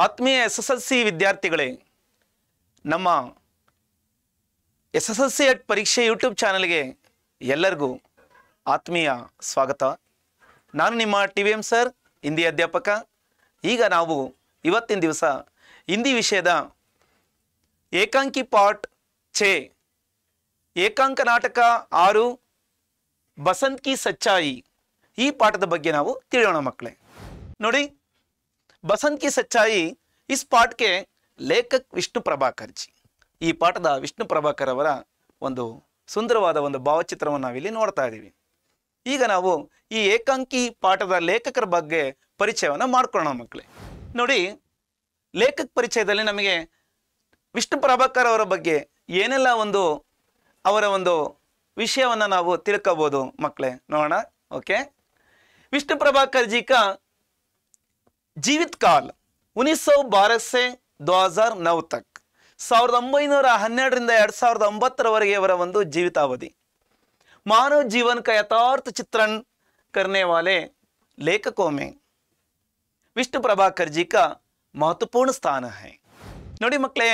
ಆತ್ಮೀಯ SSLC ವಿದ್ಯಾರ್ಥಿಗಳೇ, ನಮ್ಮ SSLC ಪರೀಕ್ಷೆ ಯೂಟ್ಯೂಬ್ ಚಾನಲ್ಗೆ ಎಲ್ಲರಿಗೂ ಆತ್ಮೀಯ ಸ್ವಾಗತ. ನಾನು ನಿಮ್ಮ TVM ಸರ್, ಹಿಂದಿ ಅಧ್ಯಾಪಕ. ಈಗ ನಾವು ಇವತ್ತಿನ ದಿವಸ ಹಿಂದಿ ವಿಷಯದ ಏಕಾಂಕಿ ಪಾಠ 6 ಏಕಾಂಕ ನಾಟಕ 6 ಬಸಂತ್ ಕಿ ಸಚ್ಚಾಯಿ ಈ ಪಾಠದ ಬಗ್ಗೆ ನಾವು ತಿಳಿಯೋಣ ಮಕ್ಕಳೇ. ನೋಡಿ, बसंत की सच्चाई इस पाठ के लेखक विष्णु प्रभाकर जी. ಈ ಪಾಠದ ವಿಷ್ಣು ಪ್ರಭಾಕರ್ ಅವರ ಒಂದು ಸುಂದರವಾದ ಒಂದು ಭಾವಚಿತ್ರವನ್ನು ನಾವಿಲ್ಲಿ ನೋಡ್ತಾ ಇದ್ದೀವಿ. ಈಗ ನಾವು ಈ ಏಕಾಂಕಿ ಪಾಠದ ಲೇಖಕರ ಬಗ್ಗೆ ಪರಿಚಯವನ್ನು ಮಾಡ್ಕೊಳ್ಳೋಣ ಮಕ್ಕಳೇ. ನೋಡಿ, ಲೇಖಕ ಪರಿಚಯದಲ್ಲಿ ನಮಗೆ ವಿಷ್ಣು ಪ್ರಭಾಕರ್ ಅವರ ಬಗ್ಗೆ ಏನೆಲ್ಲ ಅವರ ಒಂದು ವಿಷಯವನ್ನು ನಾವು ತಿಳ್ಕೋಬಹುದು ಮಕ್ಕಳೇ. ನೋಡೋಣ. ಓಕೆ, ವಿಷ್ಣು ಪ್ರಭಾಕರ್ जी का जीवित काल 1912 से 2009 तक 1912ರಿಂದ 2009 ಅವರ ಒಂದು ಜೀವಿತಾವಧಿ. मानव जीवन का यथार्थ चित्रण करने वाले लेखकों में विष्णु प्रभाकर जी का महत्वपूर्ण स्थान है. ನೋಡಿ ಮಕ್ಕಳೇ,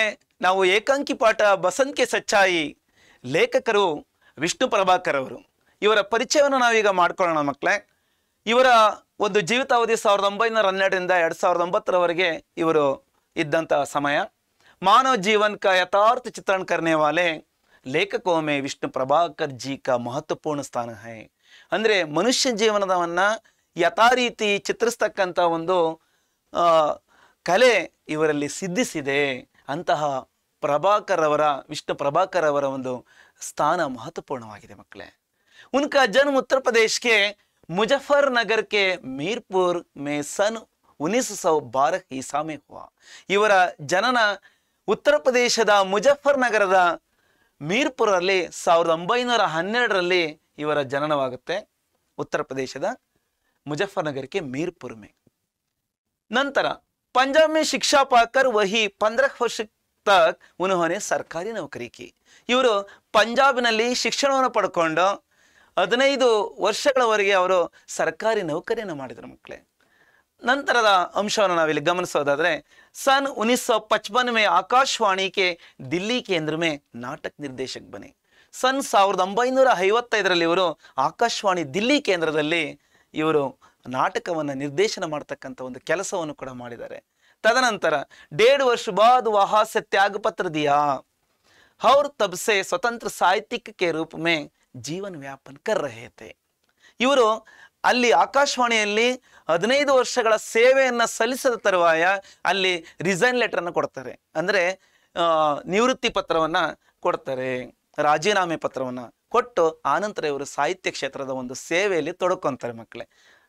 ನಾವು ಏಕಾಂಕಿ ಪಾಠ ಬಸಂತ್ ಕೆ ಸಚ್ಚಾಯಿ ಲೇಖಕರು ವಿಷ್ಣು ಪ್ರಭಾಕರ್ ಅವರು. ಇವರ ಪರಿಚಯವನ್ನು ನಾವೀಗ ಮಾಡ್ಕೊಳ್ಳೋಣ ಮಕ್ಕಳೇ. ಇವರ ಒಂದು ಜೀವಿತಾವಧಿ 1912ರಿಂದ 2009 ಇವರು ಇದ್ದಂತಹ ಸಮಯ. ಮಾನವ ಜೀವನ का यथार्थ चित्रण करने वाले लेखकों में विष्णु प्रभाकर जी का महत्वपूर्ण स्थान है. ಅಂದರೆ ಮನುಷ್ಯ ಜೀವನವನ್ನ ಯಥಾರೀತಿ ಚಿತ್ರಿಸ್ತಕ್ಕಂಥ ಒಂದು ಕಲೆ ಇವರಲ್ಲಿ ಸಿದ್ಧಿಸಿದೆ. ಅಂತಹ ವಿಷ್ಣು ಪ್ರಭಾಕರ್ ಅವರ ಒಂದು ಸ್ಥಾನ ಮಹತ್ವಪೂರ್ಣವಾಗಿದೆ ಮಕ್ಕಳೇ. ಉನ್ಕಾ ಜನ್ಮ ಉತ್ತರ ಪ್ರದೇಶಕ್ಕೆ मुजफ्फरनगर के मीरपुर में सन 1912 ईसा में हुआ. ಇವರ ಜನನ ಉತ್ತರ ಪ್ರದೇಶದ ಮುಜಫರ್ನಗರದ ಮೀರ್ಪುರಲ್ಲಿ 1912 ಇವರ ಜನನವಾಗುತ್ತೆ. ಉತ್ತರ ಪ್ರದೇಶದ मुजफ्फरनगर के मीरपुर में. ನಂತರ पंजाब में शिक्षा पाकर वही 15 वर्ष तक उन्होंने सरकारी नौकरी की. ಇವರು ಪಂಜಾಬ್ನಲ್ಲಿ ಶಿಕ್ಷಣವನ್ನು ಪಡ್ಕೊಂಡು 15 ವರ್ಷಗಳವರೆಗೆ ಅವರು ಸರ್ಕಾರಿ ನೌಕರಿಯನ್ನು ಮಾಡಿದರು ಮಕ್ಕಳೇ. ನಂತರದ ಅಂಶವನ್ನು ನಾವಿಲ್ಲಿ ಗಮನಿಸೋದಾದ್ರೆ, सन 1955 में आकाशवाणी के दिल्ली केंद्र में नाटक निर्देशक बने. सन 1955 ಇವರು ಆಕಾಶವಾಣಿ ದಿಲ್ಲಿ ಕೇಂದ್ರದಲ್ಲಿ ಇವರು ನಾಟಕವನ್ನು ನಿರ್ದೇಶನ ಮಾಡತಕ್ಕಂಥ ಒಂದು ಕೆಲಸವನ್ನು ಕೂಡ ಮಾಡಿದ್ದಾರೆ. ತದನಂತರ 1.5 ವರ್ಷ बाद वहां से त्याग पत्र दिया और तब से स्वतंत्र साहित्यिक के रूप में ಜೀವನ ವ್ಯಾಪನ ಕರ್ ರಹೇ ಥೆ. ಇವರು ಅಲ್ಲಿ ಆಕಾಶವಾಣಿಯಲ್ಲಿ 15 ವರ್ಷಗಳ ಸೇವೆಯನ್ನು ಸಲ್ಲಿಸಿದ ತರುವಾಯ ಅಲ್ಲಿ ರಿಸೈನ್ ಲೆಟರ್ ಅನ್ನು ಕೊಡ್ತಾರೆ. ಅಂದರೆ ನಿವೃತ್ತಿ ಪತ್ರವನ್ನ ಕೊಡ್ತಾರೆ, ರಾಜೀನಾಮೆ ಪತ್ರವನ್ನ ಕೊಟ್ಟು ಆನಂತರ ಇವರು ಸಾಹಿತ್ಯ ಕ್ಷೇತ್ರದ ಒಂದು ಸೇವೆಯಲ್ಲಿ ತೊಡಕೊಂತಾರೆ ಮಕ್ಕಳೇ.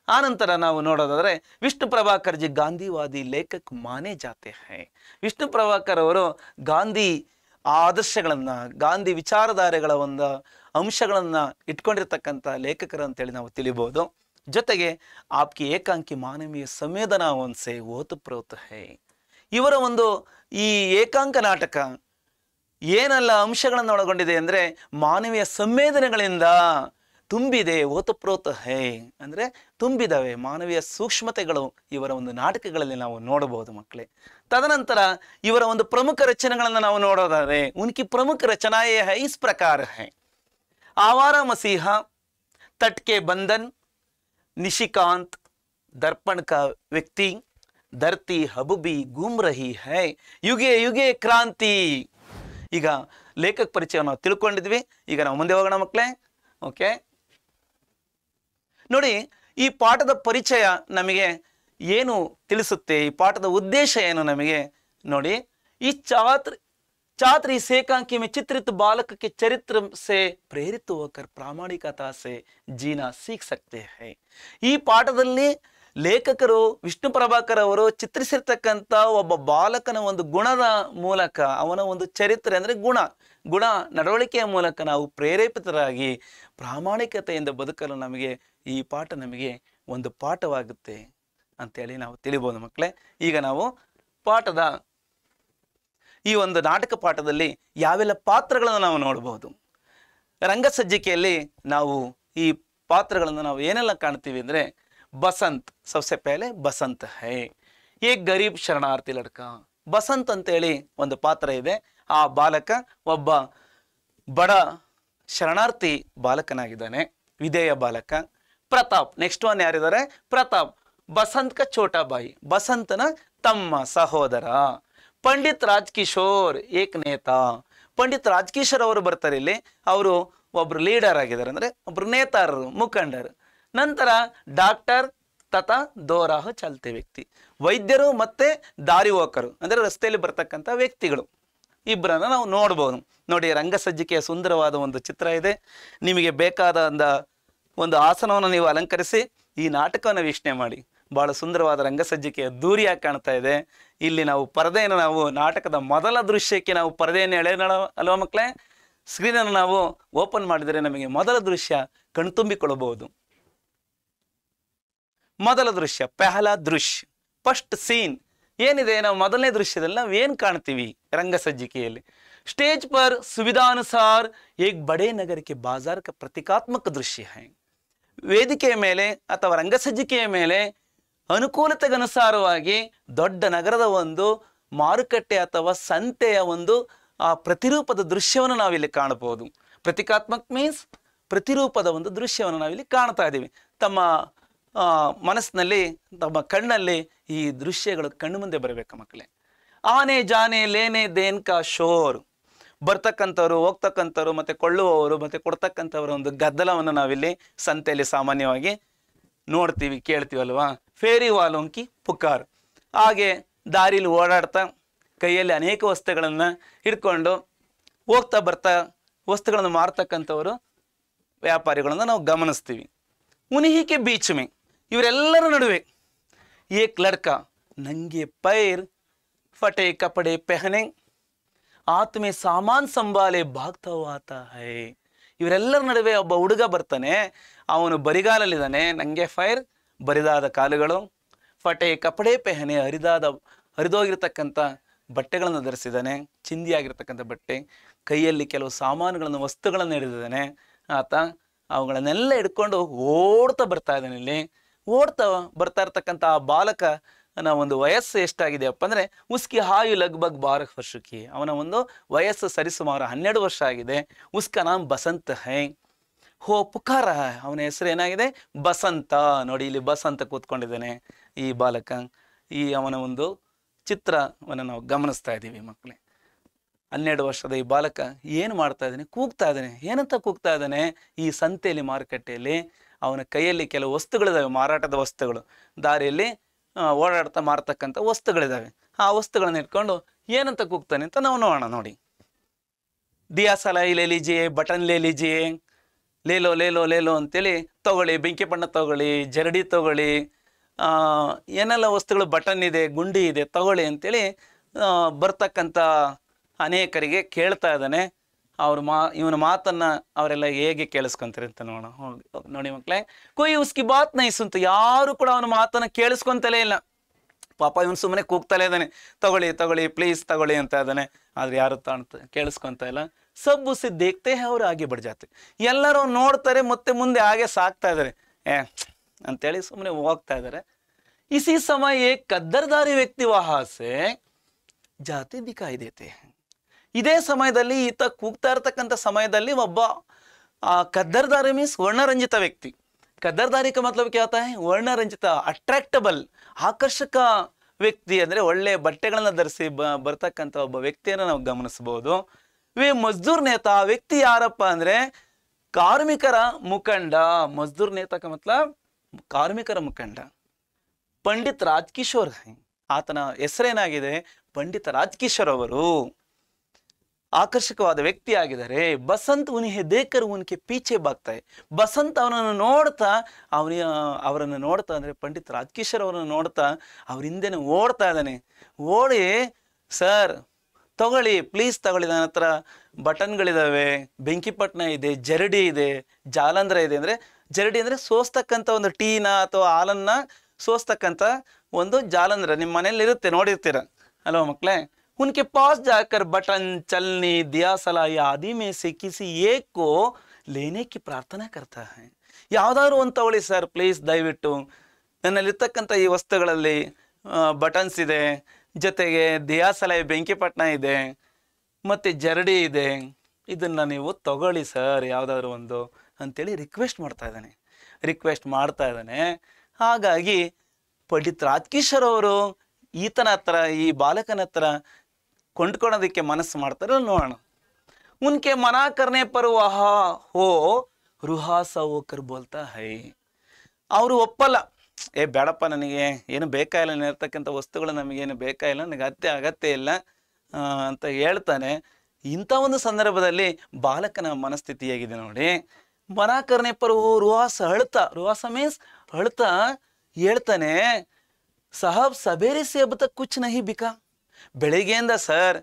ಆನಂತರ ನಾವು ನೋಡೋದಾದ್ರೆ, ವಿಷ್ಣು ಪ್ರಭಾಕರ್ ಜಿ ಗಾಂಧಿವಾದಿ ಲೇಖಕ್ ಮಾನೆ ಜಾತೆ ಹೈ. ವಿಷ್ಣು ಪ್ರಭಾಕರ್ ಅವರು ಗಾಂಧಿ ಆದರ್ಶಗಳನ್ನ, ಗಾಂಧಿ ವಿಚಾರಧಾರೆಗಳ ಒಂದು ಅಂಶಗಳನ್ನ ಇಟ್ಕೊಂಡಿರ್ತಕ್ಕಂಥ ಲೇಖಕರು ಅಂತೇಳಿ ನಾವು ತಿಳಿಬಹುದು. ಜೊತೆಗೆ ಆಪ್ಕಿ ಏಕಾಂಕಿ ಮಾನವೀಯ ಸಂವೇದನಾ ಒಂದ್ಸೆ ಓತುಪ್ರೋತ ಹೈ. ಇವರ ಒಂದು ಈ ಏಕಾಂಕ ನಾಟಕ ಏನೆಲ್ಲ ಅಂಶಗಳನ್ನು ಒಳಗೊಂಡಿದೆ ಅಂದ್ರೆ ಮಾನವೀಯ ಸಂವೇದನೆಗಳಿಂದ ತುಂಬಿದೆ. ಓತುಪ್ರೋತ ಹೈ ಅಂದ್ರೆ ತುಂಬಿದವೆ ಮಾನವೀಯ ಸೂಕ್ಷ್ಮತೆಗಳು ಇವರ ಒಂದು ನಾಟಕಗಳಲ್ಲಿ ನಾವು ನೋಡಬಹುದು ಮಕ್ಕಳೇ. ತದನಂತರ ಇವರ ಒಂದು ಪ್ರಮುಖ ರಚನೆಗಳನ್ನು ನಾವು ನೋಡೋದಾದ್ರೆ, ಉನ್ಕಿ ಪ್ರಮುಖ ರಚನಾಯೇ ಹೈ ಇಸ್ ಪ್ರಕಾರ ಹೈ. आवारा मसीहा, तट के बंधन, निशिकांत, दर्पण का व्यक्ति, धरती हबूबी घूम रही है, युगे युगे क्रांति. ಈಗ ಲೇಖಕ ಪರಿಚಯ ನಾವು ತಿಳ್ಕೊಂಡಿದ್ವಿ. ಈಗ ನಾವು ಮುಂದೆ ಹೋಗೋಣ ಮಕ್ಕಳೇ. ಓಕೆ, ನೋಡಿ, ಈ ಪಾಠದ ಪರಿಚಯ ನಮಗೆ ಏನು ತಿಳಿಸುತ್ತೆ, ಈ ಪಾಠದ ಉದ್ದೇಶ ಏನು ನಮಗೆ ನೋಡಿ. ಈ छात्र इस एकांकी में चित्रित बालक के चरित्र से प्रेरित होकर प्रामाणिकता से जीना सीख सकते हैं. ಈ ಪಾಠದಲ್ಲಿ ಲೇಖಕರು ವಿಷ್ಣು ಪ್ರಭಾಕರ್ ಅವರು ಚಿತ್ರಿಸಿರ್ತಕ್ಕಂಥ ಒಬ್ಬ ಬಾಲಕನ ಒಂದು ಗುಣದ ಮೂಲಕ, ಅವನ ಒಂದು ಚರಿತ್ರೆ ಅಂದ್ರೆ ಗುಣ ನಡವಳಿಕೆಯ ಮೂಲಕ ನಾವು ಪ್ರೇರೇಪಿತರಾಗಿ ಪ್ರಾಮಾಣಿಕತೆಯಿಂದ ಬದುಕಲು ನಮಗೆ ಈ ಪಾಠ ನಮಗೆ ಒಂದು ಪಾಠವಾಗುತ್ತೆ ಅಂತೇಳಿ ನಾವು ತಿಳಿಬಹುದು ಮಕ್ಕಳೇ. ಈಗ ನಾವು ಪಾಠದ ಈ ಒಂದು ನಾಟಕ ಪಾಠದಲ್ಲಿ ಯಾವೆಲ್ಲ ಪಾತ್ರಗಳನ್ನು ನಾವು ನೋಡಬಹುದು. ರಂಗಸಜ್ಜಿಕೆಯಲ್ಲಿ ನಾವು ಈ ಪಾತ್ರಗಳನ್ನು ನಾವು ಏನೆಲ್ಲ ಕಾಣ್ತೀವಿ ಅಂದ್ರೆ, ಬಸಂತ್, सबसे पहले बसंत है. ಏಕ್ ಗರೀಬ್ ಶರಣಾರ್ಥಿ ಲಡ್ಕ. ಬಸಂತ್ ಅಂತೇಳಿ ಒಂದು ಪಾತ್ರ ಇದೆ. ಆ ಬಾಲಕ ಒಬ್ಬ ಬಡ ಶರಣಾರ್ಥಿ ಬಾಲಕನಾಗಿದ್ದಾನೆ, ವಿಧೇಯ ಬಾಲಕ. ಪ್ರತಾಪ್, ನೆಕ್ಸ್ಟ್ ಒನ್ ಯಾರಿದ್ದಾರೆ? ಪ್ರತಾಪ್ ಬಸಂತ್ ಕ ಛೋಟಾ ಬಾಯಿ, ಬಸಂತನ ತಮ್ಮ ಸಹೋದರ. ಪಂಡಿತ್ ರಾಜ್ ಕಿಶೋರ್ ಏಕ್ ನೇತಾ. ಪಂಡಿತ್ ರಾಜ್ ಕಿಶೋರ್ ಅವರು ಬರ್ತಾರೆ ಇಲ್ಲಿ. ಅವರು ಒಬ್ರು ಲೀಡರ್ ಆಗಿದ್ದಾರೆ, ಅಂದ್ರೆ ಒಬ್ರು ನೇತಾರರು, ಮುಖಂಡರು. ನಂತರ ಡಾಕ್ಟರ್ ತಥಾ ದೋರಾಹ ಚಾಲ್ತೆ ವ್ಯಕ್ತಿ, ವೈದ್ಯರು ಮತ್ತೆ ದಾರಿ ಹೋಕರು, ಅಂದ್ರೆ ರಸ್ತೆಯಲ್ಲಿ ಬರ್ತಕ್ಕಂಥ ವ್ಯಕ್ತಿಗಳು ಇಬ್ಬರನ್ನ ನಾವು ನೋಡ್ಬೋದು. ನೋಡಿ, ರಂಗಸಜ್ಜಿಕೆಯ ಸುಂದರವಾದ ಒಂದು ಚಿತ್ರ ಇದೆ. ನಿಮಗೆ ಬೇಕಾದ ಒಂದು ಆಸನವನ್ನು ನೀವು ಅಲಂಕರಿಸಿ ಈ ನಾಟಕವನ್ನು ವೀಕ್ಷಣೆ ಮಾಡಿ. ಬಹಳ ಸುಂದರವಾದ ರಂಗಸಜ್ಜಿಕೆಯ ದೂರಿಯಾಗಿ ಕಾಣ್ತಾ ಇದೆ. ಇಲ್ಲಿ ನಾವು ಪರದೆಯನ್ನು, ನಾವು ನಾಟಕದ ಮೊದಲ ದೃಶ್ಯಕ್ಕೆ ನಾವು ಪರದೆಯನ್ನು ಎಳೆಯೋಣ ಅಲ್ವಾ ಮಕ್ಕಳೇ? ಸ್ಕ್ರೀನನ್ನು ನಾವು ಓಪನ್ ಮಾಡಿದರೆ ನಮಗೆ ಮೊದಲ ದೃಶ್ಯ ಕಣ್ತುಂಬಿಕೊಳ್ಳಬಹುದು. ಮೊದಲ ದೃಶ್ಯ, ಪೆಹಲಾ ದೃಶ್ಯ, ಫಸ್ಟ್ ಸೀನ್ ಏನಿದೆ, ನಾವು ಮೊದಲನೇ ದೃಶ್ಯದಲ್ಲಿ ನಾವು ಏನು ಕಾಣ್ತೀವಿ ರಂಗಸಜ್ಜಿಕೆಯಲ್ಲಿ? ಸ್ಟೇಜ್ ಪರ್ ಸುವಿಧಾನುಸಾರ ಏಕ್ ಬಡೇ ನಗರಕ್ಕೆ ಬಾಜಾರ್ ಕ ಪ್ರತೀಕಾತ್ಮಕ ದೃಶ್ಯ ಹೈ. ವೇದಿಕೆಯ ಮೇಲೆ ಅಥವಾ ರಂಗಸಜ್ಜಿಕೆಯ ಮೇಲೆ ಅನುಕೂಲತೆಗನುಸಾರವಾಗಿ ದೊಡ್ಡ ನಗರದ ಒಂದು ಮಾರುಕಟ್ಟೆ ಅಥವಾ ಸಂತೆಯ ಒಂದು ಪ್ರತಿರೂಪದ ದೃಶ್ಯವನ್ನು ನಾವಿಲ್ಲಿ ಕಾಣಬಹುದು. ಪ್ರತೀಕಾತ್ಮಕ ಮೀನ್ಸ್ ಪ್ರತಿರೂಪದ ಒಂದು ದೃಶ್ಯವನ್ನು ನಾವಿಲ್ಲಿ ಕಾಣ್ತಾ ಇದ್ದೀವಿ. ತಮ್ಮ ಮನಸ್ಸಿನಲ್ಲಿ, ತಮ್ಮ ಕಣ್ಣಲ್ಲಿ ಈ ದೃಶ್ಯಗಳು ಕಣ್ಣು ಮುಂದೆ ಬರಬೇಕು ಮಕ್ಕಳೇ. ಆನೆ ಜಾನೆ ಲೇನೆ ದೇನ್ ಕಾ ಶೋರ್, ಬರ್ತಕ್ಕಂಥವ್ರು, ಹೋಗ್ತಕ್ಕಂಥವ್ರು, ಮತ್ತೆ ಕೊಳ್ಳುವವರು, ಮತ್ತೆ ಕೊಡ್ತಕ್ಕಂಥವ್ರ ಒಂದು ಗದ್ದಲವನ್ನು ನಾವಿಲ್ಲಿ ಸಂತೆಯಲ್ಲಿ ಸಾಮಾನ್ಯವಾಗಿ ನೋಡ್ತೀವಿ, ಕೇಳ್ತೀವಲ್ವಾ? ಫೇರಿ ವಾಲೋಂಕಿ ಪುಕಾರ್. ಹಾಗೆ ದಾರಿಲಿ ಓಡಾಡ್ತಾ ಕೈಯಲ್ಲಿ ಅನೇಕ ವಸ್ತುಗಳನ್ನು ಹಿಡ್ಕೊಂಡು ಹೋಗ್ತಾ ಬರ್ತಾ ವಸ್ತುಗಳನ್ನು ಮಾರ್ತಕ್ಕಂಥವರು ವ್ಯಾಪಾರಿಗಳನ್ನು ನಾವು ಗಮನಿಸ್ತೀವಿ. ಉನಿಹಿಕೆ ಬೀಚ್ ಮೇ, ಇವರೆಲ್ಲರ ನಡುವೆ ಏಕ್ ಲಡ್ಕ ನಂಗೆ ಪೈರ್ ಫಟೆ ಕಪಡೆ ಪೆಹನೆ ಆತ್ಮೆ ಸಾಮಾನ್ ಸಂಭಾಲೆ ಭಾಗ್ತವಾತ ಹೈ. ಇವರೆಲ್ಲರ ನಡುವೆ ಒಬ್ಬ ಹುಡುಗ ಬರ್ತಾನೆ. ಅವನು ಬರಿಗಾಲಲ್ಲಿದ್ದಾನೆ, ನಂಗೆ ಫೈರ್ ಬರಿದಾದ ಕಾಲುಗಳು, ಫಟೆ ಕಪಡೆ ಪೆಹನೆ ಹರಿದೋಗಿರ್ತಕ್ಕಂಥ ಬಟ್ಟೆಗಳನ್ನು ಧರಿಸಿದ್ದಾನೆ, ಚಿಂದಿಯಾಗಿರ್ತಕ್ಕಂಥ ಬಟ್ಟೆ, ಕೈಯಲ್ಲಿ ಕೆಲವು ಸಾಮಾನುಗಳನ್ನು, ವಸ್ತುಗಳನ್ನು ಹಿಡಿದಿದ್ದಾನೆ. ಆತ ಅವುಗಳನ್ನೆಲ್ಲ ಹಿಡ್ಕೊಂಡು ಓಡ್ತಾ ಬರ್ತಾ ಇದ್ದಾನೆ. ಇಲ್ಲಿ ಓಡ್ತಾ ಬರ್ತಾ ಇರ್ತಕ್ಕಂಥ ಆ ಬಾಲಕನ ಒಂದು ವಯಸ್ಸು ಎಷ್ಟಾಗಿದೆಯಪ್ಪ ಅಂದರೆ ಉಸ್ಕಿ ಹಾಯು ಲಗ್ಭಗ್ 12 ವರ್ಷಕ್ಕೆ, ಅವನ ಒಂದು ವಯಸ್ಸು ಸರಿಸುಮಾರು 12 ವರ್ಷ ಆಗಿದೆ. ಉಸ್ಕ ನಾಮ್ ಬಸಂತ್ ಹೈ. ಹೋ ಪುಕಾರ, ಅವನ ಹೆಸರು ಏನಾಗಿದೆ? ಬಸಂತ. ನೋಡಿ, ಇಲ್ಲಿ ಬಸಂತ ಕೂತ್ಕೊಂಡಿದ್ದಾನೆ ಈ ಬಾಲಕ. ಅವನ ಒಂದು ಚಿತ್ರವನ್ನು ನಾವು ಗಮನಿಸ್ತಾ ಇದ್ದೀವಿ ಮಕ್ಕಳೇ. 12 ವರ್ಷದ ಈ ಬಾಲಕ ಏನು ಮಾಡ್ತಾ ಇದ್ದಾನೆ? ಕೂಗ್ತಾ ಇದ್ದಾನೆ. ಏನಂತ ಕೂಗ್ತಾ ಇದ್ದಾನೆ? ಈ ಸಂತೆಯಲ್ಲಿ, ಮಾರುಕಟ್ಟೆಯಲ್ಲಿ ಅವನ ಕೈಯಲ್ಲಿ ಕೆಲವು ವಸ್ತುಗಳಿದ್ದಾವೆ, ಮಾರಾಟದ ವಸ್ತುಗಳು. ದಾರಿಯಲ್ಲಿ ಓಡಾಡ್ತಾ ಮಾರ್ತಕ್ಕಂಥ ವಸ್ತುಗಳಿದ್ದಾವೆ. ಆ ವಸ್ತುಗಳನ್ನ ಇಟ್ಕೊಂಡು ಏನಂತ ಕೂಗ್ತಾನೆ ಅಂತ ನಾವು ನೋಡೋಣ. ನೋಡಿ, ದಿಯಾ ಸಲಾಯಿ ಲೇ ಲೀಜಿಯೇ, ಬಟನ್ ಲೇ ಲೀಜಿಯೇ, ಲೇಲೋ ಲೇಲೋ ಲೇಲೋ ಅಂತೇಳಿ ತಗೊಳ್ಳಿ, ಬೆಂಕಿ ಬಣ್ಣ ತಗೊಳ್ಳಿ, ಜರಡಿ ತಗೊಳ್ಳಿ, ಏನೆಲ್ಲ ವಸ್ತುಗಳು, ಬಟನ್ ಇದೆ, ಗುಂಡಿ ಇದೆ, ತಗೊಳ್ಳಿ ಅಂತೇಳಿ ಬರ್ತಕ್ಕಂಥ ಅನೇಕರಿಗೆ ಕೇಳ್ತಾ ಇದ್ದಾನೆ. ಇವನ ಮಾತನ್ನ ಅವರೆಲ್ಲ ಹೇಗೆ ಕೇಳಿಸ್ಕೊಂತಾರೆ ಅಂತ ನೋಡಿ ಮಕ್ಕಳೇ. ಕೊಯ್ ಉಸ್ಕಿ ಬಾತ್ ನೈ ಸುಂತ, ಯಾರು ಕೂಡ ಅವನ ಮಾತನ್ನ ಕೇಳಿಸ್ಕೊಂತಲೇ ಇಲ್ಲ. ಪಾಪ ಇವನು ಸುಮ್ಮನೆ ಕೂಗ್ತಲೇ ಇದ್ದಾನೆ, ತಗೊಳ್ಳಿ ತಗೊಳ್ಳಿ ಪ್ಲೀಸ್ ತಗೊಳ್ಳಿ ಅಂತ ಇದ್ದಾನೆ. ಆದ್ರೆ ಯಾರು ಕೇಳಿಸ್ಕೊಂತ ಇಲ್ಲ. ಸಬ್ ಉಸಿ ದೇಖ್ತೆ ಹೈ ಅವ್ರು ಆಗೆ ಬಡ್ ಜಾತೆ, ಎಲ್ಲರೂ ನೋಡ್ತಾರೆ ಮತ್ತೆ ಮುಂದೆ ಹಾಗೆ ಸಾಕ್ತಾ ಇದ್ದಾರೆ, ಅಂತೇಳಿ ಸುಮ್ಮನೆ ಹೋಗ್ತಾ ಇದ್ದಾರೆ. ಇಸಿ ಸಮಯ ಏಕ್ ಕದ್ದರ್ದಾರಿ ವ್ಯಕ್ತಿ ವಹಾಸೆ ಜಾತಿ ದಿಖಾಯಿ ದೇತೆ. ಇದೇ ಸಮಯದಲ್ಲಿ ಈತ ಕೂಗ್ತಾ ಇರ್ತಕ್ಕಂಥ ಸಮಯದಲ್ಲಿ ಒಬ್ಬ ಕದ್ದರ್ದಾರಿ ಮೀನ್ಸ್ ವರ್ಣರಂಜಿತ ವ್ಯಕ್ತಿ. ಕದ್ದರ್ದಾರಿ ಕ ಮತಲಬ್ ಕ್ಯಾ ಹೋತಾ ಹೈ? ವರ್ಣರಂಜಿತ, ಅಟ್ರಾಕ್ಟಬಲ್, ಆಕರ್ಷಕ ವ್ಯಕ್ತಿ. ಅಂದರೆ ಒಳ್ಳೆ ಬಟ್ಟೆಗಳನ್ನ ಧರಿಸಿ ಬರ್ತಕ್ಕಂಥ ಒಬ್ಬ ವ್ಯಕ್ತಿಯನ್ನು ನಾವು ಗಮನಿಸಬಹುದು. ಮಜ್ದೂರ್ ನೇತಾ, ಆ ವ್ಯಕ್ತಿ ಯಾರಪ್ಪ ಅಂದರೆ ಕಾರ್ಮಿಕರ ಮುಖಂಡ. ಮಜ್ದೂರ್ ನೇತಾ ಕ ಮತಲಬ್ ಕಾರ್ಮಿಕರ ಮುಖಂಡ. ಪಂಡಿತ್ ರಾಜ್ ಕಿಶೋರ್ ಹೈ, ಆತನ ಹೆಸರೇನಾಗಿದೆ? ಪಂಡಿತ್ ರಾಜ್ ಕಿಶೋರ್ ಅವರು ಆಕರ್ಷಕವಾದ ವ್ಯಕ್ತಿ ಆಗಿದ್ದಾರೆ. ಬಸಂತ್ ಉನಿಹೆ ದೇಕರ್ ಉನ್ಕೆ ಪೀಚೆ ಬಾಗ್ತಾಯಿ. ಬಸಂತ್ ಅವರನ್ನು ನೋಡ್ತಾ ಅಂದರೆ ಪಂಡಿತ್ ರಾಜ್ ಕಿಶೋರ್ ಅವರನ್ನು ನೋಡ್ತಾ ಅವ್ರ ಹಿಂದೆನೆ ಓಡ್ತಾ ಇದ್ದಾನೆ. ಓಡಿ, ಸರ್ ತಗೊಳ್ಳಿ ಪ್ಲೀಸ್ ತಗೊಳ್ಳಿ, ನನ್ನ ಹತ್ರ ಬಟನ್ಗಳಿದ್ದಾವೆ, ಬೆಂಕಿಪಟ್ಟಣ ಇದೆ, ಜರಡಿ ಇದೆ, ಜಾಲಂಧ್ರ ಇದೆ. ಅಂದರೆ ಜರಡಿ ಅಂದರೆ ಸೋಸ್ತಕ್ಕಂಥ ಒಂದು ಟೀನ ಅಥವಾ ಹಾಲನ್ನ ಸೋಸ್ತಕ್ಕಂಥ ಒಂದು ಜಾಲಂಧ್ರ ನಿಮ್ಮ ಮನೇಲಿ ಇರುತ್ತೆ, ನೋಡಿರ್ತೀರ ಅಲ್ವಾ ಮಕ್ಕಳೇ? उनके पास जाकर बटन, चलनी, दिया सलाई आदि में से किसी एक को लेने की प्रार्थना करता है. ಯಾವುದಾದ್ರು ಒಂದು ತಗೊಳ್ಳಿ ಸರ್ ಪ್ಲೀಸ್, ದಯವಿಟ್ಟು ನನ್ನಲ್ಲಿರ್ತಕ್ಕಂಥ ಈ ವಸ್ತುಗಳಲ್ಲಿ ಬಟನ್ಸ್ ಇದೆ, ಜೊತೆಗೆ ದಿಯಾಸಲೈ ಬೆಂಕಿಪಟ್ಟಣ ಇದೆ, ಮತ್ತು ಜರಡಿ ಇದೆ, ಇದನ್ನು ನೀವು ತಗೊಳ್ಳಿ ಸರ್ ಯಾವುದಾದ್ರು ಒಂದು ಅಂತೇಳಿ ರಿಕ್ವೆಸ್ಟ್ ಮಾಡ್ತಾ ಇದ್ದಾನೆ. ಹಾಗಾಗಿ ಪಂಡಿತ್ ರಾಜ್ಕಿಶೋರ್ ಅವರು ಈತನ ಹತ್ರ, ಈ ಬಾಲಕನ ಹತ್ರ ಕೊಂಡ್ಕೊಳೋದಕ್ಕೆ ಮನಸ್ಸು ಮಾಡ್ತಾರೆ, ನೋಡೋಣ. ಉನ್ಕೆ ಮನಾ ಕರ್ನೆ ಪರ್ ವಹಾ ಹೋ ರುಹಾಸ ಹೋಕರ್ ಬೋಲ್ತಾ ಹೈ. ಅವರು ಒಪ್ಪಲ್ಲ, ಬೇಡಪ್ಪ, ನನಗೆ ಏನು ಬೇಕಾಗಿಲ್ಲ, ಇರ್ತಕ್ಕಂಥ ವಸ್ತುಗಳು ನಮಗೇನು ಬೇಕಾಗಿಲ್ಲ, ನನಗೆ ಅಗತ್ಯ ಇಲ್ಲ ಅಂತ ಹೇಳ್ತಾನೆ. ಇಂಥ ಒಂದು ಸಂದರ್ಭದಲ್ಲಿ ಬಾಲಕನ ಮನಸ್ಥಿತಿ ಹೇಗಿದೆ ನೋಡಿ. ಮನಾಕರ್ನೆ ಪರ್ ರುಹಾಸ ರುಹಾಸ ಮೀನ್ಸ್ ಅಳ್ತಾ ಹೇಳ್ತಾನೆ, ಸಾಹಬ್ ಸಬೇರೆ ಸೆ ಅಬ್ ತಕ್ ಕುಚ್ ನಹಿ ಬಿಕಾ. ಬೆಳಿಗ್ಗೆಯಿಂದ ಸರ್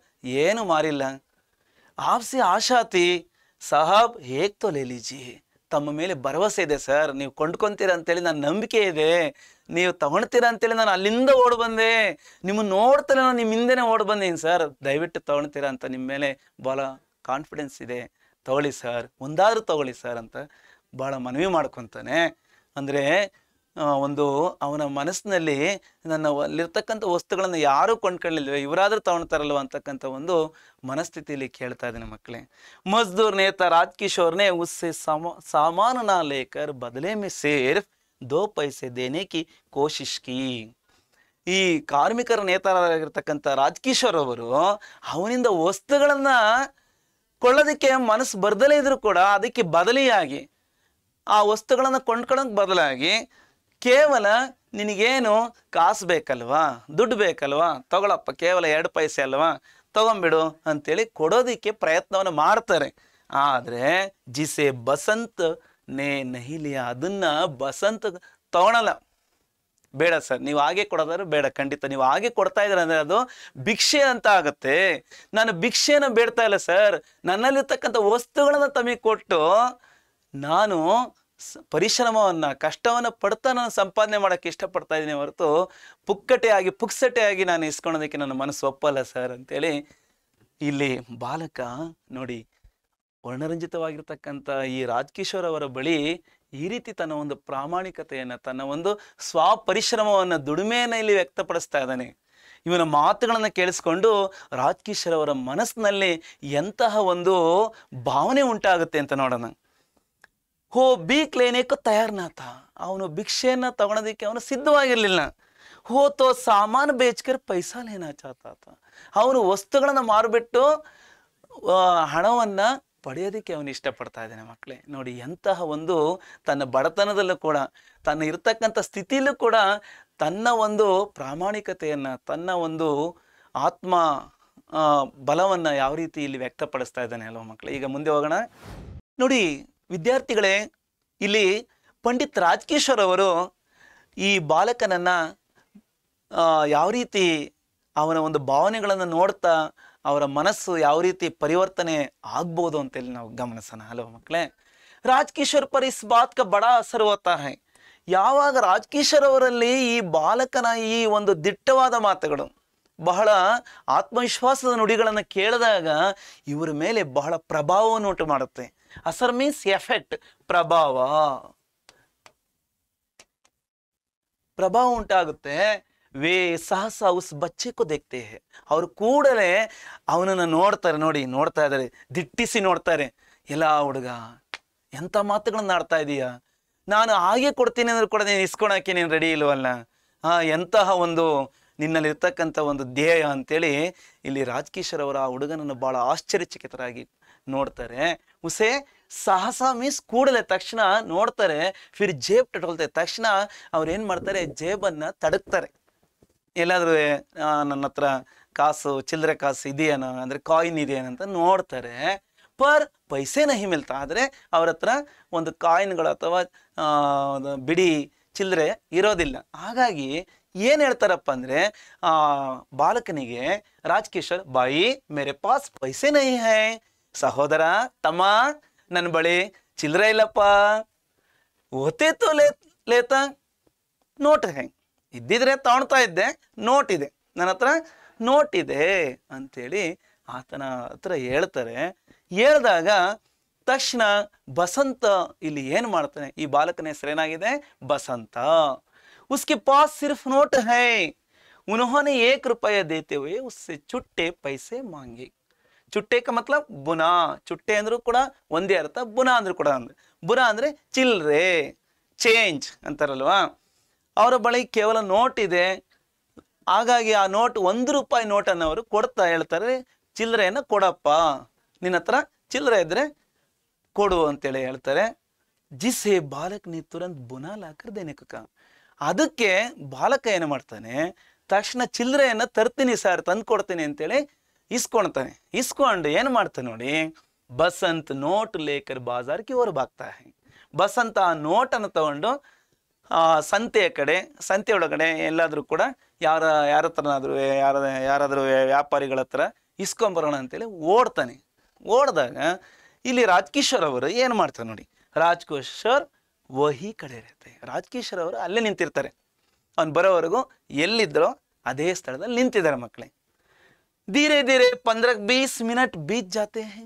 ಏನು ಮಾರಿಲ್ಲ. ಆಪ್ಸೆ ಆಶಾತಿ ಸಾಹಬ್ ಹೇಗ್ ತೋ ಲೇ ಲೀಜಿಯೇ. ತಮ್ಮ ಮೇಲೆ ಭರವಸೆ ಇದೆ ಸರ್, ನೀವು ಕೊಂಡ್ಕೊತೀರ ಅಂತೇಳಿ ನನ್ನ ನಂಬಿಕೆ ಇದೆ, ನೀವು ತಗೊಳ್ತೀರ ಅಂತೇಳಿ ನಾನು ಅಲ್ಲಿಂದ ಓಡ್ ಬಂದೆ, ನಿಮ್ಮನ್ನು ನೋಡ್ತಲೇ ನಾನು ನಿಮ್ಮ ಹಿಂದೆನೇ ಓಡ್ ಬಂದೀನಿ ಸರ್, ದಯವಿಟ್ಟು ತಗೊಳ್ತೀರಾ ಅಂತ ನಿಮ್ಮ ಮೇಲೆ ಭಾಳ ಕಾನ್ಫಿಡೆನ್ಸ್ ಇದೆ, ತಗೊಳ್ಳಿ ಸರ್, ಒಂದಾದ್ರೂ ತಗೊಳ್ಳಿ ಸರ್ ಅಂತ ಭಾಳ ಮನವಿ ಮಾಡ್ಕೊತಾನೆ. ಅಂದರೆ ಒಂದು ಅವನ ಮನಸ್ಸಿನಲ್ಲಿ ಅಲ್ಲಿರ್ತಕ್ಕಂಥ ವಸ್ತುಗಳನ್ನು ಯಾರೂ ಕೊಂಡ್ಕೊಳ್ಳಿಲ್ವೇ, ಇವರಾದ್ರೂ ತಗೊಳ್ತಾರಲ್ವ ಅಂತಕ್ಕಂಥ ಒಂದು ಮನಸ್ಥಿತಿಯಲ್ಲಿ ಕೇಳ್ತಾ ಇದ್ದಾನೆ ಮಕ್ಕಳೇ. ಮಜ್ದೂರ್ ನೇತಾ ರಾಜ್ಕಿಶೋರ್ನೇ ಉಸ್ಸೆ ಸಾಮಾನು ನಾ ಲೇಕರ್ ಬದಲೇ ಮೇ ಸಿರ್ಫ್ 2 ಪೈಸೆ ದೇನೆ ಕಿ ಕೋಶಿಶ್ ಕಿ. ಈ ಕಾರ್ಮಿಕರ ನೇತಾರರಾಗಿರ್ತಕ್ಕಂಥ ರಾಜ್ಕಿಶೋರ್ ಅವರು ಅವನಿಂದ ವಸ್ತುಗಳನ್ನ ಕೊಳ್ಳೋದಕ್ಕೆ ಮನಸ್ಸು ಬರ್ದಲೇ ಇದ್ರು ಕೂಡ ಅದಕ್ಕೆ ಬದಲಿಯಾಗಿ, ಆ ವಸ್ತುಗಳನ್ನು ಕೊಂಡ್ಕೊಳ್ಳೋಕೆ ಬದಲಾಗಿ ಕೇವಲ ನಿನಗೇನು ಕಾಸು ಬೇಕಲ್ವಾ, ದುಡ್ಡು ಬೇಕಲ್ವಾ, ತಗೊಳಪ್ಪ, ಕೇವಲ 2 ಪೈಸೆ ಅಲ್ವಾ, ತಗೊಂಬಿಡು ಅಂತೇಳಿ ಕೊಡೋದಕ್ಕೆ ಪ್ರಯತ್ನವನ್ನು ಮಾಡ್ತಾರೆ. ಆದರೆ ಜಿಸೆ ಬಸಂತ್ ನೇ ನಹಿಲಿಯ, ಅದನ್ನ ಬಸಂತ್ ತಗೊಳಲ್ಲ. ಬೇಡ ಸರ್, ನೀವು ಹಾಗೆ ಕೊಡೋದಾದ್ರೆ ಬೇಡ, ಖಂಡಿತ ನೀವು ಹಾಗೆ ಕೊಡ್ತಾ ಇದ್ರೆ ಅಂದರೆ ಅದು ಭಿಕ್ಷೆ ಅಂತ ಆಗುತ್ತೆ. ನಾನು ಭಿಕ್ಷೆನ ಬೇಡ್ತಾ ಇಲ್ಲ ಸರ್, ನನ್ನಲ್ಲಿರ್ತಕ್ಕಂಥ ವಸ್ತುಗಳನ್ನು ತಮಗೆ ಕೊಟ್ಟು ನಾನು ಪರಿಶ್ರಮವನ್ನು ಕಷ್ಟವನ್ನು ಪಡ್ತಾ ನಾನು ಸಂಪಾದನೆ ಮಾಡೋಕ್ಕೆ ಇಷ್ಟಪಡ್ತಾ ಇದ್ದೀನಿ ಹೊರತು ಪುಕ್ಸಟೆಯಾಗಿ ನಾನು ಇಸ್ಕೊಳೋದಕ್ಕೆ ನನ್ನ ಮನಸ್ಸು ಒಪ್ಪಲ್ಲ ಸರ್ ಅಂತೇಳಿ ಇಲ್ಲಿ ಬಾಲಕ ನೋಡಿ, ವರ್ಣರಂಜಿತವಾಗಿರ್ತಕ್ಕಂಥ ಈ ರಾಜ್ಕಿಶೋರ್ ಅವರ ಬಳಿ ಈ ರೀತಿ ತನ್ನ ಒಂದು ಪ್ರಾಮಾಣಿಕತೆಯನ್ನು, ತನ್ನ ಒಂದು ಸ್ವಪರಿಶ್ರಮವನ್ನು, ದುಡಿಮೆಯನ್ನು ಇಲ್ಲಿ ವ್ಯಕ್ತಪಡಿಸ್ತಾ ಇದ್ದಾನೆ. ಇವನ ಮಾತುಗಳನ್ನು ಕೇಳಿಸ್ಕೊಂಡು ರಾಜ್ಕಿಶೋರ್ ಅವರ ಮನಸ್ಸಿನಲ್ಲಿ ಎಂತಹ ಒಂದು ಭಾವನೆ ಉಂಟಾಗುತ್ತೆ ಅಂತ ನೋಡೋಣ. ಹೋ ಬೀಕ್ ಲೇನೇಕ ತಯಾರ್ನಾಥ, ಅವನು ಭಿಕ್ಷೆಯನ್ನು ತಗೊಳೋದಕ್ಕೆ ಅವನು ಸಿದ್ಧವಾಗಿರಲಿಲ್ಲ. ಹೋ ತೋ ಸಾಮಾನು ಬೇಚ್ಕರ್ ಪೈಸಾ ಲೇನಾ ಚಾತಾತ, ಅವನು ವಸ್ತುಗಳನ್ನು ಮಾರಿಬಿಟ್ಟು ಹಣವನ್ನು ಪಡೆಯೋದಕ್ಕೆ ಅವನು ಇಷ್ಟಪಡ್ತಾ ಇದ್ದಾನೆ. ಮಕ್ಕಳೇ ನೋಡಿ, ಎಂತಹ ಒಂದು ತನ್ನ ಬಡತನದಲ್ಲೂ ಕೂಡ, ತನ್ನ ಇರ್ತಕ್ಕಂಥ ಸ್ಥಿತಿಯಲ್ಲೂ ಕೂಡ ತನ್ನ ಒಂದು ಪ್ರಾಮಾಣಿಕತೆಯನ್ನು, ತನ್ನ ಒಂದು ಆತ್ಮ ಬಲವನ್ನು ಯಾವ ರೀತಿ ಇಲ್ಲಿ ವ್ಯಕ್ತಪಡಿಸ್ತಾ ಇದ್ದಾನೆ ಅಲ್ವ ಮಕ್ಕಳೇ. ಈಗ ಮುಂದೆ ಹೋಗೋಣ ನೋಡಿ ವಿದ್ಯಾರ್ಥಿಗಳೇ. ಇಲ್ಲಿ ಪಂಡಿತ್ ರಾಜ್ಕಿಶೋರ್ ಅವರು ಈ ಬಾಲಕನನ್ನು ಯಾವ ರೀತಿ ಅವನ ಒಂದು ಭಾವನೆಗಳನ್ನು ನೋಡ್ತಾ ಅವರ ಮನಸ್ಸು ಯಾವ ರೀತಿ ಪರಿವರ್ತನೆ ಆಗ್ಬೋದು ಅಂತೇಳಿ ನಾವು ಗಮನಿಸೋಣ ಅಲ್ವ ಮಕ್ಕಳೇ. ರಾಜ್ಕಿಶೋರ್ ಪರ್ ಇಸ್ ಬಾತ್ ಕ ಬಡಾ ಅಸರ್ ಹೋತಾ ಹೈ. ಯಾವಾಗ ರಾಜ್ಕಿಶೋರ್ ಅವರಲ್ಲಿ ಈ ಬಾಲಕನ ಈ ಒಂದು ದಿಟ್ಟವಾದ ಮಾತುಗಳು, ಬಹಳ ಆತ್ಮವಿಶ್ವಾಸದ ನುಡಿಗಳನ್ನು ಕೇಳಿದಾಗ ಇವರ ಮೇಲೆ ಬಹಳ ಪ್ರಭಾವವನ್ನು ಉಂಟು ಮಾಡುತ್ತೆ. ಅಸರ್ ಮೀನ್ಸ್ ಎಫೆಕ್ಟ್, ಪ್ರಭಾವ ಉಂಟಾಗುತ್ತೆ. ವೇ ಸಾಹಸ ಉಸ್ ಬಚ್ಚೆಕ್ಕೂ ದೇಖ್ತೆ ಹೇ, ಅವರು ಕೂಡಲೇ ಅವನನ್ನು ನೋಡ್ತಾ ಇದ್ದಾರೆ, ದಿಟ್ಟಿಸಿ ನೋಡ್ತಾರೆ. ಎಲ್ಲ ಹುಡುಗ ಎಂಥ ಮಾತುಗಳನ್ನ ಆಡ್ತಾ ಇದೀಯ, ನಾನು ಹಾಗೆ ಕೊಡ್ತೀನಿ ಅಂದ್ರೆ ಕೂಡ ನೀನು ಇಸ್ಕೊಳಕ್ಕೆ ನೀನು ರೆಡಿ ಇಲ್ವಲ್ಲ, ಎಂತಹ ಒಂದು ನಿನ್ನಲ್ಲಿರ್ತಕ್ಕಂಥ ಒಂದು ಧ್ಯೇಯ ಅಂತೇಳಿ ಇಲ್ಲಿ ರಾಜ್ಕಿಶೋರ್ ಅವರ ಆ ಹುಡುಗನನ್ನು ಭಾಳ ಆಶ್ಚರ್ಯಚಕಿತರಾಗಿ ನೋಡ್ತಾರೆ. ಉಸೆ ಸಾಹಸ ಮೀನ್ಸ್ ಕೂಡಲೇ ತಕ್ಷಣ ನೋಡ್ತಾರೆ. ಫಿರ್ ಜೇಬ್ ಟಟೋಲ್ತಾರೆ, ತಕ್ಷಣ ಅವ್ರು ಏನು ಮಾಡ್ತಾರೆ, ಜೇಬನ್ನು ತಡಕ್ತಾರೆ. ಎಲ್ಲಾದರೂ ನನ್ನ ಹತ್ರ ಕಾಸು, ಚಿಲ್ಲರೆ ಕಾಸು ಇದೆಯೇನೋ, ಅಂದರೆ ಕಾಯಿನ್ ಇದೆಯೇನಂತ ನೋಡ್ತಾರೆ. ಪರ್ ಪೈಸೆ ನಹಿ ಮಿಲ್ತಾ, ಆದರೆ ಅವ್ರ ಹತ್ರ ಒಂದು ಕಾಯಿನ್ಗಳು ಅಥವಾ ಬಿಡಿ ಚಿಲ್ಲರೆ ಇರೋದಿಲ್ಲ. ಹಾಗಾಗಿ ಏನು ಹೇಳ್ತಾರಪ್ಪ ಅಂದರೆ ಬಾಲಕನಿಗೆ ರಾಜ್ಕಿಶೋರ್, ಬಾಯಿ ಮೇರೆ ಪಾಸ್ ಪೈಸೆ ನಹಿ ಹೈ, ಸಹೋದರ ತಮ್ಮ ನನ್ನ ಬಳಿ ಚಿಲ್ಲರೆ ಇಲ್ಲಪ್ಪ, ಓತೆ ತೋ ಲೇತಾ ನೋಟ್ ಹೈ, ಇದ್ದಿದ್ರೆ ತಗೊಳ್ತಾ ಇದ್ದೆ, ನೋಟ್ ಇದೆ ನನ್ನ ಹತ್ರ, ನೋಟ್ ಇದೆ ಅಂತೇಳಿ ಆತನ ಹತ್ರ ಹೇಳ್ತಾರೆ. ಹೇಳಿದಾಗ ತಕ್ಷಣ ಬಸಂತ ಇಲ್ಲಿ ಏನು ಮಾಡ್ತಾನೆ, ಈ ಬಾಲಕನ ಹೆಸರೇನಾಗಿದೆ, ಬಸಂತ. ಉಸ್ಕೆ ಪಾಸ್ ಸಿರ್ಫ್ ನೋಟ್ ಹೈ, उन्होंने 1 रुपया देते हुए उससे छुट्टे पैसे मांगे. ಚುಟ್ಟೆ ಕ ಮತ್ಲಬ್ ಬುನಾ. ಚುಟ್ಟೆ ಅಂದ್ರೂ ಕೂಡ ಒಂದೇ ಅರ್ಥ, ಬುನಾ ಅಂದ್ರೂ ಕೂಡ ಬುನಾ ಅಂದ್ರೆ ಚಿಲ್ರೆ, ಚೇಂಜ್ ಅಂತಾರಲ್ವಾ. ಅವರ ಬಳಿ ಕೇವಲ ನೋಟ್ ಇದೆ, ಹಾಗಾಗಿ ಆ ನೋಟ್ 1 ರೂಪಾಯಿ ನೋಟನ್ನು ಅವರು ಕೊಡ್ತಾ ಹೇಳ್ತಾರೆ, ಚಿಲ್ಲರೆಯನ್ನು ಕೊಡಪ್ಪ, ನಿನ್ನ ಹತ್ರ ಚಿಲ್ಲರೆ ಇದ್ರೆ ಕೊಡು ಅಂತೇಳಿ ಹೇಳ್ತಾರೆ. ಜಿಸೆ ಬಾಲಕ್ ನೀ ತುರಂತ್ ಬುನಾ ಲಾಕರ್ ದೇನೆ ಕಾ. ಅದಕ್ಕೆ ಬಾಲಕ ಏನು ಮಾಡ್ತಾನೆ, ತಕ್ಷಣ ಚಿಲ್ಲರೆಯನ್ನು ತರ್ತೀನಿ ಸರ್, ತಂದು ಕೊಡ್ತೀನಿ ಅಂತೇಳಿ ಇಸ್ಕೊಳ್ತಾನೆ. ಇಸ್ಕೊಂಡು ಏನು ಮಾಡ್ತಾನೆ ನೋಡಿ, ಬಸಂತ್ ನೋಟ್ ಲೇಕರ್ ಬಾಜಾರ್ಗೆ ಓರ್ ಬಾಗ್ತಾ ಹೈ. ಬಸಂತ ಆ ನೋಟನ್ನು ತಗೊಂಡು ಸಂತೆಯ ಕಡೆ, ಸಂತೆ ಒಳಗಡೆ ಎಲ್ಲಾದರೂ ಕೂಡ ಯಾರ ಹತ್ರನಾದ್ರೂ ಯಾರಾದರೂ ವ್ಯಾಪಾರಿಗಳ ಹತ್ರ ಇಸ್ಕೊಂಬರೋಣ ಅಂತೇಳಿ ಓಡ್ತಾನೆ. ಓಡಿದಾಗ ಇಲ್ಲಿ ರಾಜ್ಕಿಶೋರ್ ಅವರು ಏನು ಮಾಡ್ತಾರೆ ನೋಡಿ, ರಾಜ್ಕಿಶೋರ್ ವಹಿ ಕಡೆ ಇರುತ್ತೆ. ರಾಜ್ಕಿಶೋರ್ ಅವರು ಅಲ್ಲೇ ನಿಂತಿರ್ತಾರೆ. ಅವ್ನು ಬರೋವರೆಗೂ ಎಲ್ಲಿದ್ದರೋ ಅದೇ ಸ್ಥಳದಲ್ಲಿ ನಿಂತಿದ್ದಾರೆ ಮಕ್ಕಳೇ. ಧೀರೆ ಧೀರೆ 15-20 ಮಿನಿಟ್ ಬೀತ್ ಜಾತೆ ಹೈ.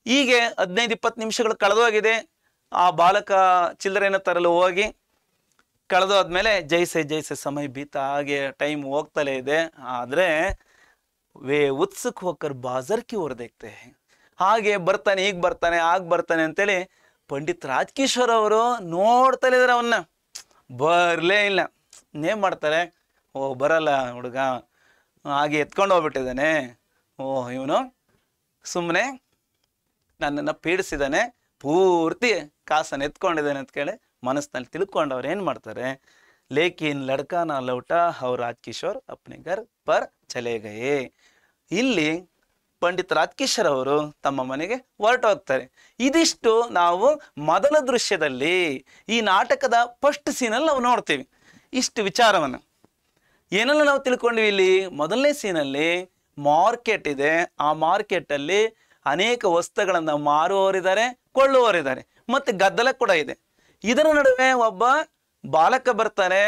ಹೀಗೆ 15-20 ನಿಮಿಷಗಳು ಕಳೆದೋಗಿದೆ. ಆ ಬಾಲಕ ಚಿಲ್ಲರೆಯನ್ನು ತರಲು ಹೋಗಿ ಕಳೆದೋದ್ಮೇಲೆ ಜೈಸೆ ಜೈಸೆ ಸಮಯ ಬೀತ, ಹಾಗೆ ಟೈಮ್ ಹೋಗ್ತಲೇ ಇದೆ. ಆದರೆ way ಉತ್ಸುಕ್ ಹೋಕರ್ bazaar Ki or ದೇಖ್ತೆ high. ಹಾಗೆ ಬರ್ತಾನೆ, ಈಗ ಬರ್ತಾನೆ, ಆಗ ಬರ್ತಾನೆ ಅಂತೇಳಿ ಪಂಡಿತ್ ರಾಜ್ಕಿಶೋರ್ ಅವರು ನೋಡ್ತಲೇ ಇದ್ದಾರೆ. ಅವನ್ನ ಬರಲೇ ಇಲ್ಲ. ಏನ್ ಮಾಡ್ತಾರೆ, ಓ ಬರಲ್ಲ ಹುಡುಗ, ಹಾಗೆ ಎತ್ಕೊಂಡು ಹೋಗ್ಬಿಟ್ಟಿದ್ದಾನೆ, ಓ ಇವನು ಸುಮ್ಮನೆ ನನ್ನನ್ನು ಪೀಡಿಸಿದ್ದಾನೆ, ಪೂರ್ತಿ ಕಾಸನ್ನು ಎತ್ಕೊಂಡಿದ್ದಾನೆ ಅಂತ ಕೇಳಿ ಮನಸ್ಸಿನಲ್ಲಿ ತಿಳ್ಕೊಂಡು ಅವ್ರು ಏನು ಮಾಡ್ತಾರೆ, ಲೇಕಿನ್ ಲಡ್ಕಾನ ಲೌಟ ಅವ್ರ ರಾಜ್ಕಿಶೋರ್ ಅಪ್ನೆ ಘರ್ ಪರ್ ಚಲೇ ಗಯೇ. ಇಲ್ಲಿ ಪಂಡಿತ್ ರಾಜ್ಕಿಶೋರ್ ಅವರು ತಮ್ಮ ಮನೆಗೆ ಹೊರಟೋಗ್ತಾರೆ. ಇದಿಷ್ಟು ನಾವು ಮೊದಲ ದೃಶ್ಯದಲ್ಲಿ, ಈ ನಾಟಕದ ಫಸ್ಟ್ ಸೀನಲ್ಲಿ ನಾವು ನೋಡ್ತೀವಿ ಇಷ್ಟು ವಿಚಾರವನ್ನು. ಏನೆಲ್ಲ ನಾವು ತಿಳ್ಕೊಂಡ್ವಿ ಇಲ್ಲಿ, ಮೊದಲನೇ ಸೀನಲ್ಲಿ ಮಾರ್ಕೆಟ್ ಇದೆ. ಆ ಮಾರ್ಕೆಟಲ್ಲಿ ಅನೇಕ ವಸ್ತುಗಳನ್ನು ಮಾರುವವರಿದ್ದಾರೆ, ಕೊಳ್ಳುವವರಿದ್ದಾರೆ, ಮತ್ತು ಗದ್ದಲ ಕೂಡ ಇದೆ. ಇದರ ನಡುವೆ ಒಬ್ಬ ಬಾಲಕ ಬರ್ತಾನೆ.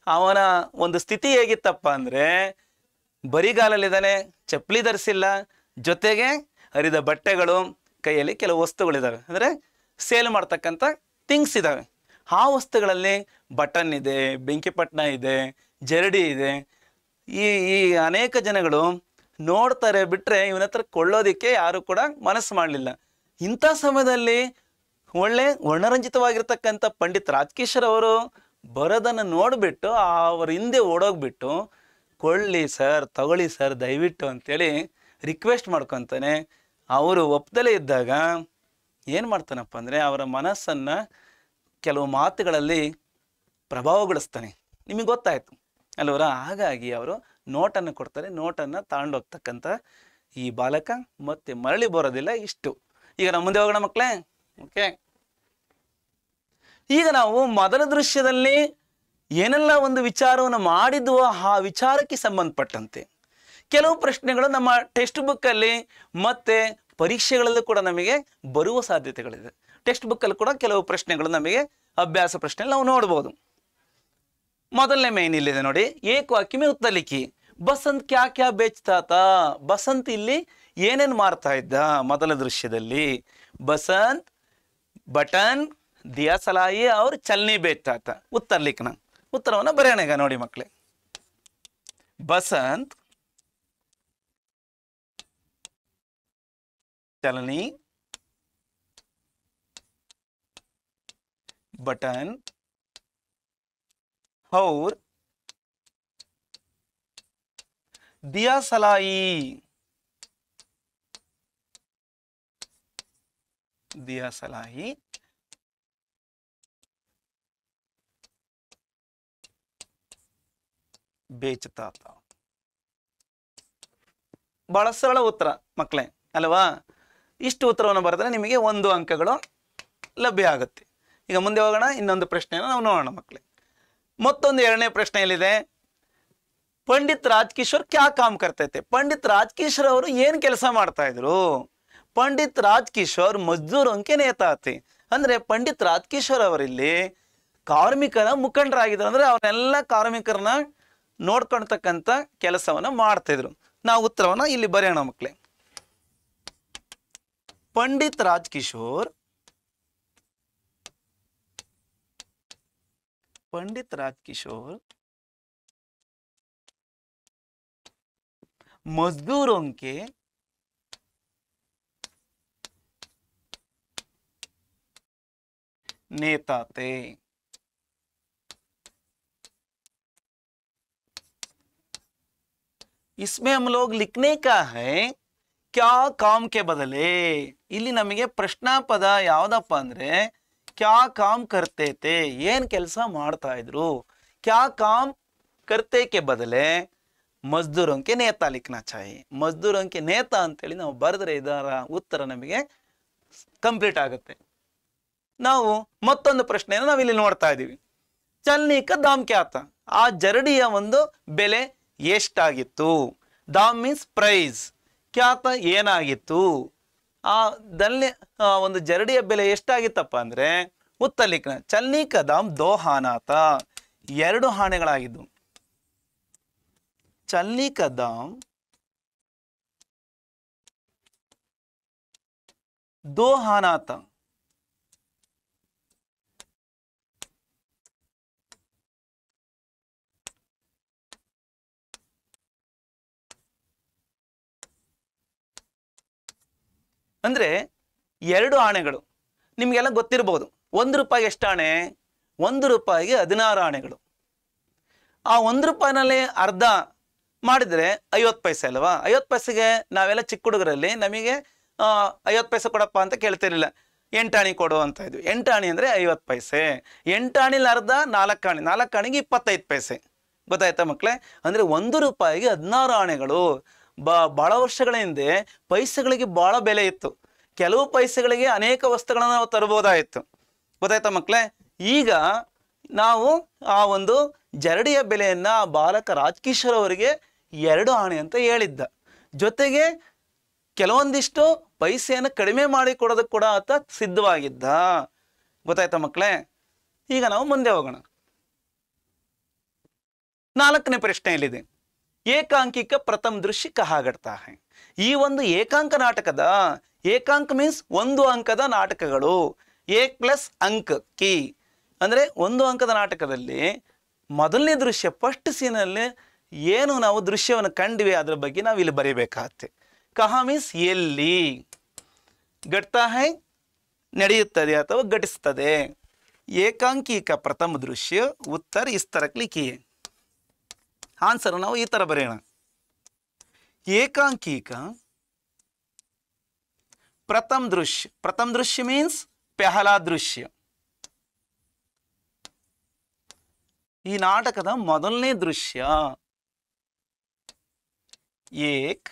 ಅವನ ಒಂದು ಸ್ಥಿತಿ ಹೇಗಿತ್ತಪ್ಪ ಅಂದರೆ, ಬರಿಗಾಲಲ್ಲಿದ್ದಾನೆ, ಚಪ್ಪಲಿ ಧರಿಸಿಲ್ಲ, ಜೊತೆಗೆ ಹರಿದ ಬಟ್ಟೆಗಳು, ಕೈಯಲ್ಲಿ ಕೆಲವು ವಸ್ತುಗಳಿದ್ದಾವೆ, ಅಂದರೆ ಸೇಲ್ ಮಾಡ್ತಕ್ಕಂಥ ಥಿಂಗ್ಸ್ ಇದ್ದಾವೆ. ಆ ವಸ್ತುಗಳಲ್ಲಿ ಬಟನ್ ಇದೆ, ಬೆಂಕಿಪಟ್ಟಣ ಇದೆ, ಜರಡಿ ಇದೆ. ಈ ಅನೇಕ ಜನಗಳು ನೋಡ್ತಾರೆ, ಬಿಟ್ಟರೆ ಇವನ ಹತ್ರ ಕೊಳ್ಳೋದಿಕ್ಕೆ ಯಾರು ಕೂಡ ಮನಸ್ಸು ಮಾಡಲಿಲ್ಲ. ಇಂಥ ಸಮಯದಲ್ಲಿ ಒಳ್ಳೆ ವರ್ಣರಂಜಿತವಾಗಿರ್ತಕ್ಕಂಥ ಪಂಡಿತ್ ರಾಜ್ಕಿಶೋರ್ ಅವರು ಬರೋದನ್ನು ನೋಡಿಬಿಟ್ಟು ಅವ್ರ ಹಿಂದೆ ಓಡೋಗ್ಬಿಟ್ಟು, ಕೊಳ್ಳಿ ಸರ್, ತಗೊಳ್ಳಿ ಸರ್ ದಯವಿಟ್ಟು ಅಂತೇಳಿ ರಿಕ್ವೆಸ್ಟ್ ಮಾಡ್ಕೊತಾನೆ. ಅವರು ಒಪ್ಪದಲೇ ಇದ್ದಾಗ ಏನು ಮಾಡ್ತಾನಪ್ಪ ಅಂದರೆ, ಅವರ ಮನಸ್ಸನ್ನು ಕೆಲವು ಮಾತುಗಳಲ್ಲಿ ಪ್ರಭಾವಗೊಳಿಸ್ತಾನೆ. ನಿಮಗೆ ಗೊತ್ತಾಯಿತು ಅಲ್ವರ. ಹಾಗಾಗಿ ಅವರು ನೋಟನ್ನು ಕೊಡ್ತಾರೆ. ನೋಟನ್ನು ತಗೊಂಡೋಗ್ತಕ್ಕಂಥ ಈ ಬಾಲಕ ಮತ್ತೆ ಮರಳಿ ಬರೋದಿಲ್ಲ. ಇಷ್ಟು. ಈಗ ನಾವು ಮುಂದೆ ಹೋಗೋಣ ಮಕ್ಕಳೇ. ಓಕೆ, ಈಗ ನಾವು ಮೊದಲ ದೃಶ್ಯದಲ್ಲಿ ಏನೆಲ್ಲ ಒಂದು ವಿಚಾರವನ್ನು ಮಾಡಿದ್ವೋ ಆ ವಿಚಾರಕ್ಕೆ ಸಂಬಂಧಪಟ್ಟಂತೆ ಕೆಲವು ಪ್ರಶ್ನೆಗಳು ನಮ್ಮ ಟೆಕ್ಸ್ಟ್ ಬುಕ್ಕಲ್ಲಿ ಮತ್ತು ಪರೀಕ್ಷೆಗಳಲ್ಲೂ ಕೂಡ ನಮಗೆ ಬರುವ ಸಾಧ್ಯತೆಗಳಿದೆ. ಟೆಕ್ಸ್ಟ್ ಬುಕ್ಕಲ್ಲಿ ಕೂಡ ಕೆಲವು ಪ್ರಶ್ನೆಗಳು ನಮಗೆ ಅಭ್ಯಾಸ ಪ್ರಶ್ನೆ ನಾವು ನೋಡ್ಬೋದು. ಮೊದಲನೇ ಮೇನ್ ಇಲ್ಲಿದೆ ನೋಡಿ, ಏಕ್ ವಾಕ್ಯ ಮೇ ಉತ್ತರ ಲಿಖಿ. ಬಸಂತ್ ಕ್ಯಾ ಕ್ಯಾ ಬೇಚ್ತಾ ತಾ. ಬಸಂತ್ ಇಲ್ಲಿ ಏನೇನು ಮಾರ್ತಾ ಇದ್ದ ಮೊದಲ ದೃಶ್ಯದಲ್ಲಿ? ಬಸಂತ್ ಬಟನ್, ದಿಯಾ ಸಲಾಯಿ ಅವ್ರ ಚಲ್ನಿ ಬೇಚ್ತಾ ತಾ. ಉತ್ತರ ಲಿಖನ, ಉತ್ತರವನ್ನು ಬರೆಯೋಣ ಈಗ ನೋಡಿ ಮಕ್ಕಳೇ. ಬಸಂತ್ चलनी, बटन और दिया सलाई, दिया सलाई बेचता था. ಬಹಳ ಸರಳ ಉತ್ತರ ಮಕ್ಕಳೇ ಅಲ್ವಾ? ಇಷ್ಟು ಉತ್ತರವನ್ನು ಬರೆದ್ರೆ ನಿಮಗೆ 1 ಅಂಕಗಳು ಲಭ್ಯ ಆಗುತ್ತೆ. ಈಗ ಮುಂದೆ ಹೋಗೋಣ. ಇನ್ನೊಂದು ಪ್ರಶ್ನೆಯನ್ನು ನಾವು ನೋಡೋಣ ಮಕ್ಕಳೇ. ಮತ್ತೊಂದು ಎರಡನೇ ಪ್ರಶ್ನೆಯಲ್ಲಿದೆ, ಪಂಡಿತ್ ರಾಜ್ಕಿಶೋರ್ ಕ್ಯಾ ಕಾಮ್ ಕರ್ತೈತೆ. ಪಂಡಿತ್ ರಾಜ್ಕಿಶೋರ್ ಅವರು ಏನು ಕೆಲಸ ಮಾಡ್ತಾ ಇದ್ರು? ಪಂಡಿತ್ ರಾಜ್ಕಿಶೋರ್ ಮಜ್ದೂರ್ ಅಂಕೆ ನೇತಾತಿ. ಅಂದರೆ ಪಂಡಿತ್ ರಾಜ್ಕಿಶೋರ್ ಅವರಿಲ್ಲಿ ಕಾರ್ಮಿಕರ ಮುಖಂಡರಾಗಿದ್ರು. ಅಂದರೆ ಅವರೆಲ್ಲ ಕಾರ್ಮಿಕರನ್ನ ನೋಡ್ಕೊಳ್ತಕ್ಕಂಥ ಕೆಲಸವನ್ನು ಮಾಡ್ತಿದ್ರು. ನಾವು ಉತ್ತರವನ್ನು ಇಲ್ಲಿ ಬರೆಯೋಣ ಮಕ್ಕಳೇ. पंडित राजकिशोर, पंडित राजकिशोर मजदूरों के नेता थे। इसमें हम लोग लिखने का है क्या काम के बदले। ಇಲ್ಲಿ ನಮಗೆ ಪ್ರಶ್ನಾ ಪದ ಯಾವುದಪ್ಪ ಅಂದ್ರೆ क्या काम करते थे, ಏನ್ ಕೆಲಸ ಮಾಡ್ತಾ ಇದ್ರು। क्या काम करते के बदले मजदूरों के नेता लिखना चाहिए। मजदूरों के नेता ಅಂತೇಳಿ ನಾವು ಬರೆದ್ರೆ ಇದರ ಉತ್ತರ ನಮಗೆ ಕಂಪ್ಲೀಟ್ ಆಗುತ್ತೆ। ನಾವು ಮತ್ತೊಂದು ಪ್ರಶ್ನೆಯನ್ನು ನಾವು ಇಲ್ಲಿ ನೋಡ್ತಾ ಇದೀವಿ। ಚಲನಿ ಕಾ ದಾಮ್ ಕ್ಯಾ ಥಾ, ಆ ಜರಡಿಯ ಒಂದು ಬೆಲೆ ಎಷ್ಟಾಗಿತ್ತು। ದಾಮ್ ಮೀನ್ಸ್ ಪ್ರೈಸ್, ಕ್ಯಾ ಥಾ ಏನಾಗಿತ್ತು। ಆ ದಲ್ಲಿ ಒಂದು ಜರಡಿಯ ಬೆಲೆ ಎಷ್ಟಾಗಿತ್ತಪ್ಪ ಅಂದ್ರೆ ಉತ್ತರ ಲಿಖನ ಚಲನಿ ಕಾ ದಾಮ್ ದೋ ಆನಾ ಥಾ, 2 ಆನೆಗಳಾಗಿದ್ದು। चलनी का दाम 2 आना था। ಅಂದ್ರೆ 2 ಆನೆಗಳು ನಿಮಗೆಲ್ಲ ಗೊತ್ತಿರಬಹುದು। 1 ರೂಪಾಯಿ ಎಷ್ಟು ಆನೆ? 1 ರೂಪಾಯಿಗೆ 16 ಆನೆಗಳು। ಆ 1 ರೂಪಾಯಿನಲ್ಲಿ ಅರ್ಧ ಮಾಡಿದ್ರೆ 50 ಪೈಸೆ ಅಲ್ವಾ। 50 ಪೈಸೆಗೆ ನಾವೆಲ್ಲ ಚಿಕ್ಕ ಹುಡುಗರಲ್ಲಿ ನಮಗೆ 50 ಪೈಸೆ ಕೊಡಪ್ಪ ಅಂತ ಕೇಳ್ತಿರ್ಲಿಲ್ಲ, 8 ಆಣಿ ಕೊಡು ಅಂತ ಇದ್ವಿ। 8 ಆಣಿ ಅಂದ್ರೆ 50 ಪೈಸೆ, 8 ಆಣಿಲಿ ಅರ್ಧ 4 ಆಣಿ, 4 ಆಣಿಗೆ 25 ಪೈಸೆ। ಗೊತ್ತಾಯ್ತಾ ಮಕ್ಕಳೇ? ಅಂದ್ರೆ 1 ರೂಪಾಯಿಗೆ 16 ಆನೆಗಳು। ಬಹಳ ವರ್ಷಗಳ ಹಿಂದೆ ಪೈಸೆಗಳಿಗೆ ಬಹಳ ಬೆಲೆ ಇತ್ತು, ಕೆಲವು ಪೈಸೆಗಳಿಗೆ ಅನೇಕ ವಸ್ತುಗಳನ್ನು ನಾವು ತರಬಹುದಾಯಿತು। ಗೊತ್ತಾಯ್ತಾ ಮಕ್ಕಳೇ? ಈಗ ನಾವು ಆ ಒಂದು ಜರಡಿಯ ಬೆಲೆಯನ್ನ ಬಾಲಕ ರಾಜಕಿಶೋರ್ ಅವರಿಗೆ 2 ಆಣೆ ಅಂತ ಹೇಳಿದ್ದ, ಜೊತೆಗೆ ಕೆಲವೊಂದಿಷ್ಟು ಪೈಸೆಯನ್ನು ಕಡಿಮೆ ಮಾಡಿ ಕೊಡೋದಕ್ಕೆ ಕೂಡ ಆತ ಸಿದ್ಧವಾಗಿದ್ದ। ಗೊತ್ತಾಯ್ತಾ ಮಕ್ಕಳೇ? ಈಗ ನಾವು ಮುಂದೆ ಹೋಗೋಣ। 4ನೇ ಪ್ರಶ್ನೆಯಲ್ಲಿದೆ, ಏಕಾಂಕಿಕ ಪ್ರಥಮ ದೃಶ್ಯ ಕಹಾ ಘಟ್ತಾ ಹೈ। ಈ ಒಂದು ಏಕಾಂಕ ನಾಟಕದ, ಏಕಾಂಕ ಮೀನ್ಸ್ 1 ಅಂಕದ ನಾಟಕಗಳು, 1+ ಅಂಕ ಕಿ ಅಂದ್ರೆ 1 ಅಂಕದ ನಾಟಕದಲ್ಲಿ ಮೊದಲನೇ ದೃಶ್ಯ ಫಸ್ಟ್ ಸೀನಲ್ಲಿ ಏನು ನಾವು ದೃಶ್ಯವನ್ನು ಕಂಡಿವೆ ಅದರ ಬಗ್ಗೆ ನಾವು ಇಲ್ಲಿ ಬರೀಬೇಕಾಗುತ್ತೆ। ಕಹಾ ಮೀನ್ಸ್ ಎಲ್ಲಿ, ಘಟ್ತಾ ಹೈ ನಡೆಯುತ್ತದೆ ಅಥವಾ ಘಟಿಸುತ್ತದೆ। ಏಕಾಂಕಿಕ ಪ್ರಥಮ ದೃಶ್ಯ ಉತ್ತರ ಇಸ್ ತರ ಲಿಖಿಯೇ। ಆನ್ಸರ್ ನಾವು ಈ ತರ ಬರೆಯೋಣ, ಏಕಾಂಕಿಕ ಪ್ರಥಮ ದೃಶ್ಯ। ಪ್ರಥಮ ದೃಶ್ಯ ಮೀನ್ಸ್ ಪೆಹಲಾ ದೃಶ್ಯ। ಈ ನಾಟಕದ ಮೊದಲನೇ ದೃಶ್ಯ एक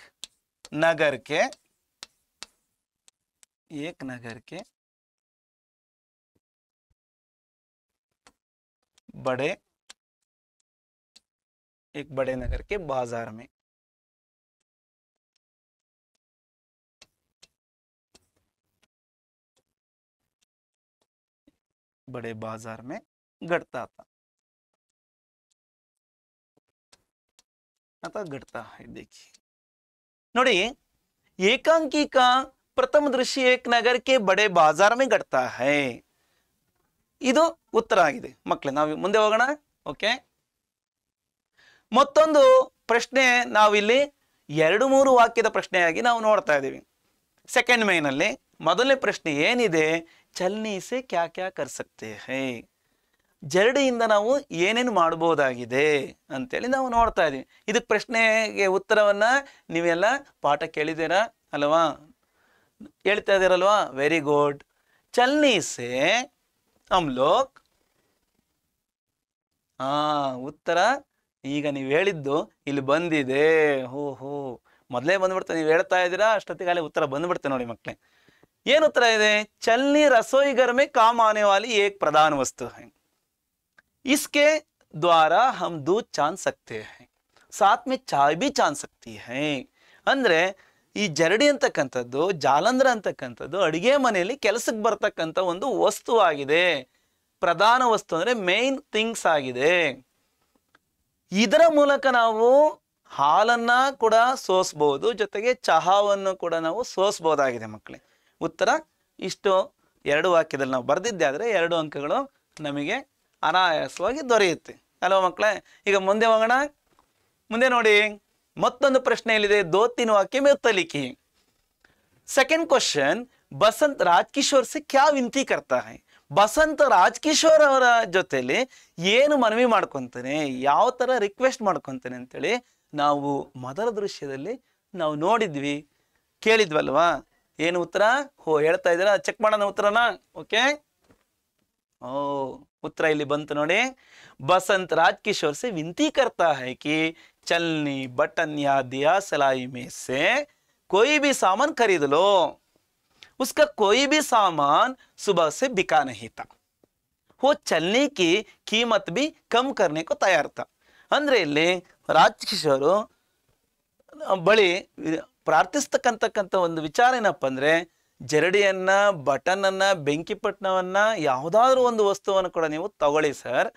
नगर के बड़े नगर के बाजार में बड़े बाजार में घटता था अतः घटता है। देखिए ನೋಡಿ, ಏಕಾಂಕಿ का प्रथम दृश्य एक नगर के बड़े बाजार में घटता है, ಇದು ಉತ್ತರ ಆಗಿದೆ ಮಕ್ಕಳೇ। ನಾವು ಮುಂದೆ ಹೋಗೋಣ। ಓಕೆ, ಮತ್ತೊಂದು ಪ್ರಶ್ನೆ ನಾವಿಲ್ಲಿ 2-3 ವಾಕ್ಯದ ಪ್ರಶ್ನೆಯಾಗಿ ನಾವು ನೋಡ್ತಾ ಇದ್ದೀವಿ। ಸೆಕೆಂಡ್ ಮೇನ್ ಅಲ್ಲಿ ಮೊದಲನೇ ಪ್ರಶ್ನೆ ಏನಿದೆ, ಚಲನಿ ಸೆ ಕ್ಯಾ ಕ್ಯಾ ಕರ್ ಸಕ್ತೆ ಹೈ, ಜರಡಿಯಿಂದ ನಾವು ಏನೇನು ಮಾಡಬಹುದಾಗಿದೆ ಅಂತೇಳಿ ನಾವು ನೋಡ್ತಾ ಇದೀವಿ। ಇದಕ್ಕೆ ಪ್ರಶ್ನೆಗೆ ಉತ್ತರವನ್ನ ನೀವೆಲ್ಲ ಪಾಠ ಕೇಳಿದ್ದೀರಾ ಅಲ್ವಾ, ಹೇಳ್ತಾ ಇದ್ದೀರಲ್ವಾ? Very good. ಚಲನಿ ಸೆ ಹಮ್ ಲೋಗ್, ಉತ್ತರ ಈಗ ನೀವು ಹೇಳಿದ್ದು ಇಲ್ಲಿ ಬಂದಿದೆ। ಹೋ ಮೊದಲೇ ಬಂದ್ಬಿಡ್ತೆ, ನೀವು ಹೇಳ್ತಾ ಇದ್ದೀರಾ ಅಷ್ಟೊತ್ತಿಗಾಲೇ ಉತ್ತರ ಬಂದ್ಬಿಡ್ತೆ ನೋಡಿ ಮಕ್ಕಳೇ। ಏನು ಉತ್ತರ ಇದೆ? ಚಲನಿ रसोई घर में काम आने वाली एक प्रधान वस्तु है, इसके द्वारा हम दूध छान सकते हैं, साथ में चाय भी छान सकती है। ಅಂದ್ರೆ ಈ ಜರಡಿ ಅಂತಕ್ಕಂಥದ್ದು, ಜಾಲಂಧ್ರ ಅಂತಕ್ಕಂಥದ್ದು ಅಡಿಗೆ ಮನೆಯಲ್ಲಿ ಕೆಲಸಕ್ಕೆ ಬರ್ತಕ್ಕಂಥ ಒಂದು ವಸ್ತುವಾಗಿದೆ। ಪ್ರಧಾನ ವಸ್ತು ಅಂದ್ರೆ ಮೇನ್ ಥಿಂಗ್ಸ್ ಆಗಿದೆ। ಇದರ ಮೂಲಕ ನಾವು ಹಾಲನ್ನ ಕೂಡ ಸೋಸಬಹುದು, ಜೊತೆಗೆ ಚಹಾವನ್ನು ಕೂಡ ನಾವು ಸೋಸಬಹುದಾಗಿದೆ ಮಕ್ಕಳೇ। ಉತ್ತರ ಇಷ್ಟು 2 ವಾಕ್ಯದಲ್ಲಿ ನಾವು ಬರೆದಿದ್ದೆ ಆದ್ರೆ 2 ಅಂಕಗಳು ನಮಗೆ ಅನಾಯಾಸವಾಗಿ ದೊರೆಯುತ್ತೆ ಅಲ್ವಾ ಮಕ್ಕಳೇ? ಈಗ ಮುಂದೆ ಹೋಗೋಣ। ಮುಂದೆ ನೋಡಿ, ಮತ್ತೊಂದು ಪ್ರಶ್ನೆ ಎಲ್ಲಿದೆ? दो तीन वाक्य में उत्तर लिखिए। सेकंड क्वेश्चन, बसंत राजकिशोर से क्या विनती करता है? ಬಸಂತ ರಾಜ್ಕಿಶೋರ್ ಅವರ ಜೊತೆಲಿ ಏನು ಮನವಿ ಮಾಡ್ಕೊಂತಾನೆ, ಯಾವ ತರ ರಿಕ್ವೆಸ್ಟ್ ಮಾಡ್ಕೊಂತಾನೆ ಅಂತೇಳಿ ನಾವು ಮೊದಲ ದೃಶ್ಯದಲ್ಲಿ ನಾವು ನೋಡಿದ್ವಿ, ಕೇಳಿದ್ವಲ್ವಾ? ಏನು ಉತ್ತರ? ಹೇಳ್ತಾ ಇದ್ದೀರಾ? ಚೆಕ್ ಮಾಡೋಣ ಉತ್ತರನ. ಓಕೆ, उत्तर ಇಲ್ಲಿ ಬಂತು ನೋಡಿ. बसंत राजकिशोर से विनती करता है कि चलनी बटन या दिया सलाई में से कोई भी सामान खरीद लो। उसका कोई भी सामान सुबह से बिका नहीं था। वो चलनी की कीमत भी कम करने को तैयार था। ಅಂದ್ರೆ ಇಲ್ಲಿ ರಾಜ್ಕಿಶೋರು ಬಳಿ ಪ್ರಾರ್ಥಿಸ್ತಕ್ಕಂತಕ್ಕಂಥ ಒಂದು ವಿಚಾರ ಏನಪ್ಪ ಅಂದ್ರೆ, ಜರಡಿಯನ್ನ, ಬಟನ್ ಅನ್ನ, ಬೆಂಕಿಪಟ್ಟಣವನ್ನ, ಯಾವುದಾದ್ರೂ ಒಂದು ವಸ್ತುವನ್ನು ಕೂಡ ನೀವು ತಗೊಳ್ಳಿ ಸರ್,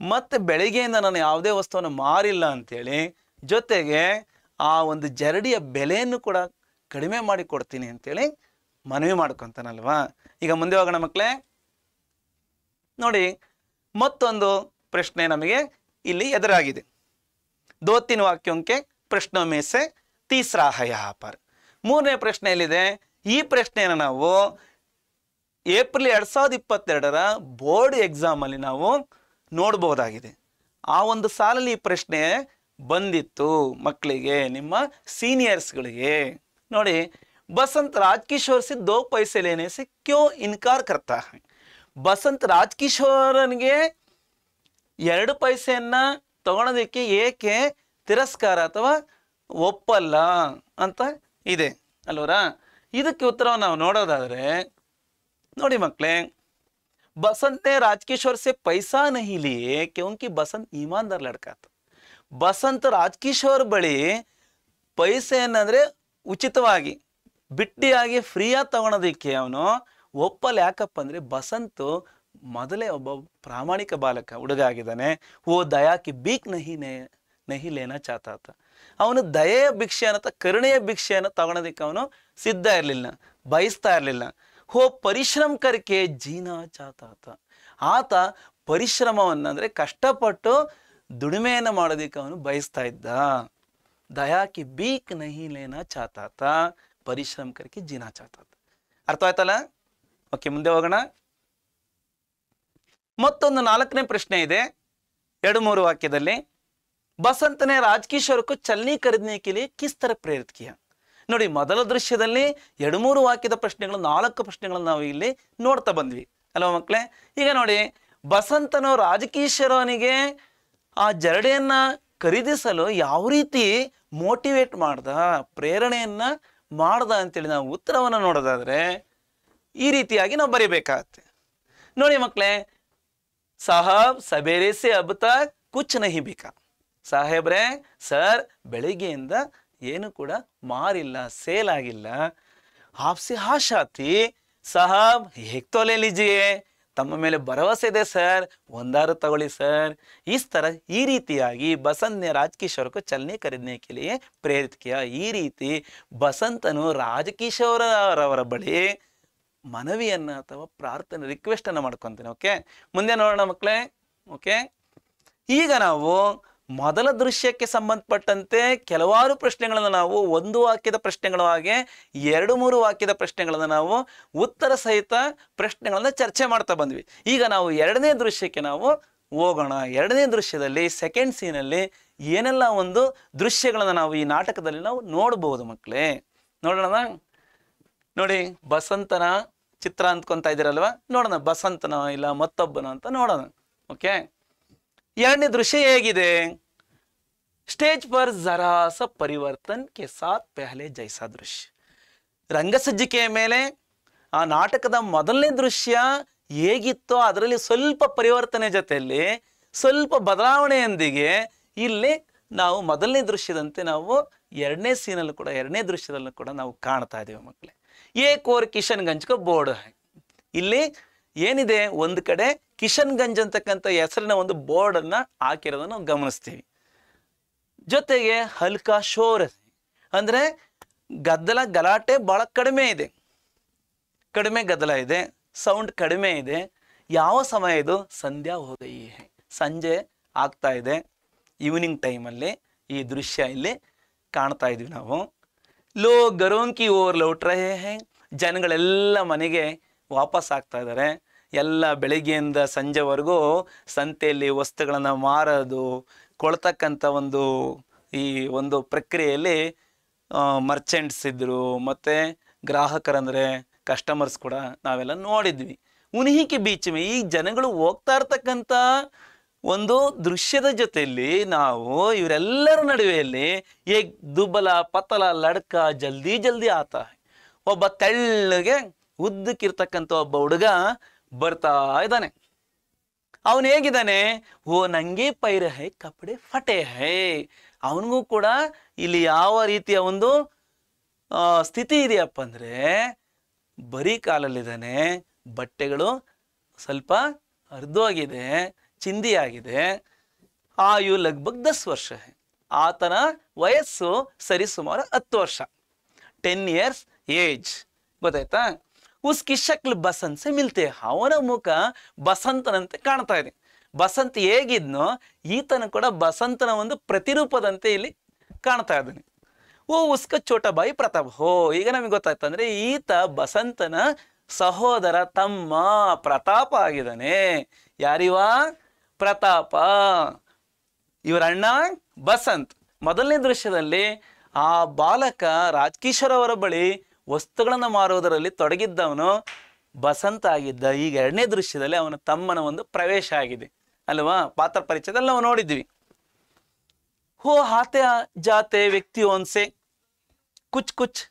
ಮತ್ತೆ ಬೆಳಿಗ್ಗೆಯಿಂದ ನಾನು ಯಾವುದೇ ವಸ್ತುವನ್ನು ಮಾರಿಲ್ಲ ಅಂತೇಳಿ, ಜೊತೆಗೆ ಆ ಒಂದು ಜರಡಿಯ ಬೆಲೆಯನ್ನು ಕೂಡ ಕಡಿಮೆ ಮಾಡಿ ಕೊಡ್ತೀನಿ ಅಂತೇಳಿ ಮನವಿ ಮಾಡ್ಕೊಂತಾನಲ್ವಾ? ಈಗ ಮುಂದೆ ಹೋಗೋಣ ಮಕ್ಕಳೇ. ನೋಡಿ, ಮತ್ತೊಂದು ಪ್ರಶ್ನೆ ನಮಗೆ ಇಲ್ಲಿ ಎದುರಾಗಿದೆ. दो तीन वाक्यों के प्रश्नों में से तीसरा है यहाँ पर। ಮೂರನೇ ಪ್ರಶ್ನೆ ಎಲ್ಲಿದೆ? ಈ ಪ್ರಶ್ನೆಯನ್ನು ನಾವು ಏಪ್ರಿಲ್ 2022ರ ಬೋರ್ಡ್ ಎಕ್ಸಾಮ್ ಅಲ್ಲಿ ನಾವು ನೋಡಬಹುದಾಗಿದೆ. ಆ ಒಂದು ಸಾಲಲ್ಲಿ ಈ ಪ್ರಶ್ನೆ ಬಂದಿತ್ತು ಮಕ್ಕಳಿಗೆ, ನಿಮ್ಮ ಸೀನಿಯರ್ಸ್ಗಳಿಗೆ. ನೋಡಿ, बसंत राजकिशोर से 2 पैसे लेने से क्यों इनकार करता है? बसंत ರಾಜ್ಕಿಶೋರನಿಗೆ 2 ಪೈಸೆಯನ್ನ ತಗೊಳೋದಕ್ಕೆ ಏಕೆ ತಿರಸ್ಕಾರ ಅಥವಾ ಒಪ್ಪಲ್ಲ ಅಂತ ಇದೆ ಅಲ್ವರಾ? ಇದಕ್ಕೆ ಉತ್ತರವನ್ನು ನಾವು ನೋಡೋದಾದ್ರೆ ನೋಡಿ ಮಕ್ಕಳೇ, बसंत ने राजकिशोर से पैसा नहीं लिए क्योंकि बसंत ईमानदार लड़का था। बसंत ರಾಜ್ಕಿಶೋರ್ ಬಳಿ ಪೈಸೆಯನ್ನಂದ್ರೆ ಉಚಿತವಾಗಿ ಬಿಟ್ಟಿಯಾಗಿ ಫ್ರೀಯಾಗಿ ತಗೊಳೋದಕ್ಕೆ ಅವನು ಒಪ್ಪಲ್ಲ. ಯಾಕಪ್ಪ ಅಂದ್ರೆ ಬಸಂತ್ ಮೊದಲೇ ಒಬ್ಬ ಪ್ರಾಮಾಣಿಕ ಬಾಲಕ ಹುಡುಗ ಆಗಿದ್ದಾನೆ. ಓ ದಯಾಕಿ ಬೀಕ್ ನಹಿ ಲೇನಾ ಚಾತಾತ, ಅವನು ದಯೆಯ ಭಿಕ್ಷೆಯನ್ನು, ಕರುಣೆಯ ಭಿಕ್ಷೆಯನ್ನು ತಗೊಳೋದಕ್ಕೆ ಅವನು ಸಿದ್ಧ ಇರಲಿಲ್ಲ, ಬಯಸ್ತಾ ಇರಲಿಲ್ಲ. ಹೋ ಪರಿಶ್ರಮ ಕರ್ಕೆ ಜೀನಾ ಚಾತಾತ, ಆತ ಪರಿಶ್ರಮವನ್ನಂದ್ರೆ ಕಷ್ಟಪಟ್ಟು ದುಡಿಮೆಯನ್ನು ಮಾಡೋದಕ್ಕೆ ಅವನು ಬಯಸ್ತಾ ಇದ್ದ. ದಯಾಕಿ ಬೀಕ್ ನಹಿ ಲೇನಾ ಚಾತಾತ, ಪರಿಶ್ರಮ ಕರ್ಕೆ ಜೀನಾ ಚಾತಾತ. ಅರ್ಥ ಆಯ್ತಲ್ಲ? ಓಕೆ, ಮುಂದೆ ಹೋಗೋಣ. ಮತ್ತೊಂದು 4ನೇ ಪ್ರಶ್ನೆ ಇದೆ 2-3 ವಾಕ್ಯದಲ್ಲಿ. बसंत ने राजकिशोर को चलनी खरीदने के लिए किस तरह प्रेरित किया? ನೋಡಿ, ಮೊದಲ ದೃಶ್ಯದಲ್ಲಿ 2-3 ವಾಕ್ಯದ ಪ್ರಶ್ನೆಗಳು, 4 ಪ್ರಶ್ನೆಗಳನ್ನು ನಾವು ಇಲ್ಲಿ ನೋಡ್ತಾ ಬಂದ್ವಿ ಅಲ್ವಾ ಮಕ್ಕಳೇ? ಈಗ ನೋಡಿ, ಬಸಂತನು ರಾಜಕಿಶೋರನಿಗೆ ಆ ಜರಡಿಯನ್ನ ಖರೀದಿಸಲು ಯಾವ ರೀತಿ ಮೋಟಿವೇಟ್ ಮಾಡ್ದ, ಪ್ರೇರಣೆಯನ್ನ ಮಾಡ್ದ ಅಂತೇಳಿ ನಾವು ಉತ್ತರವನ್ನು ನೋಡೋದಾದ್ರೆ ಈ ರೀತಿಯಾಗಿ ನಾವು ಬರೀಬೇಕಾಗತ್ತೆ. ನೋಡಿ ಮಕ್ಕಳೇ, ಸಾಹಬ್ ಸಬೇರೆ ಸೆ ಅಬ್ ತಕ್ ಕುಚ್ ನಹಿ ಬಿಕಾ. ಸಾಹೇಬ್ರೆ, ಸರ್ ಬೆಳಿಗ್ಗೆಯಿಂದ ಏನು ಕೂಡ ಮಾರಿಲ್ಲ, ಸೇಲ್ ಆಗಿಲ್ಲ. ಆಪ್ಸೆ ಆಶಾ ಥಿ ಸಾಹಬ್ ಹೇಗ್ ತೋ ಲೇ ಲೀಜಿಯೇ, ತಮ್ಮ ಮೇಲೆ ಭರವಸೆ ಇದೆ ಸರ್, ಒಂದಾರು ತಗೊಳ್ಳಿ ಸರ್. ಈ ರೀತಿಯಾಗಿ ಬಸಂತ್ ರಾಜಕಿಶೋರ್ को चलनी खरीदने के लिए प्रेरित किया. ಈ ರೀತಿ ಬಸಂತನು ರಾಜಕಿಶೋರವರ ಬಳಿ ಮನವಿಯನ್ನ ಅಥವಾ ಪ್ರಾರ್ಥನೆ, ರಿಕ್ವೆಸ್ಟ್ ಅನ್ನ ಮಾಡ್ಕೊಂತಾನೆ. ಓಕೆ, ಮುಂದೆ ನೋಡೋಣ ಮಕ್ಕಳೇ. ಓಕೆ, ಈಗ ನಾವು ಮೊದಲ ದೃಶ್ಯಕ್ಕೆ ಸಂಬಂಧಪಟ್ಟಂತೆ ಕೆಲವಾರು ಪ್ರಶ್ನೆಗಳನ್ನು ನಾವು 1 ವಾಕ್ಯದ ಪ್ರಶ್ನೆಗಳ ಹಾಗೆ 2-3 ವಾಕ್ಯದ ಪ್ರಶ್ನೆಗಳನ್ನು ನಾವು ಉತ್ತರ ಸಹಿತ ಪ್ರಶ್ನೆಗಳನ್ನ ಚರ್ಚೆ ಮಾಡ್ತಾ ಬಂದ್ವಿ. ಈಗ ನಾವು 2ನೇ ದೃಶ್ಯಕ್ಕೆ ನಾವು ಹೋಗೋಣ. 2ನೇ ದೃಶ್ಯದಲ್ಲಿ ಸೆಕೆಂಡ್ ಸೀನಲ್ಲಿ ಏನೆಲ್ಲ ಒಂದು ದೃಶ್ಯಗಳನ್ನು ನಾವು ಈ ನಾಟಕದಲ್ಲಿ ನಾವು ನೋಡಬಹುದು ಮಕ್ಕಳೇ. ನೋಡೋಣ. ನೋಡಿ, ಬಸಂತನ ಚಿತ್ರ ಅಂದ್ಕೊಂತ ಇದ್ದೀರಲ್ವಾ? ನೋಡೋಣ, ಬಸಂತನ ಇಲ್ಲ ಮತ್ತೊಬ್ಬನ ಅಂತ ನೋಡೋಣ. ಓಕೆ, 2ನೇ ದೃಶ್ಯ ಹೇಗಿದೆ? स्टेज पर जरा सा परिवर्तन के साथ पहले जैसा दृश्य. ರಂಗಸಜ್ಜಿಕೆಯ ಮೇಲೆ ಆ ನಾಟಕದ ಮೊದಲನೇ ದೃಶ್ಯ ಹೇಗಿತ್ತೋ ಅದರಲ್ಲಿ ಸ್ವಲ್ಪ ಪರಿವರ್ತನೆ ಜೊತೆಯಲ್ಲಿ ಸ್ವಲ್ಪ ಬದಲಾವಣೆಯೊಂದಿಗೆ ಇಲ್ಲಿ ನಾವು ಮೊದಲನೇ ದೃಶ್ಯದಂತೆ ನಾವು 2ನೇ ಸೀನಲ್ಲೂ ಕೂಡ 2ನೇ ದೃಶ್ಯದಲ್ಲೂ ಕೂಡ ನಾವು ಕಾಣ್ತಾ ಇದ್ದೇವೆ ಮಕ್ಕಳೇ. ಏಕ್ ಓರ್ ಕಿಶನ್ಗಂಜ್ ಕೋ ಬೋರ್ಡ್. ಇಲ್ಲಿ ಏನಿದೆ, ಒಂದು ಕಡೆ ಕಿಶನ್ಗಂಜ್ ಅಂತಕ್ಕಂಥ ಹೆಸರಿನ ಒಂದು ಬೋರ್ಡ್ ಅನ್ನ ಹಾಕಿರೋದನ್ನ ನಾವು ಗಮನಿಸ್ತೀವಿ. ಜೊತೆಗೆ ಹಲ್ಕಾ ಶೋರ್ ಅಂದ್ರೆ ಗದ್ದಲ, ಗಲಾಟೆ ಬಹಳ ಕಡಿಮೆ ಇದೆ, ಕಡಿಮೆ ಗದ್ದಲ ಇದೆ, ಸೌಂಡ್ ಕಡಿಮೆ ಇದೆ. ಯಾವ ಸಮಯ ಇದು? ಸಂಧ್ಯಾ ಹೋಗೈ, ಸಂಜೆ ಆಗ್ತಾ ಇದೆ, ಈವ್ನಿಂಗ್ ಟೈಮಲ್ಲಿ ಈ ದೃಶ್ಯ ಇಲ್ಲಿ ಕಾಣ್ತಾ ಇದ್ವಿ ನಾವು. ಲೋಗ್ ಗರೋನ್ ಕಿ ಓರ್ ಲೌಟ್ ರಹೇ ಹೈ, ಜನಗಳೆಲ್ಲ ಮನೆಗೆ ವಾಪಸ್ ಆಗ್ತಾ ಇದ್ದಾರೆ. ಎಲ್ಲ ಬೆಳಿಗ್ಗೆಯಿಂದ ಸಂಜೆವರೆಗೂ ಸಂತೆಯಲ್ಲಿ ವಸ್ತುಗಳನ್ನು ಮಾರೋದು, ಕೊಳ್ತಕ್ಕಂಥ ಈ ಒಂದು ಪ್ರಕ್ರಿಯೆಯಲ್ಲಿ ಮರ್ಚೆಂಟ್ಸ್ ಇದ್ದರು, ಮತ್ತು ಗ್ರಾಹಕರಂದರೆ ಕಸ್ಟಮರ್ಸ್ ಕೂಡ ನಾವೆಲ್ಲ ನೋಡಿದ್ವಿ. ಉನ್ಹಿಕೆ ಬೀಚ್ ಮೇ, ಈ ಜನಗಳು ಹೋಗ್ತಾ ಇರ್ತಕ್ಕಂಥ ಒಂದು ದೃಶ್ಯದ ಜೊತೆಯಲ್ಲಿ ನಾವು ಇವರೆಲ್ಲರ ನಡುವೆಯಲ್ಲಿ ಏಕ್ ದುಬಲ ಪತಲ ಲಡ್ಕ ಜಲ್ದಿ ಜಲ್ದಿ ಆತ, ಒಬ್ಬ ತೆಳ್ಳಗೆ ಉದ್ದಕ್ಕಿರ್ತಕ್ಕಂಥ ಒಬ್ಬ ಹುಡುಗ ಬರ್ತಾ ಇದ್ದಾನೆ. ಅವನು ಹೇಗಿದ್ದಾನೆ? ಓ ನಂಗೆ ಪೈರ ಹೈ ಕಪಡೆ ಫಟೆ ಹೈ, ಅವನಿಗೂ ಕೂಡ ಇಲ್ಲಿ ಯಾವ ರೀತಿಯ ಒಂದು ಸ್ಥಿತಿ ಇದೆಯಪ್ಪ ಅಂದರೆ ಬರೀ ಕಾಲಲ್ಲಿದ್ದಾನೆ, ಬಟ್ಟೆಗಳು ಸ್ವಲ್ಪ ಹರಿದೋಗಿದೆ, ಚಿಂದಿಯಾಗಿದೆ. ಆಯು ಲಗ್ಭಗ್ 10 ವರ್ಷ, ಆತನ ವಯಸ್ಸು ಸರಿಸುಮಾರು 10 ವರ್ಷ, 10 years ಏಜ್. ಗೊತ್ತಾಯ್ತಾ? ಉಸ್ಕಿ ಶಕ್ಲ್ ಬಸಂತ್ ಸೆ ಮಿಲ್ತೆ, ಅವನ ಮುಖ ಬಸಂತನಂತೆ ಕಾಣ್ತಾ ಇದೆ. ಬಸಂತ್ ಹೇಗಿದ್ನೋ ಈತನ ಕೂಡ ಬಸಂತನ ಒಂದು ಪ್ರತಿರೂಪದಂತೆ ಇಲ್ಲಿ ಕಾಣ್ತಾ ಇದ್ದಾನೆ. ಓ ಉಸ್ಕ ಚೋಟ ಬಾಯಿ ಪ್ರತಾಪ್, ಹೋ ಈಗ ನಮಗೆ ಗೊತ್ತಾಯ್ತಂದ್ರೆ ಈತ ಬಸಂತನ ಸಹೋದರ ತಮ್ಮ ಪ್ರತಾಪ ಆಗಿದ್ದಾನೆ. ಯಾರಿವ? ಪ್ರತಾಪ. ಇವರ ಅಣ್ಣ ಬಸಂತ್. ಮೊದಲನೇ ದೃಶ್ಯದಲ್ಲಿ ಆ ಬಾಲಕ ರಾಜ್ಕಿಶೋರ್ ಅವರ ಬಳಿ ವಸ್ತುಗಳನ್ನು ಮಾರುವುದರಲ್ಲಿ ತೊಡಗಿದ್ದವನು ಬಸಂತ ಆಗಿದ್ದ. ಈಗ ಎರಡನೇ ದೃಶ್ಯದಲ್ಲಿ ಅವನ ತಮ್ಮನ ಒಂದು ಪ್ರವೇಶ ಆಗಿದೆ ಅಲ್ವಾ? ಪಾತ್ರ ಪರಿಚಯದಲ್ಲಿ ನಾವು ನೋಡಿದ್ವಿ. ಹೋ ಹಾತೆ ಜಾತೆ ವ್ಯಕ್ತಿಯೋನ್ ಸೆ ಕುಚ್ ಕುಚ್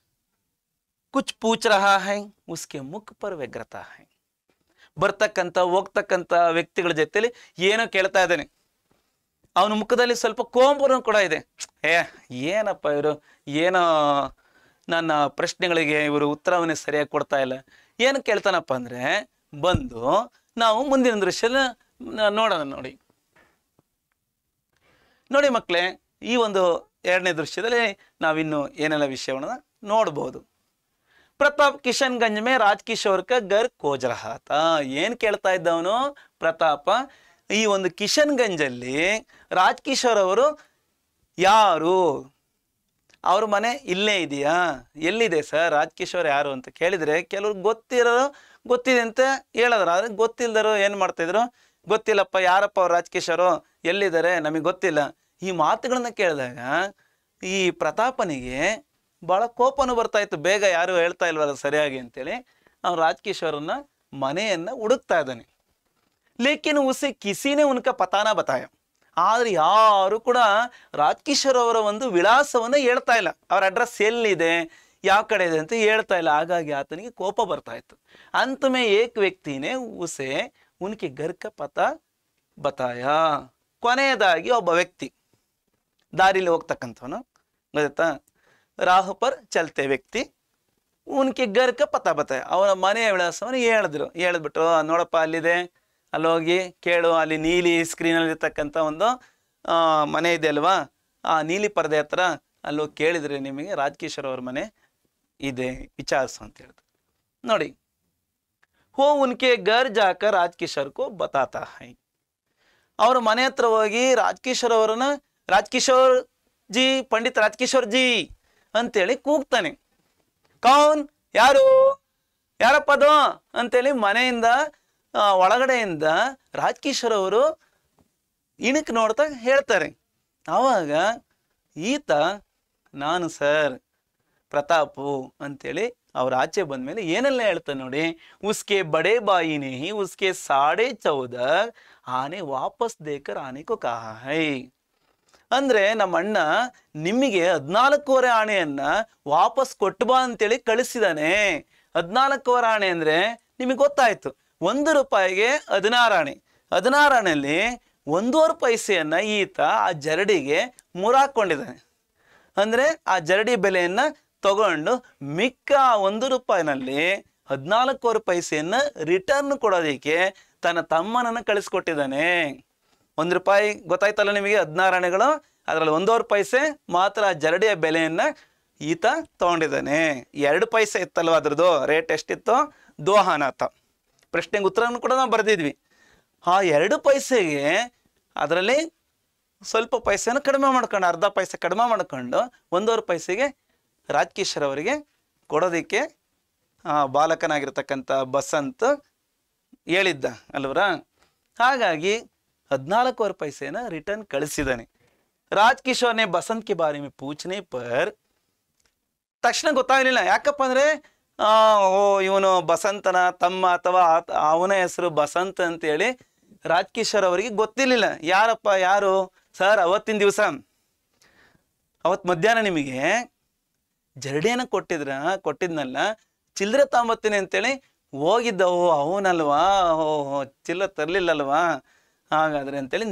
ಕುಚ್ ಪೂಚ್ ರಹಾ ಹೈ, ಉಸ್ಕೆ ಮುಖ ಪರ್ ವ್ಯಗ್ರತಾ ಹೈ. ಬರ್ತಕ್ಕಂಥ ಹೋಗ್ತಕ್ಕಂಥ ವ್ಯಕ್ತಿಗಳ ಜೊತೆಲಿ ಏನೋ ಕೇಳ್ತಾ ಇದ್ದಾನೆ. ಅವನ ಮುಖದಲ್ಲಿ ಸ್ವಲ್ಪ ಕೋಪನೂ ಕೂಡ ಇದೆ. ಏನಪ್ಪ ಇವರು, ಏನೋ ನನ್ನ ಪ್ರಶ್ನೆಗಳಿಗೆ ಇವರು ಉತ್ತರವನ್ನೇ ಸರಿಯಾಗಿ ಕೊಡ್ತಾ ಇಲ್ಲ. ಏನು ಕೇಳ್ತಾನಪ್ಪ ಅಂದರೆ ಬಂದು ನಾವು ಮುಂದಿನ ದೃಶ್ಯ ನೋಡೋಣ. ನೋಡಿ ಮಕ್ಕಳೇ, ಈ ಒಂದು ಎರಡನೇ ದೃಶ್ಯದಲ್ಲಿ ನಾವಿನ್ನು ಏನೆಲ್ಲ ವಿಷಯವನ್ನು ನೋಡ್ಬೋದು. ಪ್ರತಾಪ್ ಕಿಶನ್ಗಂಜ್ ಮೇ ರಾಜ್ಕಿಶೋರ್ ಕ ಗರ್ ಕೋಜ್ ರಹಾ ತಾ. ಏನು ಕೇಳ್ತಾ ಇದ್ದವನು ಪ್ರತಾಪ, ಈ ಒಂದು ಕಿಶನ್ಗಂಜಲ್ಲಿ ರಾಜ್ಕಿಶೋರ್ ಅವರು ಯಾರು, ಅವ್ರ ಮನೆ ಇಲ್ಲೇ ಇದೆಯಾ, ಎಲ್ಲಿದೆ ಸರ್, ರಾಜ್ಕಿಶೋರ್ ಯಾರು ಅಂತ ಕೇಳಿದರೆ ಕೆಲವ್ರು ಗೊತ್ತಿದೆ ಅಂತ ಹೇಳಿದ್ರು. ಆದರೆ ಗೊತ್ತಿಲ್ಲದರು ಏನು ಮಾಡ್ತಾಯಿದ್ರು, ಗೊತ್ತಿಲ್ಲಪ್ಪ ಯಾರಪ್ಪ ಅವ್ರು ರಾಜ್ಕಿಶೋರು, ಎಲ್ಲಿದ್ದಾರೆ ನಮಗೆ ಗೊತ್ತಿಲ್ಲ. ಈ ಮಾತುಗಳನ್ನು ಕೇಳಿದಾಗ ಈ ಪ್ರತಾಪನಿಗೆ ಭಾಳ ಕೋಪನೂ ಬರ್ತಾ ಇತ್ತು. ಬೇಗ ಯಾರು ಹೇಳ್ತಾ ಇಲ್ವಲ್ಲ ಸರಿಯಾಗಿ ಅಂತೇಳಿ ಅವ್ನು ರಾಜ್ಕಿಶೋರನ್ನ ಮನೆಯನ್ನು ಹುಡುಕ್ತಾ ಇದ್ದಾನೆ. ಲೇಕಿನ್ ಉಸಿ ಕಿಸಿನೇ ಉನ್ಕ ಪತಾನ ಬತಾಯ, ಆದರೆ ಯಾರು ಕೂಡ ರಾಜ್ಕಿಶೋರ್ ಅವರ ಒಂದು ವಿಳಾಸವನ್ನು ಹೇಳ್ತಾ ಇಲ್ಲ, ಅವರ ಅಡ್ರೆಸ್ ಎಲ್ಲಿದೆ ಯಾವ ಕಡೆ ಇದೆ ಅಂತ ಹೇಳ್ತಾ ಇಲ್ಲ. ಹಾಗಾಗಿ ಆತನಿಗೆ ಕೋಪ ಬರ್ತಾ ಇತ್ತು. ಅಂತಮೇ ಏಕ್ ವ್ಯಕ್ತಿನೇ ಉಸೆ ಉನ್ಕೆ ಗರ್ಕ ಪತ ಬತಾಯ, ಕೊನೆಯದಾಗಿ ಒಬ್ಬ ವ್ಯಕ್ತಿ ದಾರಿಲಿ ಹೋಗ್ತಕ್ಕಂಥವನು, ಗೊತ್ತಾ, ರಾಹು ಪರ್ ಚಲ್ತೆ ವ್ಯಕ್ತಿ ಉನ್ಕೆ ಗರ್ಕ ಪತ ಬತಾಯ, ಅವನ ಮನೆಯ ವಿಳಾಸವನ್ನು ಹೇಳಿದ್ಬಿಟ್ಟು ನೋಡಪ್ಪ ಅಲ್ಲಿದೆ, ಅಲ್ಲಿ ಹೋಗಿ ಕೇಳು, ಅಲ್ಲಿ ನೀಲಿ ಸ್ಕ್ರೀನಲ್ಲಿ ಇರ್ತಕ್ಕಂಥ ಒಂದು ಮನೆ ಇದೆ ಅಲ್ವಾ, ಆ ನೀಲಿ ಪರದೆ ಹತ್ರ ಅಲ್ಲೋಗಿ ಕೇಳಿದರೆ ನಿಮಗೆ ರಾಜ್ಕಿಶೋರ್ ಅವ್ರ ಮನೆ ಇದೆ, ವಿಚಾರಿಸು ಅಂತ ಹೇಳಿದ್ರು. ನೋಡಿ, ಹೋ ಉನ್ಕೆ ಗರ್ ಜಾಕ ರಾಜ್ಕಿಶೋರ್ ಕೋ ಬತಾತಾ ಹೈ, ಅವ್ರ ಮನೆ ಹತ್ರ ಹೋಗಿ ರಾಜ್ಕಿಶೋರ್ ಅವರನ್ನ ರಾಜ್ಕಿಶೋರ್ ಜಿ, ಪಂಡಿತ್ ರಾಜ್ಕಿಶೋರ್ ಜಿ ಅಂತೇಳಿ ಕೂಗ್ತಾನೆ. ಕೌನ್, ಯಾರಪ್ಪದು ಅಂತೇಳಿ ಮನೆಯಿಂದ ಒಳಗಡೆಯಿಂದ ರಾಜ್ಕಿಶೋರ್ ಅವರು ಇಣಕ್ಕೆ ನೋಡ್ತಾ ಹೇಳ್ತಾರೆ. ಆವಾಗ ಈತ ನಾನು ಸರ್ ಪ್ರತಾಪು ಅಂತೇಳಿ ಅವ್ರ ಆಚೆ ಬಂದಮೇಲೆ ಏನೆಲ್ಲ ಹೇಳ್ತಾನೆ ನೋಡಿ. ಉಸ್ಕೆ ಬಡೆ ಬಾಯಿನೇ ಹಿ ಉಸ್ಕೆ 14.5 ಆನೆ ವಾಪಸ್ ದೇಕರ್ ಆನೆ ಕೋ ಕಹಾ ಹೈ, ಅಂದರೆ ನಮ್ಮ ಅಣ್ಣ ನಿಮಗೆ 14.25 ಆಣೆಯನ್ನ ವಾಪಸ್ ಕೊಟ್ಟು ಬಾ ಅಂತೇಳಿ ಕಳಿಸಿದಾನೆ. 14.25 ಆಣೆ ಅಂದರೆ ನಿಮಗೆ ಗೊತ್ತಾಯ್ತು, 1 ರೂಪಾಯಿಗೆ 16 ಆಣೆ. 16 ಆಣೆಯಲ್ಲಿ 1.25 ಪೈಸೆಯನ್ನು ಈತ ಆ ಜರಡಿಗೆ ಮುರಾಕೊಂಡಿದ್ದಾನೆ. ಅಂದರೆ ಆ ಜರಡಿ ಬೆಲೆಯನ್ನು ತಗೊಂಡು ಮಿಕ್ಕ 1 ರೂಪಾಯಿನಲ್ಲಿ 14.25 ಪೈಸೆಯನ್ನು ರಿಟರ್ನ್ ಕೊಡೋದಕ್ಕೆ ತನ್ನ ತಮ್ಮನನ್ನು ಕಳಿಸ್ಕೊಟ್ಟಿದ್ದಾನೆ. 1 ರೂಪಾಯಿ ಗೊತ್ತಾಯ್ತಲ್ಲ ನಿಮಗೆ, 16 ಆಣೆಗಳು, ಅದರಲ್ಲಿ 1.25 ಪೈಸೆ ಮಾತ್ರ ಆ ಜರಡಿಯ ಬೆಲೆಯನ್ನು ಈತ ತೊಗೊಂಡಿದ್ದಾನೆ. 2 ಪೈಸೆ ಇತ್ತಲ್ವ ಅದ್ರದ್ದು ರೇಟ್ ಎಷ್ಟಿತ್ತು, ದೋಹಾನಾತ. ಪ್ರಶ್ನೆಗೆ ಉತ್ತರವನ್ನು ಕೂಡ ನಾವು ಬರೆದಿದ್ವಿ. ಆ 2 ಪೈಸೆಗೆ ಅದರಲ್ಲಿ ಸ್ವಲ್ಪ ಪೈಸೆನ ಕಡಿಮೆ ಮಾಡ್ಕೊಂಡು, ಅರ್ಧ ಪೈಸೆ ಕಡಿಮೆ ಮಾಡ್ಕೊಂಡು 1.5 ಪೈಸೆಗೆ ರಾಜಕಿಶೋರ್ ಅವರಿಗೆ ಕೊಡೋದಕ್ಕೆ ಬಾಲಕನಾಗಿರ್ತಕ್ಕಂಥ ಬಸಂತ್ ಹೇಳಿದ್ದ ಅಲ್ವರ. ಹಾಗಾಗಿ 14.25 पैसे रिटर्न ಕಳಿಸಿದಾನೆ. ರಾಜಕಿಶೋರ್ ನೇ ಬಸಂತ್ ಕೆ ಬಾರೆ ಮೇ ಪೂಛನೆ ಪರ್ ತಕ್ಷಣ ಗೊತ್ತಾಗಲಿಲ್ಲ. ಯಾಕಪ್ಪ ಅಂದ್ರೆ ಇವನು ಬಸಂತನ ತಮ್ಮ ಅಥವಾ ಅವನ ಹೆಸರು ಬಸಂತ್ ಅಂತೇಳಿ ರಾಜಕಿಶೋರ್ ಅವರಿಗೆ ಗೊತ್ತಿರಲಿಲ್ಲ. ಯಾರಪ್ಪ ಯಾರು ಸರ್, ಅವತ್ತಿನ ದಿವಸ ಅವತ್ತು ಮಧ್ಯಾಹ್ನ ನಿಮಗೆ ಜರಡಿಯನ್ನ ಕೊಟ್ಟಿದ್ನಲ್ಲ, ಚಿಲ್ಲರೆ ತಾಂಬತ್ತೀನಿ ಅಂತೇಳಿ ಹೋಗಿದ್ದವು ಅವನಲ್ವಾ, ಚಿಲ್ಲರೆ ತರಲಿಲ್ಲಲ್ವಾ, ಹಾಗಾದ್ರೆ ಅಂತೇಳಿ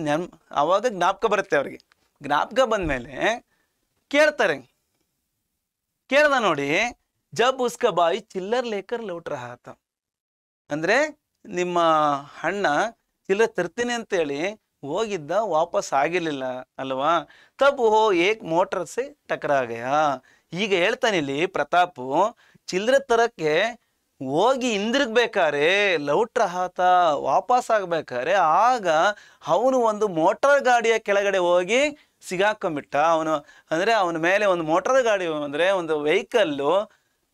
ಅವಾಗ ಜ್ಞಾಪಕ ಬರುತ್ತೆ ಅವ್ರಿಗೆ. ಜ್ಞಾಪಕ ಬಂದಮೇಲೆ ಕೇಳ್ತಾರೆ. ಕೇಳ್ದ ನೋಡಿ, ಜಬ್ ಉಸ್ಕ ಬಾಯಿ ಚಿಲ್ಲರ್ ಲೇಕರ್ ಲೌಟ್ ರಹಾ ತಾ, ಅಂದ್ರೆ ನಿಮ್ಮ ಅಣ್ಣ ಚಿಲ್ಲರೆ ತರ್ತೀನಿ ಅಂತೇಳಿ ಹೋಗಿದ್ದ, ವಾಪಸ್ ಆಗಿರ್ಲಿಲ್ಲ ಅಲ್ವಾ. ತಬ್ ಹೋ ಏಕ್ ಮೋಟರ್ ಸೆ ಟಕರಾ ಗಯಾ. ಈಗ ಹೇಳ್ತಾನೆ ಇಲ್ಲಿ ಪ್ರತಾಪು, ಚಿಲ್ಲರೆ ತರಕ್ಕೆ ಹೋಗಿ ಹಿಂದಿರುಗ್ಬೇಕಾರೆ ಲೌಟ್ ರಹಾತ ವಾಪಸ್ ಆಗ್ಬೇಕಾರೆ ಆಗ ಅವನು ಒಂದು ಮೋಟಾರ್ ಗಾಡಿಯ ಕೆಳಗಡೆ ಹೋಗಿ ಸಿಗಾಕೊಂಡ್ಬಿಟ್ಟ. ಅವನು ಅಂದ್ರೆ ಅವನ ಮೇಲೆ ಒಂದು ಮೋಟಾರ್ ಗಾಡಿ ಅಂದ್ರೆ ಒಂದು ವೆಹಿಕಲ್ಲು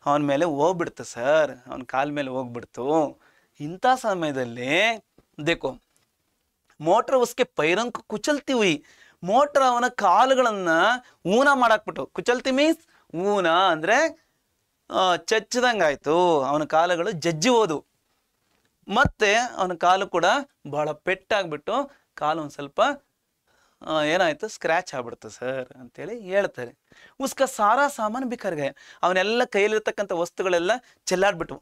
ಅವನ ಮೇಲೆ ಹೋಗ್ಬಿಡ್ತು ಸರ್, ಅವನ ಕಾಲ ಮೇಲೆ ಹೋಗ್ಬಿಡ್ತು. ಇಂಥ ಸಮಯದಲ್ಲಿ ದೇಕೋ ಮೋಟರ್ ಉಸ್ಕೆ ಪೈರಂಕ್ ಕುಚಲ್ತಿ ಹುಯಿ, ಮೋಟರ್ ಅವನ ಕಾಲುಗಳನ್ನ ಊನ ಮಾಡಾಕ್ಬಿಟ್ಟು. ಕುಚಲ್ತಿ ಮೀನ್ಸ್ ಊನ ಅಂದ್ರೆ ಚಚ್ಚದಂಗಾಯ್ತು, ಅವನ ಕಾಲುಗಳು ಜಜ್ಜಿ ಹೋದು. ಮತ್ತೆ ಅವನ ಕಾಲು ಕೂಡ ಬಹಳ ಪೆಟ್ಟಾಗ್ಬಿಟ್ಟು ಕಾಲು ಒಂದು ಸ್ವಲ್ಪ ಏನಾಯ್ತು, ಸ್ಕ್ರ್ಯಾಚ್ ಆಗ್ಬಿಡ್ತು ಸರ್ ಅಂತೇಳಿ ಹೇಳ್ತಾರೆ. ಉಸ್ಕ ಸಾರಾ ಸಾಮಾನು ಬೇಕಾರ್ಗೆ, ಅವನೆಲ್ಲ ಕೈಯಲ್ಲಿರ್ತಕ್ಕಂಥ ವಸ್ತುಗಳೆಲ್ಲ ಚೆಲ್ಲಾಡ್ಬಿಟ್ಟು,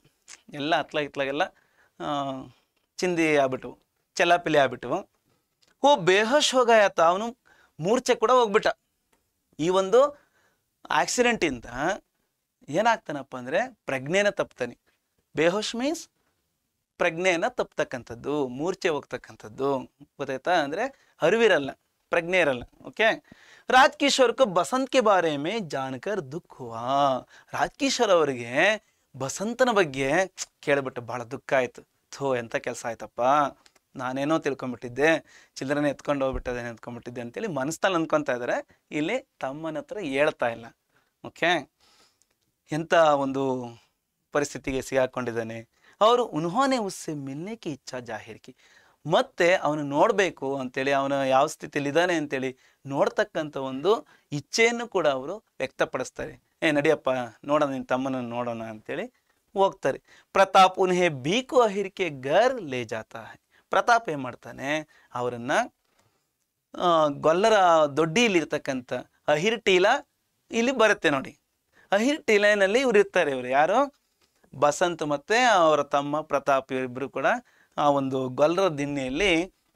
ಎಲ್ಲ ಇತ್ಲಾಗೆಲ್ಲ ಚಿಂದಿ ಆಗ್ಬಿಟ್ಟು, ಚೆಲ್ಲಾಪಿಲಿ ಆಗ್ಬಿಟ್ಟು. ಬೇಹೋಶ್ ಹೋಗಾಯತ್ತ, ಅವನು ಮೂರ್ಛೆ ಕೂಡ ಹೋಗ್ಬಿಟ್ಟ. ಈ ಒಂದು ಆಕ್ಸಿಡೆಂಟಿಂದ ಏನಾಗ್ತಾನಪ್ಪ ಅಂದರೆ ಪ್ರಜ್ಞೆನ ತಪ್ತಾನೆ. ಬೇಹೋಶ್ ಮೀನ್ಸ್ ಪ್ರಜ್ಞೆನ ತಪ್ಪತಕ್ಕಂಥದ್ದು, ಮೂರ್ಛೆ ಹೋಗ್ತಕ್ಕಂಥದ್ದು, ಗೊತ್ತಾಯ್ತಾ? ಅಂದರೆ ಅರಿವಿರಲ್ಲ, ಪ್ರಜ್ಞೆ ಇರಲ್ಲ. ಓಕೆ. ರಾಜಕಿಶೋರ್కు ಬಸಂತ್ ಕೆ ಬಾರೆ ಮೇ ಜಾನ್ಕರ್ ದುಃಖ ಹುವಾ. ರಾಜಕಿಶೋರ್ ಅವರಿಗೆ ಬಸಂತನ ಬಗ್ಗೆ ಕೇಳಿಬಿಟ್ಟು ಭಾಳ ದುಃಖ ಆಯಿತು. ಎಂಥ ಕೆಲಸ ಆಯ್ತಪ್ಪ, ನಾನೇನೋ ತಿಳ್ಕೊಂಬಿಟ್ಟಿದ್ದೆ, ಚಿಲ್ಡ್ರನ್ನ ಎತ್ಕೊಂಡ್ಬಿಟ್ಟಿದ್ದೆ ಅಂತೇಳಿ ಮನಸ್ಸಲ್ಲಿ ಅಂದ್ಕೊತಾ ಇದ್ದಾರೆ. ಇಲ್ಲಿ ತಮ್ಮನ ಹತ್ರ ಹೇಳ್ತಾ ಇಲ್ಲ. ಓಕೆ, ಎಂಥ ಒಂದು ಪರಿಸ್ಥಿತಿಗೆ ಸಿಗಾಕೊಂಡಿದ್ದಾನೆ ಅವರು. ಉನ್ಹೋನೆ ಉಸ್ಸೆ ಮಿಲ್ನೆ ಕಿ ಇಚ್ಛಾ ಜಾಹಿರ್ ಕಿ, ಮತ್ತೆ ಅವನು ನೋಡಬೇಕು ಅಂತೇಳಿ, ಅವನು ಯಾವ ಸ್ಥಿತಿಯಲ್ಲಿ ಇದ್ದಾನೆ ಅಂತೇಳಿ ನೋಡ್ತಕ್ಕಂಥ ಒಂದು ಇಚ್ಛೆಯನ್ನು ಕೂಡ ಅವರು ವ್ಯಕ್ತಪಡಿಸ್ತಾರೆ. ನಡಿಯಪ್ಪ ನೋಡೋಣ, ನಿನ್ನ ತಮ್ಮನನ್ನು ನೋಡೋಣ ಅಂತೇಳಿ ಹೋಗ್ತಾರೆ. ಪ್ರತಾಪ್ ಉನ್ಹೆ ಬೀಕು ಅಹಿರ್ಕೆ ಗರ್ ಲೇ ಜಾತಾ ಹೈ. ಪ್ರತಾಪ್ ಏನು ಮಾಡ್ತಾನೆ, ಅವರನ್ನು ಗೊಲ್ಲರ ದೊಡ್ಡಿಲಿರ್ತಕ್ಕಂಥ ಅಹಿರ್ ಟೀಲಾ ಇಲ್ಲಿ ಬರುತ್ತೆ ನೋಡಿ. ಅಹಿರ್ ಟೀಲೈನಲ್ಲಿ ಇವ್ರು ಇರ್ತಾರೆ. ಇವರು ಯಾರು, ಬಸಂತ್ ಮತ್ತು ಅವರ ತಮ್ಮ ಪ್ರತಾಪ್ ಇವರಿಬ್ಬರು ಕೂಡ ಆ ಒಂದು ಗೊಲ್ಲರ ದಿಣ್ಣೆಯಲ್ಲಿ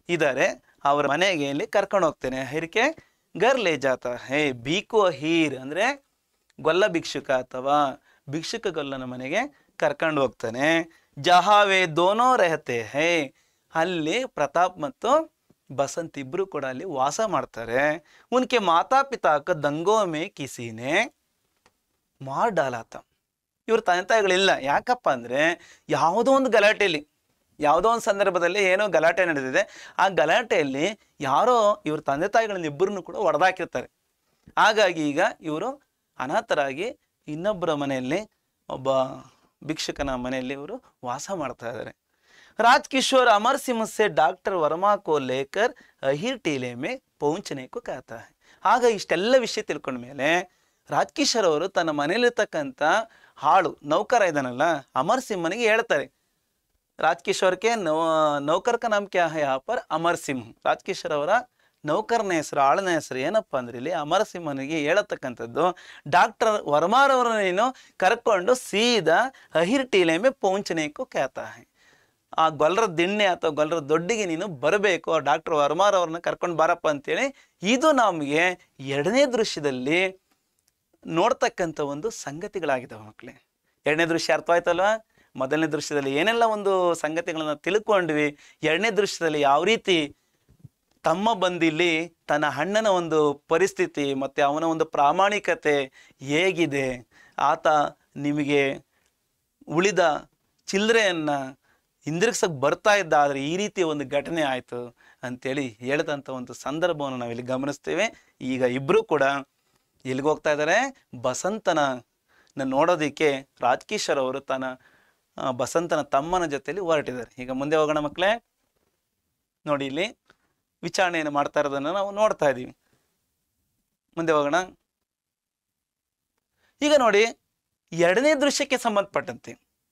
ಇದ್ದಾರೆ. ಅವರ ಮನೆಗೆ ಇಲ್ಲಿ ಕರ್ಕೊಂಡು ಹೋಗ್ತೇನೆ. ಅಹಿರ್ಕೆ ಗರ್ ಲೇ ಜಾತ ಹೇ. ಬೀಕು ಅಹೀರ್ ಅಂದರೆ ಗೊಲ್ಲ ಭಿಕ್ಷುಕ ಅಥವಾ ಭಿಕ್ಷುಕ ಗೊಲ್ಲನ ಮನೆಗೆ ಕರ್ಕೊಂಡು ಹೋಗ್ತಾನೆ. ಜಹಾವೆ ದೋನೋ ರೆಹತೆ ಹೇ, ಅಲ್ಲಿ ಪ್ರತಾಪ್ ಮತ್ತು ಬಸಂತ್ ಇಬ್ಬರು ಕೂಡ ಅಲ್ಲಿ ವಾಸ ಮಾಡ್ತಾರೆ. ಉನ್ಕೆ ಮಾತಾ ಪಿತಾಕ ದಂಗೋ ಮೇ ಕಿಸಿನೇ ಮಾರ್ ಡಾಲಾತ. ಇವ್ರ ತಂದೆ ತಾಯಿಗಳಿಲ್ಲ. ಯಾಕಪ್ಪ ಅಂದರೆ ಯಾವುದೋ ಒಂದು ಗಲಾಟೆಯಲ್ಲಿ, ಯಾವುದೋ ಒಂದು ಸಂದರ್ಭದಲ್ಲಿ ಏನೋ ಗಲಾಟೆ ನಡೆದಿದೆ. ಆ ಗಲಾಟೆಯಲ್ಲಿ ಯಾರೋ ಇವ್ರ ತಂದೆ ತಾಯಿಗಳನ್ನ ಇಬ್ಬರನ್ನು ಕೂಡ ಹೊಡೆದಾಕಿರ್ತಾರೆ. ಹಾಗಾಗಿ ಈಗ ಇವರು ಅನಾಥರಾಗಿ ಇನ್ನೊಬ್ಬರ ಮನೆಯಲ್ಲಿ, ಒಬ್ಬ ಭಿಕ್ಷುಕನ ಮನೆಯಲ್ಲಿ ಇವರು ವಾಸ ಮಾಡ್ತಾ ಇದ್ದಾರೆ. ರಾಜಕಿಶೋರ್ ಅಮರ್ ಸಿಂಹ ಸೆ ಡಾಕ್ಟರ್ ವರ್ಮಾ ಕೋ ಲೇಕರ್ ಅಹಿರ್ ಟೀಲೆ ಮೇ ಪೌಂಚನೆ ಕೋ ಕಹತಾ ಹೈ. ಆಗ ಇಷ್ಟೆಲ್ಲ ವಿಷಯ ತಿಳ್ಕೊಂಡ ಮೇಲೆ ರಾಜಕಿಶೋರ್ ಅವರು ತನ್ನ ಮನೆಯಲ್ಲಿರ್ತಕ್ಕಂಥ ಹಾಳು ನೌಕರ ಇದ್ದಾನಲ್ಲ ಅಮರ್ ಸಿಂಹನಿಗೆ ಹೇಳ್ತಾರೆ. ರಾಜಕಿಶೋರ್ಗೆ ನೌಕರ್ ಕ ನಾಮ್ ಕ್ಯಾ ಹೈ ಯಹಾ ಪರ್ ಅಮರ್ ಸಿಂಹ. ರಾಜಕಿಶೋರ್ ಅವರ ನೌಕರನ ಹೆಸರು, ಆಳನ ಹೆಸರು ಏನಪ್ಪ ಅಂದ್ರೆ ಇಲ್ಲಿ ಅಮರ್ ಸಿಂಹನಿಗೆ ಹೇಳತಕ್ಕಂಥದ್ದು, ಡಾಕ್ಟರ್ ವರ್ಮಾರವರನ್ನ ನೀನು ಕರ್ಕೊಂಡು ಸೀದಾ ಅಹಿರ್ ಟೀಲೆ ಮೇ ಪೌಂಚನೆಗೂ ಕ್ಯಾತಾ ಹೈ. ಆ ಗೊಲ್ಲರ ದಿಣ್ಣೆ ಅಥವಾ ಗೊಲ್ಲರ ದೊಡ್ಡಿಗೆ ನೀನು ಬರಬೇಕು, ಡಾಕ್ಟರ್ ವರ್ಮಾರವ್ರನ್ನ ಕರ್ಕೊಂಡು ಬಾರಪ್ಪ ಅಂತೇಳಿ. ಇದು ನಮಗೆ ಎರಡನೇ ದೃಶ್ಯದಲ್ಲಿ ನೋಡ್ತಕ್ಕಂಥ ಒಂದು ಸಂಗತಿಗಳಾಗಿದ್ದಾವೆ ಮಕ್ಕಳೇ. ಎರಡನೇ ದೃಶ್ಯ ಅರ್ಥವಾಯ್ತಲ್ವ? ಮೊದಲನೇ ದೃಶ್ಯದಲ್ಲಿ ಏನೆಲ್ಲ ಒಂದು ಸಂಗತಿಗಳನ್ನ ತಿಳ್ಕೊಂಡ್ವಿ, ಎರಡನೇ ದೃಶ್ಯದಲ್ಲಿ ಯಾವ ರೀತಿ ತಮ್ಮ ಬಂದಿಲ್ಲಿ ತನ್ನ ಅಣ್ಣನ ಒಂದು ಪರಿಸ್ಥಿತಿ ಮತ್ತು ಅವನ ಒಂದು ಪ್ರಾಮಾಣಿಕತೆ ಹೇಗಿದೆ, ಆತ ನಿಮಗೆ ಉಳಿದ ಚಿಲ್ಲರೆಯನ್ನು ಹಿಂದಿರುಗ್ಸಕ್ಕೆ ಬರ್ತಾ ಇದ್ದ, ಆದರೆ ಈ ರೀತಿಯ ಒಂದು ಘಟನೆ ಆಯಿತು ಅಂತೇಳಿ ಹೇಳಿದಂಥ ಒಂದು ಸಂದರ್ಭವನ್ನು ನಾವಿಲ್ಲಿ ಗಮನಿಸ್ತೇವೆ. ಈಗ ಇಬ್ಬರು ಕೂಡ ಎಲ್ಲಿಗೆ ಹೋಗ್ತಾ ಇದ್ದಾರೆ? ಬಸಂತನ ನೋಡೋದಕ್ಕೆ ರಾಜ್ ಕಿಶೋರ್ ಅವರು ತನ್ನ ಬಸಂತನ ತಮ್ಮನ ಜೊತೆಯಲ್ಲಿ ಹೊರಟಿದ್ದಾರೆ. ಈಗ ಮುಂದೆ ಹೋಗೋಣ ಮಕ್ಕಳೇ. ನೋಡಿ, ಇಲ್ಲಿ ವಿಚಾರಣೆಯನ್ನು ಮಾಡ್ತಾ ಇರೋದನ್ನು ನಾವು ನೋಡ್ತಾ ಇದ್ದೀವಿ. ಮುಂದೆ ಹೋಗೋಣ. ಈಗ ನೋಡಿ, ಎರಡನೇ ದೃಶ್ಯಕ್ಕೆ ಸಂಬಂಧಪಟ್ಟಂತೆ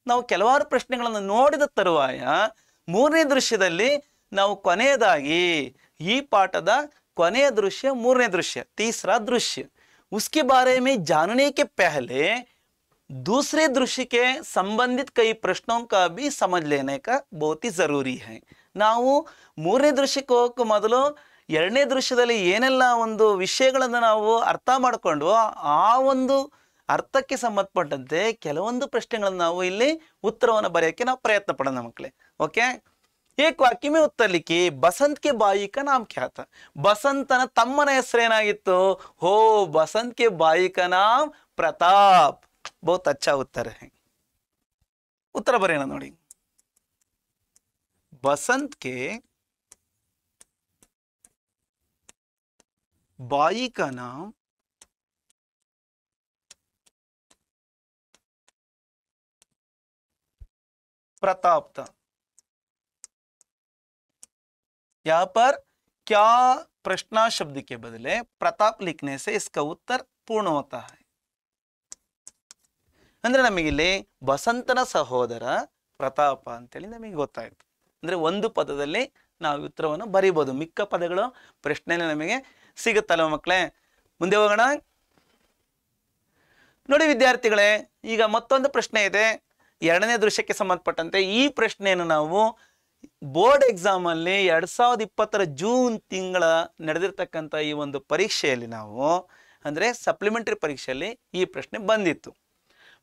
ನಾವು ಕೆಲವಾರು ಪ್ರಶ್ನೆಗಳನ್ನು ನೋಡಿದ ತರುವಾಯ ಮೂರನೇ ದೃಶ್ಯದಲ್ಲಿ ನಾವು ಕೊನೆಯದಾಗಿ ಈ ಪಾಠದ ಕೊನೆಯ ದೃಶ್ಯ, ಮೂರನೇ ದೃಶ್ಯ, तीसरा दृश्य, उसके बारे में जानने के पहले दूसरे दृश्य के संबंधित कई प्रश्नों का भी समझ लेने का बहुत ही जरूरी है. ನಾವು ಮೂರನೇ ದೃಶ್ಯಕ್ಕೆ ಹೋಗಕ್ಕೆ ಮೊದಲು ಎರಡನೇ ದೃಶ್ಯದಲ್ಲಿ ಏನೆಲ್ಲ ಒಂದು ವಿಷಯಗಳನ್ನು ನಾವು ಅರ್ಥ ಮಾಡಿಕೊಂಡು ಆ ಒಂದು ಅರ್ಥಕ್ಕೆ ಸಂಬಂಧಪಟ್ಟಂತೆ ಕೆಲವೊಂದು ಪ್ರಶ್ನೆಗಳನ್ನು ನಾವು ಇಲ್ಲಿ ಉತ್ತರವನ್ನು ಬರೆಯೋಕ್ಕೆ ನಾವು ಪ್ರಯತ್ನ ಪಡೋಣ ಮಕ್ಕಳೇ. ಓಕೆ, एक वाक्य में उत्तर लिखी, बसंत के बाई का नाम क्या था? बसंतನ ತಮ್ಮನ ಹೆಸರೇನಾಗಿತ್ತು? हो, बसंत के बाई का नाम प्रताप. बहुत अच्छा उत्तर है. उत्तर बरेना ನೋಡಿ. बसंत के बाई का नाम प्रताप था. यहाँ पर क्या प्रश्ना शब्द के बदले प्रताप लिखने से इसका उत्तर पूर्ण होता है. ಅಂದ್ರೆ ನಮಗಿಲ್ಲಿ ಬಸಂತನ ಸಹೋದರ ಪ್ರತಾಪ ಅಂತೇಳಿ ನಮಗೆ ಗೊತ್ತಾಯ್ತು. ಅಂದ್ರೆ ಒಂದು ಪದದಲ್ಲಿ ನಾವು ಉತ್ತರವನ್ನು ಬರೀಬಹುದು. ಮಿಕ್ಕ ಪದಗಳು ಪ್ರಶ್ನೆಯಲ್ಲಿ ನಮಗೆ ಸಿಗುತ್ತಲ್ವ ಮಕ್ಕಳೇ. ಮುಂದೆ ಹೋಗೋಣ. ನೋಡಿ ವಿದ್ಯಾರ್ಥಿಗಳೇ, ಈಗ ಮತ್ತೊಂದು ಪ್ರಶ್ನೆ ಇದೆ ಎರಡನೇ ದೃಶ್ಯಕ್ಕೆ ಸಂಬಂಧಪಟ್ಟಂತೆ. ಈ ಪ್ರಶ್ನೆಯನ್ನು ನಾವು ಬೋರ್ಡ್ ಎಕ್ಸಾಮ್ ಅಲ್ಲಿ 2020 ಜೂನ್ ತಿಂಗಳ ನಡೆದಿರ್ತಕ್ಕಂಥ ಈ ಒಂದು ಪರೀಕ್ಷೆಯಲ್ಲಿ ನಾವು ಅಂದ್ರೆ ಸಪ್ಲಿಮೆಂಟರಿ ಪರೀಕ್ಷೆಯಲ್ಲಿ ಈ ಪ್ರಶ್ನೆ ಬಂದಿತ್ತು.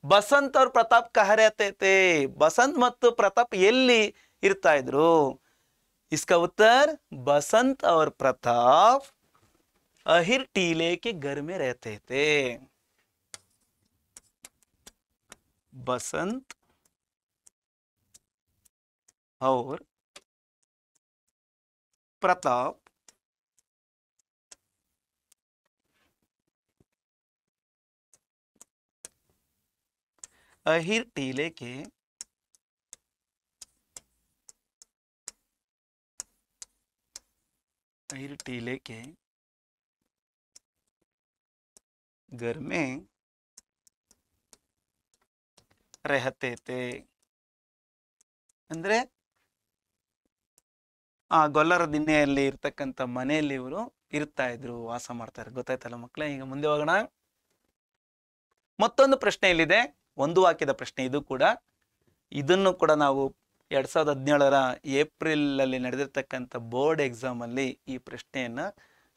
ಬಸಂತ್ और ಪ್ರತಾಪ್ कहाँ रहते थे? ಬಸಂತ್ ಮತ್ತು ಪ್ರತಾಪ್ ಎಲ್ಲಿ ಇರ್ತಾ ಇದ್ರು? इसका उत्तर बसंत और प्रताप अहिर टीले के घर में रहते थे. बसंत और प्रताप अहिर टीले के घर में रहते थे. ಅಂದ್ರೆ ಆ ಗೊಲ್ಲರ ದಿಣ್ಣೆಯಲ್ಲಿ ಇರ್ತಕ್ಕಂಥ ಮನೆಯಲ್ಲಿ ಇವರು ಇರ್ತಾ ಇದ್ರು, ವಾಸ ಮಾಡ್ತಾರೆ. ಗೊತ್ತಾಯ್ತಲ್ಲ ಮಕ್ಕಳೇ. ಈಗ ಮುಂದೆ ಹೋಗೋಣ. ಮತ್ತೊಂದು ಪ್ರಶ್ನೆ ಇಲ್ಲಿದೆ, ಒಂದು ವಾಕ್ಯದ ಪ್ರಶ್ನೆ ಇದು ಕೂಡ. ಇದನ್ನು ಕೂಡ ನಾವು 2017 ಏಪ್ರಿಲ್ ಅಲ್ಲಿ ನಡೆದಿರ್ತಕ್ಕಂಥ ಬೋರ್ಡ್ ಎಕ್ಸಾಮ್ ಅಲ್ಲಿ ಈ ಪ್ರಶ್ನೆಯನ್ನ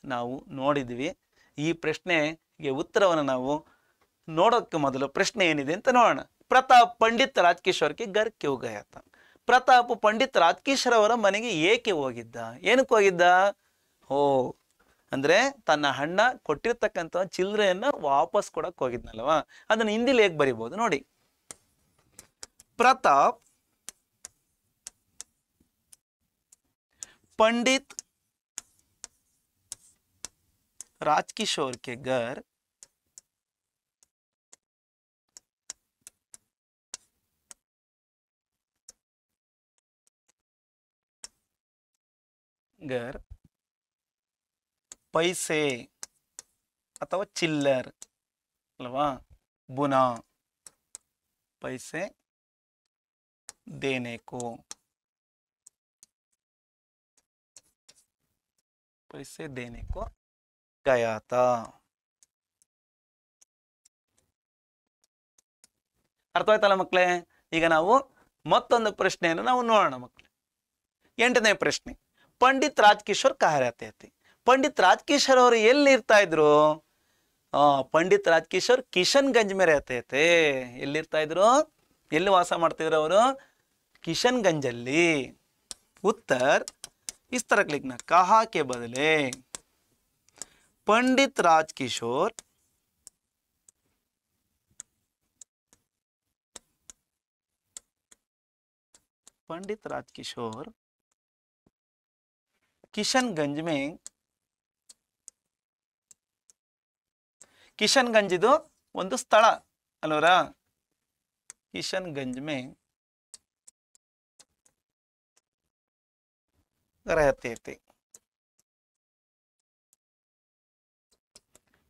ನಾವು ನೋಡಿದ್ವಿ. ಈ ಪ್ರಶ್ನೆಗೆ ಉತ್ತರವನ್ನು ನಾವು ನೋಡೋಕ್ಕೆ ಮೊದಲು ಪ್ರಶ್ನೆ ಏನಿದೆ ಅಂತ ನೋಡೋಣ. ಪ್ರತಾಪ್ ಪಂಡಿತ್ ರಾಜ್ ಕಿಶೋರ್ ಗೆ ಘರ್ ಕ್ಯೂ ಗಯಾ ತಾ? ಪ್ರತಾಪ್ ಪಂಡಿತ್ ರಾಜ್ ಕಿಶೋರ್ ಅವರ ಮನೆಗೆ ಏಕೆ ಹೋಗಿದ್ದ? ಏನಕ್ಕೆ ಹೋಗಿದ್ದ? ಓ, ಅಂದ್ರೆ ತನ್ನ ಅಣ್ಣ ಕೊಟ್ಟಿರ್ತಕ್ಕಂಥ ಚಿಲ್ಲರೆಯನ್ನ ವಾಪಸ್ ಕೊಡಕ್ ಹೋಗಿದ್ನಲ್ವಾ. ಅದನ್ನ ಹಿಂದಿಲಿ ಹೇಗೆ ಬರಿಬಹುದು ನೋಡಿ. ಪ್ರತಾಪ್ पंडित राजकिशोर के घर पैसे अथवा चिल्लर अल्वा बुना पैसे देने को गया था. ಅರ್ಥವಾಯ್ತಲ್ಲ ಮಕ್ಕಳೇ. ಈಗ ನಾವು ಮತ್ತೊಂದು ಪ್ರಶ್ನೆಯನ್ನು ನಾವು ನೋಡೋಣ ಮಕ್ಕಳೇ. 8ನೇ ಪ್ರಶ್ನೆ, ಪಂಡಿತ್ ರಾಜ್ ಕಿಶೋರ್ ಕहाँ रहते थे? ಪಂಡಿತ್ ರಾಜ್ ಕಿಶೋರ್ ಅವರು ಎಲ್ಲಿ ಇರ್ತಾ ಇದ್ರು? ಪಂಡಿತ್ ರಾಜ್ ಕಿಶೋರ್ ಕಿಶನ್ಗಂಜ್ में रहते थे. ಎಲ್ಲಿರ್ತಾ ಇದ್ರು? ಎಲ್ಲಿ ವಾಸ ಮಾಡ್ತಿದ್ರು ಅವರು? ಕಿಶನ್ಗಂಜ್ ಅಲ್ಲಿ. उत्तर इस तरह लिखना, कहा के बदले पंडित राज किशोर ಕಿಶನ್ಗಂಜ್ ಮೇ ಕಿಶನ್ಗಂಜ್ ಇದು ಒಂದು ಸ್ಥಳ ಅಲ್ವರ. ಕಿಶನ್ಗಂಜ್ ಮೇ रहते थे.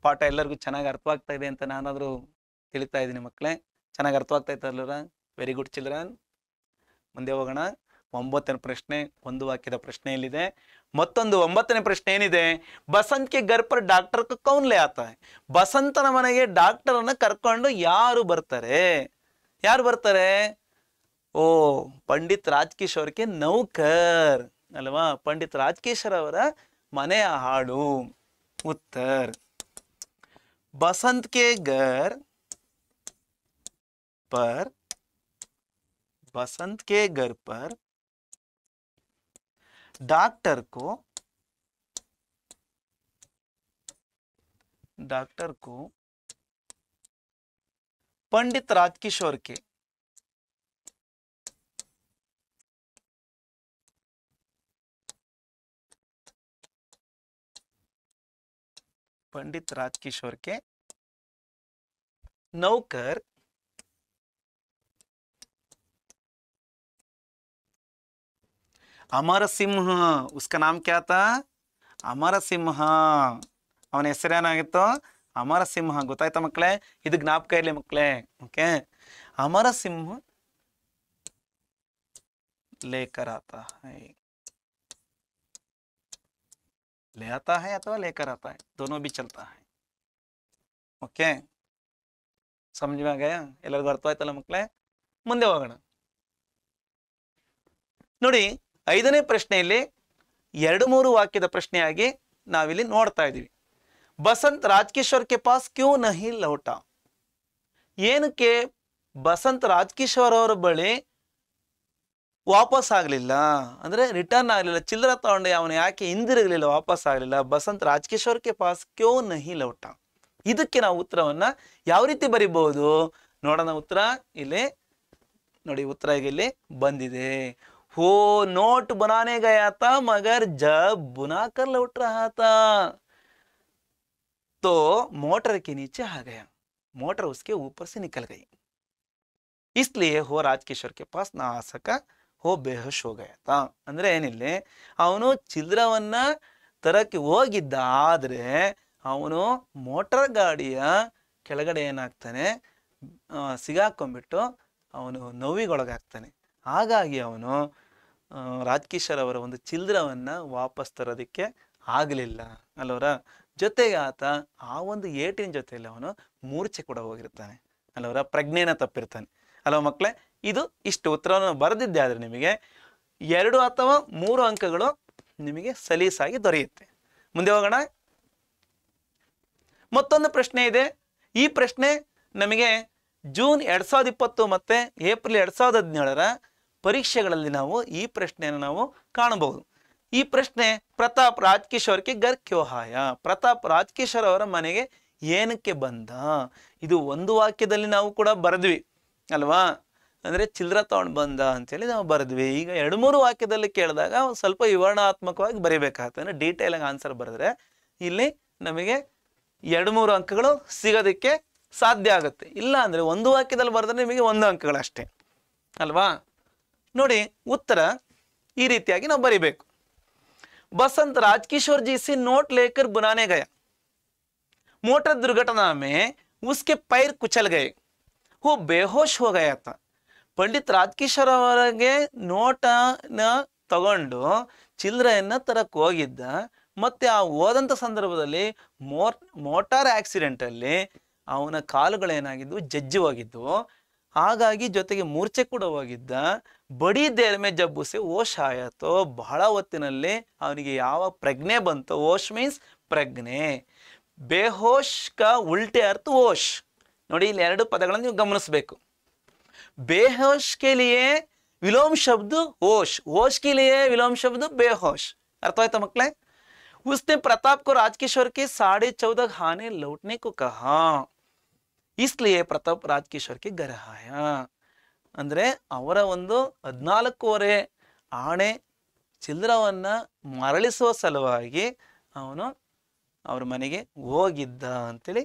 ಪಾಠ ಎಲ್ಲರಿಗೂ ಚೆನ್ನಾಗಿ ಅರ್ಥವಾಗ್ತಾ ಇದೆ ಅಂತ ನಾನಾದರೂ ತಿಳಿತಾ ಇದ್ದೀನಿ ಮಕ್ಕಳೇ. ಚೆನ್ನಾಗಿ ಅರ್ಥವಾಗ್ತಾ ಇತ್ತಲ್ಲರ? Very good children. ಮುಂದೆ ಹೋಗೋಣ. 9ನೇ ಪ್ರಶ್ನೆ ಒಂದು ವಾಕ್ಯದ ಪ್ರಶ್ನೆಯಲ್ಲಿದೆ. ಮತ್ತೊಂದು 9ನೇ ಪ್ರಶ್ನೆ ಏನಿದೆ? ಬಸಂತ್ ಕೆ ಘರ್ ಪರ್ ಡಾಕ್ಟರ್ ಕೋ ಕೌನ್ ಲೇ ಆತಾ ಹೈ? ಬಸಂತನ ಮನೆಗೆ ಡಾಕ್ಟರ್ ಅನ್ನ ಕರ್ಕೊಂಡು ಯಾರು ಬರ್ತಾರೆ? ಯಾರು ಬರ್ತಾರೆ? ಓ, ಪಂಡಿತ್ ರಾಜ್ಕಿಶೋರ್ ಕೆ ನೌಕರ್ ಅಲ್ವಾ? ಪಂಡಿತ್ ರಾಜ್ಕಿಶೋರ್ ಅವರ ಮನೆಯ ಹಾಡು. ಉತ್ತರ್. बसंत के घर पर डॉक्टर को पंडित राजकिशोर के नौकर अमर सिंह. उसका नाम क्या था? अमर सिंह. ಅವನ ಹೆಸರೇನಾಗಿತ್ತು? ಅಮರ ಸಿಂಹ. ಗೊತ್ತಾಯ್ತಾ ಮಕ್ಕಳೇ? ಇದು ಜ್ಞಾಪಕ ಇರಲಿ ಮಕ್ಕಳೇ. ಓಕೆ, ಅಮರ ಸಿಂಹ लेकर आता है. ले आता है अथवा लेकर आता है, दोनों भी चलता है. ओके, समझ में आ गया? ಎಲ್ಲರಿಗೂ ಅರ್ಥ ಆಯ್ತಲ್ಲ ಮಕ್ಕಳೇ? ಮುಂದೆ ಹೋಗೋಣ. ನೋಡಿ, 5ನೇ ಪ್ರಶ್ನೆಯಲ್ಲಿ 2-3 ವಾಕ್ಯದ ಪ್ರಶ್ನೆಯಾಗಿ ನಾವಿಲ್ಲಿ ನೋಡ್ತಾ ಇದ್ದೀವಿ. Basant Rajkishore K pass Q ನಹಿ ಲೌಟಾ? ಏನಕ್ಕೆ ಬಸಂತ್ ರಾಜ್ಕಿಶೋರ್ ಅವರ ಬಳಿ ವಾಪಸ್ ಆಗಲಿಲ್ಲ, ಅಂದ್ರೆ ರಿಟರ್ನ್ ಆಗಲಿಲ್ಲ, ಚಿಲ್ಲರೆ ತಗೊಂಡು ಅವನು ಯಾಕೆ ಹಿಂದಿರುಗಲಿಲ್ಲ, ವಾಪಸ್ ಆಗಲಿಲ್ಲ? Basant Rajkishore K pass Q ನಹಿ ಲೌಟಾ. ಇದಕ್ಕೆ ನಾವು ಉತ್ತರವನ್ನ ಯಾವ ರೀತಿ ಬರಿಬಹುದು ನೋಡೋಣ. ಉತ್ತರ ಇಲ್ಲಿ ನೋಡಿ, ಉತ್ತರ ಇಲ್ಲಿ ಬಂದಿದೆ. हो नोट बनाने गया था मगर जब बुनाकर लौट रहा था तो मोटर के नीचे आ गया, मोटर उसके ऊपर से निकल गई, इसलिए हो राजकिशोर के पास ना आ सका, हो बेहोश हो गया था. ಅಂದ್ರೆ ಏನಿಲ್ಲ, ಅವನು ಚಿಲ್ಲರವನ್ನ ತರಕ್ಕೆ ಹೋಗಿದ್ದ, ಆದ್ರೆ ಅವನು ಮೋಟಾರ್ ಗಾಡಿಯ ಕೆಳಗಡೆ ಏನಾಗ್ತಾನೆ, ಸಿಗಾಕೊಂಡ್ಬಿಟ್ಟು ಅವನು ನೋವಿಗೊಳಗಾಗ್ತಾನೆ. ಹಾಗಾಗಿ ಅವನು ರಾಜ್ಕಿಶೋರ್ ಅವರ ಒಂದು ಚಿಲ್ಲರವನ್ನ ವಾಪಸ್ ತರೋದಕ್ಕೆ ಆಗಲಿಲ್ಲ ಅಲ್ಲವರ. ಜೊತೆಗೆ ಆತ ಆ ಒಂದು ಏಟಿನ ಜೊತೆಯಲ್ಲಿ ಅವನು ಮೂರ್ಛೆ ಕೂಡ ಹೋಗಿರ್ತಾನೆ ಅಲ್ಲವರ, ಪ್ರಜ್ಞೆನ ತಪ್ಪಿರ್ತಾನೆ ಅಲ್ವ ಮಕ್ಕಳೇ. ಇದು ಇಷ್ಟು ಉತ್ತರವನ್ನು ಬರೆದಿದ್ದೆ ಆದರೆ ನಿಮಗೆ 2 ಅಥವಾ 3 ಅಂಕಗಳು ನಿಮಗೆ ಸಲೀಸಾಗಿ ದೊರೆಯುತ್ತೆ. ಮುಂದೆ ಹೋಗೋಣ. ಮತ್ತೊಂದು ಪ್ರಶ್ನೆ ಇದೆ. ಈ ಪ್ರಶ್ನೆ ನಮಗೆ ಜೂನ್ 2020 ಮತ್ತೆ ಏಪ್ರಿಲ್ 2017ರ ಪರೀಕ್ಷೆಗಳಲ್ಲಿ ನಾವು ಈ ಪ್ರಶ್ನೆಯನ್ನು ನಾವು ಕಾಣಬಹುದು. ಈ ಪ್ರಶ್ನೆ ಪ್ರತಾಪ್ ರಾಜ್ಕಿಶೋರ್ ಕೆ ಘರ್ ಕ್ಯೋ ಆಯಾ? ಪ್ರತಾಪ್ ರಾಜ್ಕಿಶೋರ್ ಅವರ ಮನೆಗೆ ಏನಕ್ಕೆ ಬಂದ? ಇದು ಒಂದು ವಾಕ್ಯದಲ್ಲಿ ನಾವು ಕೂಡ ಬರೆದ್ವಿ ಅಲ್ವಾ, ಅಂದ್ರೆ ಚಿಲ್ಲರೆ ತಗೊಂಡು ಬಂದ ಅಂತೇಳಿ ನಾವು ಬರೆದ್ವಿ. ಈಗ 2-3 ವಾಕ್ಯದಲ್ಲಿ ಕೇಳಿದಾಗ ಸ್ವಲ್ಪ ವಿವರಣಾತ್ಮಕವಾಗಿ ಬರೀಬೇಕಾಗ್ತದೆ. ಡೀಟೇಲ್ ಆಗಿ ಆನ್ಸರ್ ಬರೆದ್ರೆ ಇಲ್ಲಿ ನಮಗೆ 2-3 ಅಂಕಗಳು ಸಿಗೋದಕ್ಕೆ ಸಾಧ್ಯ ಆಗುತ್ತೆ. ಇಲ್ಲ ಅಂದ್ರೆ ಒಂದು ವಾಕ್ಯದಲ್ಲಿ ಬರೆದ್ರೆ ನಿಮಗೆ 1 ಅಂಕಗಳಷ್ಟೇ ಅಲ್ವಾ. ನೋಡಿ, ಉತ್ತರ ಈ ರೀತಿಯಾಗಿ ನಾವು ಬರಿಬೇಕು. बसंत राजकिशोर जी से नोट लेकर बुनाने गया, मोटर दुर्घटना में उसके पैर कुचल गए, वो बेहोश हो गया था. पंडित राजकिशोर ಅವರಿಗೆ ನೋಟನ ತಗೊಂಡು ಚಿಲ್ಲರೆಯನ್ನ ತರಕ್ಕೆ ಹೋಗಿದ್ದ. ಮತ್ತೆ ಆ ಹೋದಂತ ಸಂದರ್ಭದಲ್ಲಿ ಮೋಟಾರ್ ಆಕ್ಸಿಡೆಂಟ್ ಅಲ್ಲಿ ಅವನ ಕಾಲುಗಳೇನಾಗಿದ್ದು ಜಜ್ಜಿ ಹೋಗಿದ್ದು. ಹಾಗಾಗಿ ಜೊತೆಗೆ ಮೂರ್ಛೆ ಕೂಡ ಹೋಗಿದ್ದ. ಬಡಿ ದೇರ್ ಮೇ ಜಬ್ ಉಸೆ ಓಶ್ ಆಯತೋ, ಬಹಳ ಹೊತ್ತಿನಲ್ಲಿ ಅವನಿಗೆ ಯಾವ ಪ್ರಜ್ಞೆ ಬಂತೋ. ಓಶ್ ಮೀನ್ಸ್ ಪ್ರಜ್ಞೆ. ಬೇಹೋಶ್ ಕಾ ಉಲ್ಟೆ ಅರ್ಥ ಓಶ್. ನೋಡಿ, ಇಲ್ಲಿ 2 ಪದಗಳನ್ನು ನೀವು ಗಮನಿಸಬೇಕು. ಬೇಹೋಶ್ ಕೆ ಲಿಯೇ ವಿಲೋಮ್ ಶಬ್ದ ಓಶ್, ಓಶ್ ಕೆ ಲಿಯೇ ವಿಲೋಮ್ ಶಬ್ದ ಬೇಹೋಶ್. ಅರ್ಥ ಆಯ್ತಾ ಮಕ್ಕಳೇ? उसने प्रताप को राजकिशोर के 14.5 आने लौटने को कहा, इसलिए प्रताप राजकिशोर के घर आया. ಅಂದ್ರೆ ಅವರ ಒಂದು 14.25 ಆಣೆ ಚಿಲ್ಲರವನ್ನ ಮರಳಿಸುವ ಸಲುವಾಗಿ ಅವನು ಅವ್ರ ಮನೆಗೆ ಹೋಗಿದ್ದ ಅಂತೇಳಿ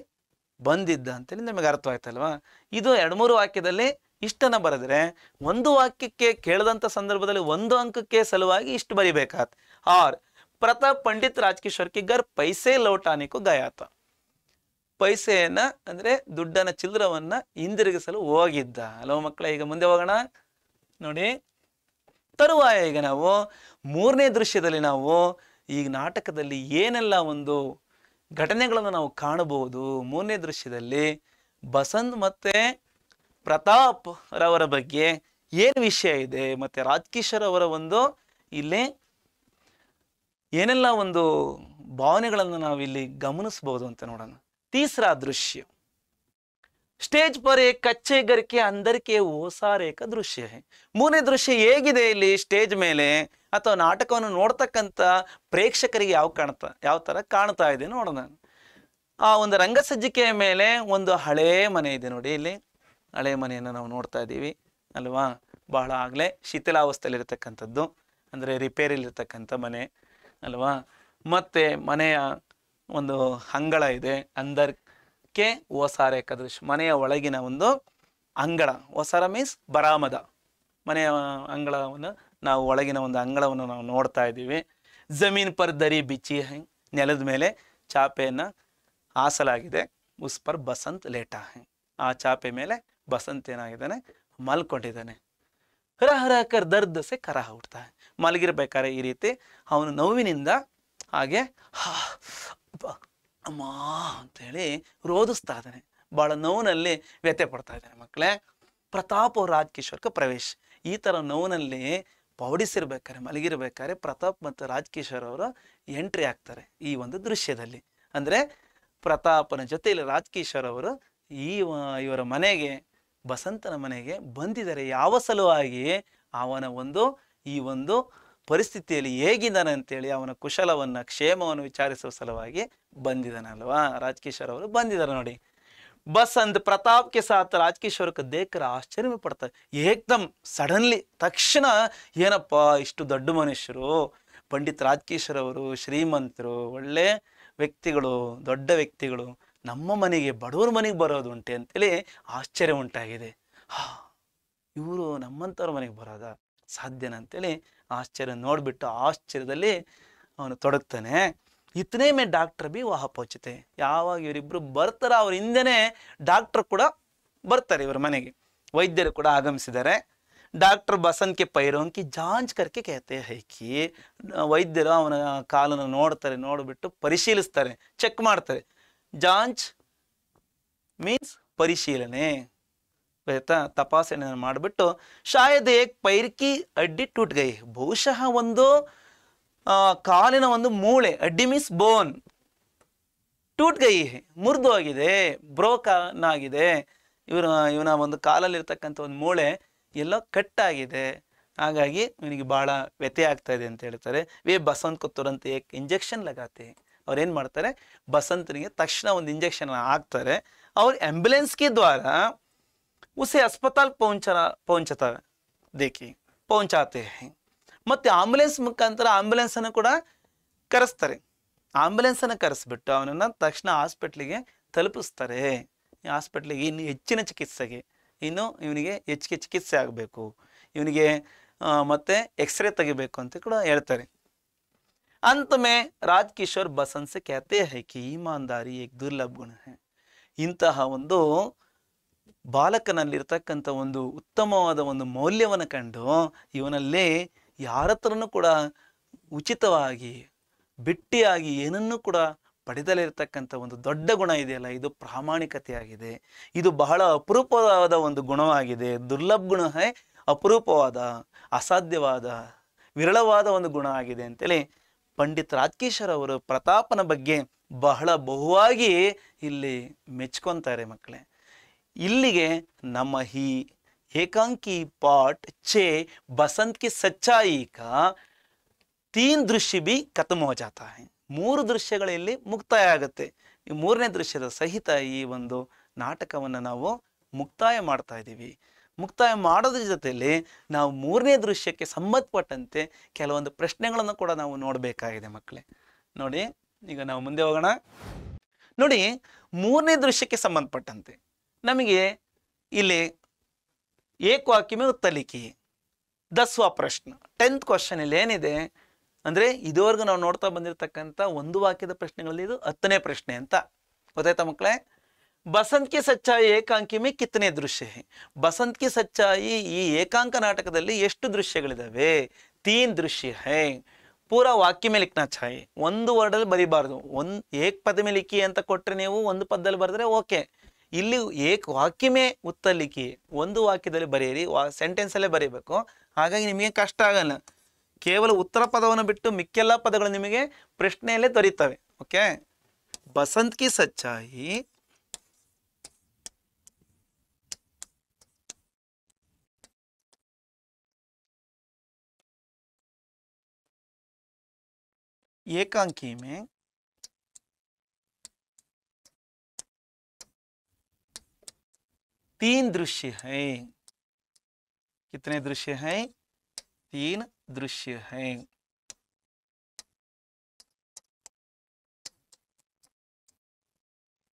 ಬಂದಿದ್ದ ಅಂತೇಳಿ ನಿಮಗೆ ಅರ್ಥವಾಯ್ತಲ್ವಾ. ಇದು 2-3 ವಾಕ್ಯದಲ್ಲಿ ಇಷ್ಟನ್ನ ಬರೆದ್ರೆ ಒಂದು ವಾಕ್ಯಕ್ಕೆ ಕೇಳದಂಥ ಸಂದರ್ಭದಲ್ಲಿ ಒಂದು ಅಂಕಕ್ಕೆ ಸಲುವಾಗಿ ಇಷ್ಟು ಬರಿಬೇಕಾತ್. ಆರ್ ಪ್ರತಾಪ್ ಪಂಡಿತ್ ರಾಜಕಿಶೋರ್ ಕಿ ಗರ್ ಪೈಸೆ ಲೌಟಾನಿಕೋ ಗಯಾತ. ಪೈಸೆಯನ್ನ ಅಂದ್ರೆ ದುಡ್ಡನ್ನ ಚಿಲ್ಲರವನ್ನ ಹಿಂದಿರುಗಿಸಲು ಹೋಗಿದ್ದ ಅಲ್ವ ಮಕ್ಕಳೇ. ಈಗ ಮುಂದೆ ಹೋಗೋಣ ನೋಡಿ. ತರುವಾಯ ಈಗ ನಾವು 3ನೇ ದೃಶ್ಯದಲ್ಲಿ ನಾವು ಈ ನಾಟಕದಲ್ಲಿ ಏನೆಲ್ಲ ಒಂದು ಘಟನೆಗಳನ್ನು ನಾವು ಕಾಣಬಹುದು. 3ನೇ ದೃಶ್ಯದಲ್ಲಿ ಬಸಂತ್ ಮತ್ತೆ ಪ್ರತಾಪ್ ರವರ ಬಗ್ಗೆ ಏನು ವಿಷಯ ಇದೆ, ಮತ್ತೆ ರಾಜಕಿಶೋರ್ ಅವರ ಒಂದು ಇಲ್ಲಿ ಏನೆಲ್ಲ ಒಂದು ಭಾವನೆಗಳನ್ನು ನಾವು ಇಲ್ಲಿ ಗಮನಿಸಬಹುದು ಅಂತ ನೋಡೋಣ. ತೀಸರಾ ದೃಶ್ಯ स्टेज पर एक कच्चे घर के अंदर के ಓಸಾರೆ का ದೃಶ್ಯ है. 3ನೇ ದೃಶ್ಯ ಹೇಗಿದೆ ಇಲ್ಲಿ ಸ್ಟೇಜ್ ಮೇಲೆ ಅಥವಾ ನಾಟಕವನ್ನು ನೋಡ್ತಕ್ಕಂಥ ಪ್ರೇಕ್ಷಕರಿಗೆ ಯಾವ ತರ ಕಾಣ್ತಾ ಇದೆ ನೋಡೋಣ. ಆ ಒಂದು ರಂಗಸಜ್ಜಿಕೆಯ ಮೇಲೆ ಒಂದು ಹಳೇ ಮನೆ ಇದೆ ನೋಡಿ. ಇಲ್ಲಿ ಹಳೆ ಮನೆಯನ್ನು ನಾವು ನೋಡ್ತಾ ಇದ್ದೀವಿ ಅಲ್ವಾ. ಬಹಳ ಆಗಲೇ ಶಿಥಿಲಾವಸ್ಥೆಯಲ್ಲಿ ಇರತಕ್ಕಂಥದ್ದು, ಅಂದರೆ ರಿಪೇರಿಲಿರ್ತಕ್ಕಂಥ ಮನೆ ಅಲ್ವಾ. ಮತ್ತೆ ಮನೆಯ ಒಂದು ಅಂಗಳ ಇದೆ, ಅಂದರ್ಕೆ ಓಸಾರೆ ಕ ದೃಶ್ಯ, ಮನೆಯ ಒಳಗಿನ ಒಂದು ಅಂಗಳ. ಓಸಾರ ಮೀನ್ಸ್ ಬರಾಮದ, ಮನೆಯ ಅಂಗಳವನ್ನು ನಾವು ಒಳಗಿನ ಒಂದು ಅಂಗಳವನ್ನು ನಾವು ನೋಡ್ತಾ ಇದ್ದೀವಿ. ಜಮೀನ್ ಪರ್ ದರಿ ಬಿಚ್ಚಿ ಹೈ, ನೆಲದ ಮೇಲೆ ಚಾಪೆಯನ್ನು ಹಾಸಲಾಗಿದೆ. ಉಸ್ ಪರ್ ಬಸಂತ್ ಲೇಟಾ ಹೈ, ಆ ಚಾಪೆ ಮೇಲೆ ಬಸಂತ್ ಏನಾಗಿದ್ದಾನೆ ಮಲ್ಕೊಂಡಿದ್ದಾನೆ. ಹರ ಹರ ಕರ್ ದರ್ದ್ ಸೆ ಕರಹ ಉಡ್ತಾ ಹೈ, ಮಲಗಿರ್ಬೇಕಾದ್ರೆ ಈ ರೀತಿ ಅವನು ನೋವಿನಿಂದ ಹಾಗೆ ಅಮ್ಮ ಅಂತೇಳಿ ರೋಧಿಸ್ತಾ ಇದ್ದಾನೆ, ಭಾಳ ನೋವಿನಲ್ಲಿ ವ್ಯಥೆ ಪಡ್ತಾ ಇದ್ದಾನೆ ಮಕ್ಕಳೇ. ಪ್ರತಾಪ್ ಅವ್ರ ರಾಜಕಿಶೋರ್ಗೆ ಪ್ರವೇಶ, ಈ ಥರ ನೋವಿನಲ್ಲಿ ಪೌಡಿಸಿರ್ಬೇಕಾರೆ ಮಲಗಿರ್ಬೇಕಾದ್ರೆ ಪ್ರತಾಪ್ ಮತ್ತು ರಾಜಕಿಶೋರ್ ಅವರು ಎಂಟ್ರಿ ಆಗ್ತಾರೆ ಈ ಒಂದು ದೃಶ್ಯದಲ್ಲಿ. ಅಂದರೆ ಪ್ರತಾಪನ ಜೊತೆಯಲ್ಲಿ ರಾಜಕಿಶೋರ್ ಅವರು ಇವರ ಮನೆಗೆ, ಬಸಂತನ ಮನೆಗೆ ಬಂದಿದ್ದಾರೆ. ಯಾವ ಸಲುವಾಗಿ? ಅವನ ಒಂದು ಈ ಒಂದು ಪರಿಸ್ಥಿತಿಯಲ್ಲಿ ಹೇಗಿದ್ದಾನೆ ಅಂತೇಳಿ ಅವನ ಕುಶಲವನ್ನು ಕ್ಷೇಮವನ್ನು ವಿಚಾರಿಸುವ ಸಲುವಾಗಿ ಬಂದಿದ್ದಾನಲ್ವಾ ರಾಜಕಿಶೋರ್ ಅವರು ಬಂದಿದ್ದಾರೆ ನೋಡಿ. ಬಸಂತ್ ಪ್ರತಾಪ್ ಕೆ ಸಾಥ್ ರಾಜಕಿಶೋರ್ ಕ ದೇಖರ ಆಶ್ಚರ್ಯ में पड़ता है. ಏಕ್ದಮ್ ಸಡನ್ಲಿ ತಕ್ಷಣ ಏನಪ್ಪ ಇಷ್ಟು ದೊಡ್ಡ ಮನುಷ್ಯರು, ಪಂಡಿತ್ ರಾಜಕಿಶೋರ್ ಅವರು ಶ್ರೀಮಂತರು, ಒಳ್ಳೆ ವ್ಯಕ್ತಿಗಳು, ದೊಡ್ಡ ವ್ಯಕ್ತಿಗಳು ನಮ್ಮ ಮನೆಗೆ, ಬಡವರ ಮನೆಗೆ ಬರೋದು ಉಂಟೆ ಅಂತೇಳಿ ಆಶ್ಚರ್ಯ ಉಂಟಾಗಿದೆ. ಇವರು ನಮ್ಮಂಥವ್ರ ಮನೆಗೆ ಬರೋದ ಸಾಧ್ಯನ ಅಂತೇಳಿ ಆಶ್ಚರ್ಯ ನೋಡಿಬಿಟ್ಟು ಆಶ್ಚರ್ಯದಲ್ಲಿ ಅವನು ತೊಡಗ್ತಾನೆ. ಇತನೇ ಮೇ ಡಾಕ್ಟರ್ ಬಿ ವಾಹ ಪೋಚತೆ, ಯಾವಾಗ ಇವರಿಬ್ಬರು ಬರ್ತಾರ ಅವ್ರ ಹಿಂದೆನೇ ಡಾಕ್ಟರ್ ಕೂಡ ಬರ್ತಾರೆ ಇವರ ಮನೆಗೆ, ವೈದ್ಯರು ಕೂಡ ಆಗಮಿಸಿದ್ದಾರೆ. ಡಾಕ್ಟರ್ ಬಸಂತ್ ಕೆ ಪೈರೋನ್ ಕಿ ಜಾಂಚ್ ಕರ್ಕೆ कहते हैं कि ವೈದ್ಯರು ಅವನ ಕಾಲನ್ನು ನೋಡ್ತಾರೆ, ನೋಡಿಬಿಟ್ಟು ಪರಿಶೀಲಿಸ್ತಾರೆ, ಚೆಕ್ ಮಾಡ್ತಾರೆ. ಜಾಂಚ್ ಮೀನ್ಸ್ ಪರಿಶೀಲನೆ, ಆಯ್ತಾ, ತಪಾಸಣೆ ಮಾಡಿಬಿಟ್ಟು ಶಾಯದ್ ಏಕ್ ಪೈರ್ ಕಿ ಅಡ್ಡಿ ಟೂಟ್ ಗೈ, ಬಹುಶಃ ಒಂದು ಕಾಲಿನ ಒಂದು ಮೂಳೆ, ಅಡ್ಡಿ ಮೀನ್ಸ್ ಬೋನ್, ಟೂಟ್ ಗೈ ಮುರಿದು ಹೋಗಿದೆ, ಬ್ರೋಕನ್ ಆಗಿದೆ, ಇವನ ಒಂದು ಕಾಲಲ್ಲಿ ಇರ್ತಕ್ಕಂಥ ಒಂದು ಮೂಳೆ ಎಲ್ಲೋ ಕಟ್ಟಾಗಿದೆ, ಹಾಗಾಗಿ ಇವನಿಗೆ ಭಾಳ ವ್ಯಥೆ ಆಗ್ತಾ ಇದೆ ಅಂತ ಹೇಳ್ತಾರೆ. ವೇ ಬಸಂತ್ ಕೋ ತುರಂತ ಏಕ್ ಇಂಜೆಕ್ಷನ್ ಲಗಾತೆ, ಅವ್ರೇನು ಮಾಡ್ತಾರೆ, ಬಸಂತನಿಗೆ ತಕ್ಷಣ ಒಂದು ಇಂಜೆಕ್ಷನ್ ಹಾಕ್ತಾರೆ. ಅವ್ರು ಆಂಬ್ಯುಲೆನ್ಸ್ಗೆ ದ್ವಾರ ಉಸೆ अस्पताल ಪਹੁಂಚಾತೆ ಮತ್ತು ಆಂಬುಲೆನ್ಸ್ ಮುಖಾಂತರ ಆಂಬುಲೆನ್ಸನ್ನು ಕೂಡ ಕರೆಸ್ತಾರೆ. ಆಂಬುಲೆನ್ಸನ್ನು ಕರೆಸ್ಬಿಟ್ಟು ಅವನನ್ನು ತಕ್ಷಣ ಹಾಸ್ಪಿಟ್ಲಿಗೆ ತಲುಪಿಸ್ತಾರೆ. ಈ ಹಾಸ್ಪಿಟ್ಲಿಗೆ ಇನ್ನು ಹೆಚ್ಚಿನ ಚಿಕಿತ್ಸೆಗೆ, ಇನ್ನು ಇವನಿಗೆ ಹೆಚ್ಚಿಗೆ ಚಿಕಿತ್ಸೆ ಆಗಬೇಕು, ಇವನಿಗೆ ಮತ್ತೆ ಎಕ್ಸ್ರೇ ತೆಗಿಬೇಕು ಅಂತ ಕೂಡ ಹೇಳ್ತಾರೆ. अंत में ರಾಜಕಿಶೋರ್ ಬಸಂತ್ से कहते हैं कि ईमानदारी एक दुर्लभ गुण है. ಇಂತಹ ಒಂದು ಬಾಲಕನಲ್ಲಿರ್ತಕ್ಕಂಥ ಒಂದು ಉತ್ತಮವಾದ ಒಂದು ಮೌಲ್ಯವನ್ನು ಕಂಡು ಇವನಲ್ಲಿ ಯಾರ ಹತ್ರನೂ ಕೂಡ ಉಚಿತವಾಗಿ ಬಿಟ್ಟಿಯಾಗಿ ಏನನ್ನೂ ಕೂಡ ಪಡೆದಲಿರ್ತಕ್ಕಂಥ ಒಂದು ದೊಡ್ಡ ಗುಣ ಇದೆಯಲ್ಲ, ಇದು ಪ್ರಾಮಾಣಿಕತೆಯಾಗಿದೆ. ಇದು ಬಹಳ ಅಪರೂಪವಾದ ಒಂದು ಗುಣವಾಗಿದೆ. ದುರ್ಲಭ ಗುಣ ಹೈ, ಅಪರೂಪವಾದ, ಅಸಾಧ್ಯವಾದ, ವಿರಳವಾದ ಒಂದು ಗುಣ ಆಗಿದೆ ಅಂತೇಳಿ ಪಂಡಿತ್ ರಾಜಕಿಶೋರ್ ಅವರು ಪ್ರತಾಪನ ಬಗ್ಗೆ ಬಹಳ ಬಹುವಾಗಿ ಇಲ್ಲಿ ಮೆಚ್ಕೊತಾರೆ ಮಕ್ಕಳೇ. ಇಲ್ಲಿಗೆ ನಮ್ಮ ಈ ಏಕಾಂಕಿ ಪಾಠ 6 ಬಸಂತ್ ಕಿ ಸಚ್ಚಾಯಿ ಕಾ 3 ದೃಶ್ಯ ಬಿ ಖತಮ್ ಹೋ ಜಾತಾ ಹೈ. 3 ದೃಶ್ಯಗಳಲ್ಲಿ ಮುಕ್ತಾಯ ಆಗುತ್ತೆ. ಈ 3ನೇ ದೃಶ್ಯದ ಸಹಿತ ಈ ಒಂದು ನಾಟಕವನ್ನು ನಾವು ಮುಕ್ತಾಯ ಮಾಡ್ತಾ ಇದ್ದೀವಿ. ಮುಕ್ತಾಯ ಮಾಡೋದ್ರ ಜೊತೆಯಲ್ಲಿ ನಾವು ಮೂರನೇ ದೃಶ್ಯಕ್ಕೆ ಸಂಬಂಧಪಟ್ಟಂತೆ ಕೆಲವೊಂದು ಪ್ರಶ್ನೆಗಳನ್ನು ಕೂಡ ನಾವು ನೋಡಬೇಕಾಗಿದೆ ಮಕ್ಕಳೇ. ನೋಡಿ, ಈಗ ನಾವು ಮುಂದೆ ಹೋಗೋಣ. ನೋಡಿ, ಮೂರನೇ ದೃಶ್ಯಕ್ಕೆ ಸಂಬಂಧಪಟ್ಟಂತೆ ನಮಗೆ ಇಲ್ಲಿ ಏಕವಾಕ್ಯ में उत्तर लिखिए 10वां ಪ್ರಶ್ನೆ 10th ಕ್ವಶನ್ ಇಲ್ಲಿ ಏನಿದೆ ಅಂದರೆ ಇದುವರೆಗೂ ನಾವು ನೋಡ್ತಾ ಬಂದಿರತಕ್ಕಂಥ ಒಂದು ವಾಕ್ಯದ ಪ್ರಶ್ನೆಗಳಲ್ಲಿ ಇದು 10ನೇ ಪ್ರಶ್ನೆ ಅಂತ ಗೊತ್ತಾಯ್ತಾ ಮಕ್ಕಳೇ. बसंत की सच्चाई ಏಕಾಂಕಿ में कितने दृश्य हैं? बसंत की सच्चाई ಈ ಏಕಾಂಕ ನಾಟಕದಲ್ಲಿ ಎಷ್ಟು ದೃಶ್ಯಗಳಿದಾವೆ? 3 दृश्य है. पूरा वाक्य में लिखना चाहिए. ಒಂದು ವರ್ಡಲ್ಲಿ ಬರಿಬಾರ್ದು. ಏಕ್ ಪದ में लिखिए ಅಂತ ಕೊಟ್ಟರೆ ನೀವು ಒಂದು ಪದದಲ್ಲಿ ಬರೆದ್ರೆ ಓಕೆ. ಇಲ್ಲಿ ಏಕ್ ವಾಕ್ಯ में उत्तर लिखिए, ಒಂದು ವಾಕ್ಯದಲ್ಲಿ ಬರೆಯಿರಿ, ಸೆಂಟೆನ್ಸ್ ಅಲ್ಲೇ ಬರೀಬೇಕು. ಹಾಗಾಗಿ ನಿಮಗೆ ಕಷ್ಟ ಆಗಲ್ಲ. ಕೇವಲ ಉತ್ತರ ಪದವನ್ನು ಬಿಟ್ಟು ಮಿಕ್ಕೆಲ್ಲ ಪದಗಳು ನಿಮಗೆ ಪ್ರಶ್ನೆಯಲ್ಲೇ ದೊರೀತವೆ. ಓಕೆ. बसंत की सच्चाई एकांकी में तीन दृश्य है. कितने दृश्य हैं? 3 दृश्य हैं.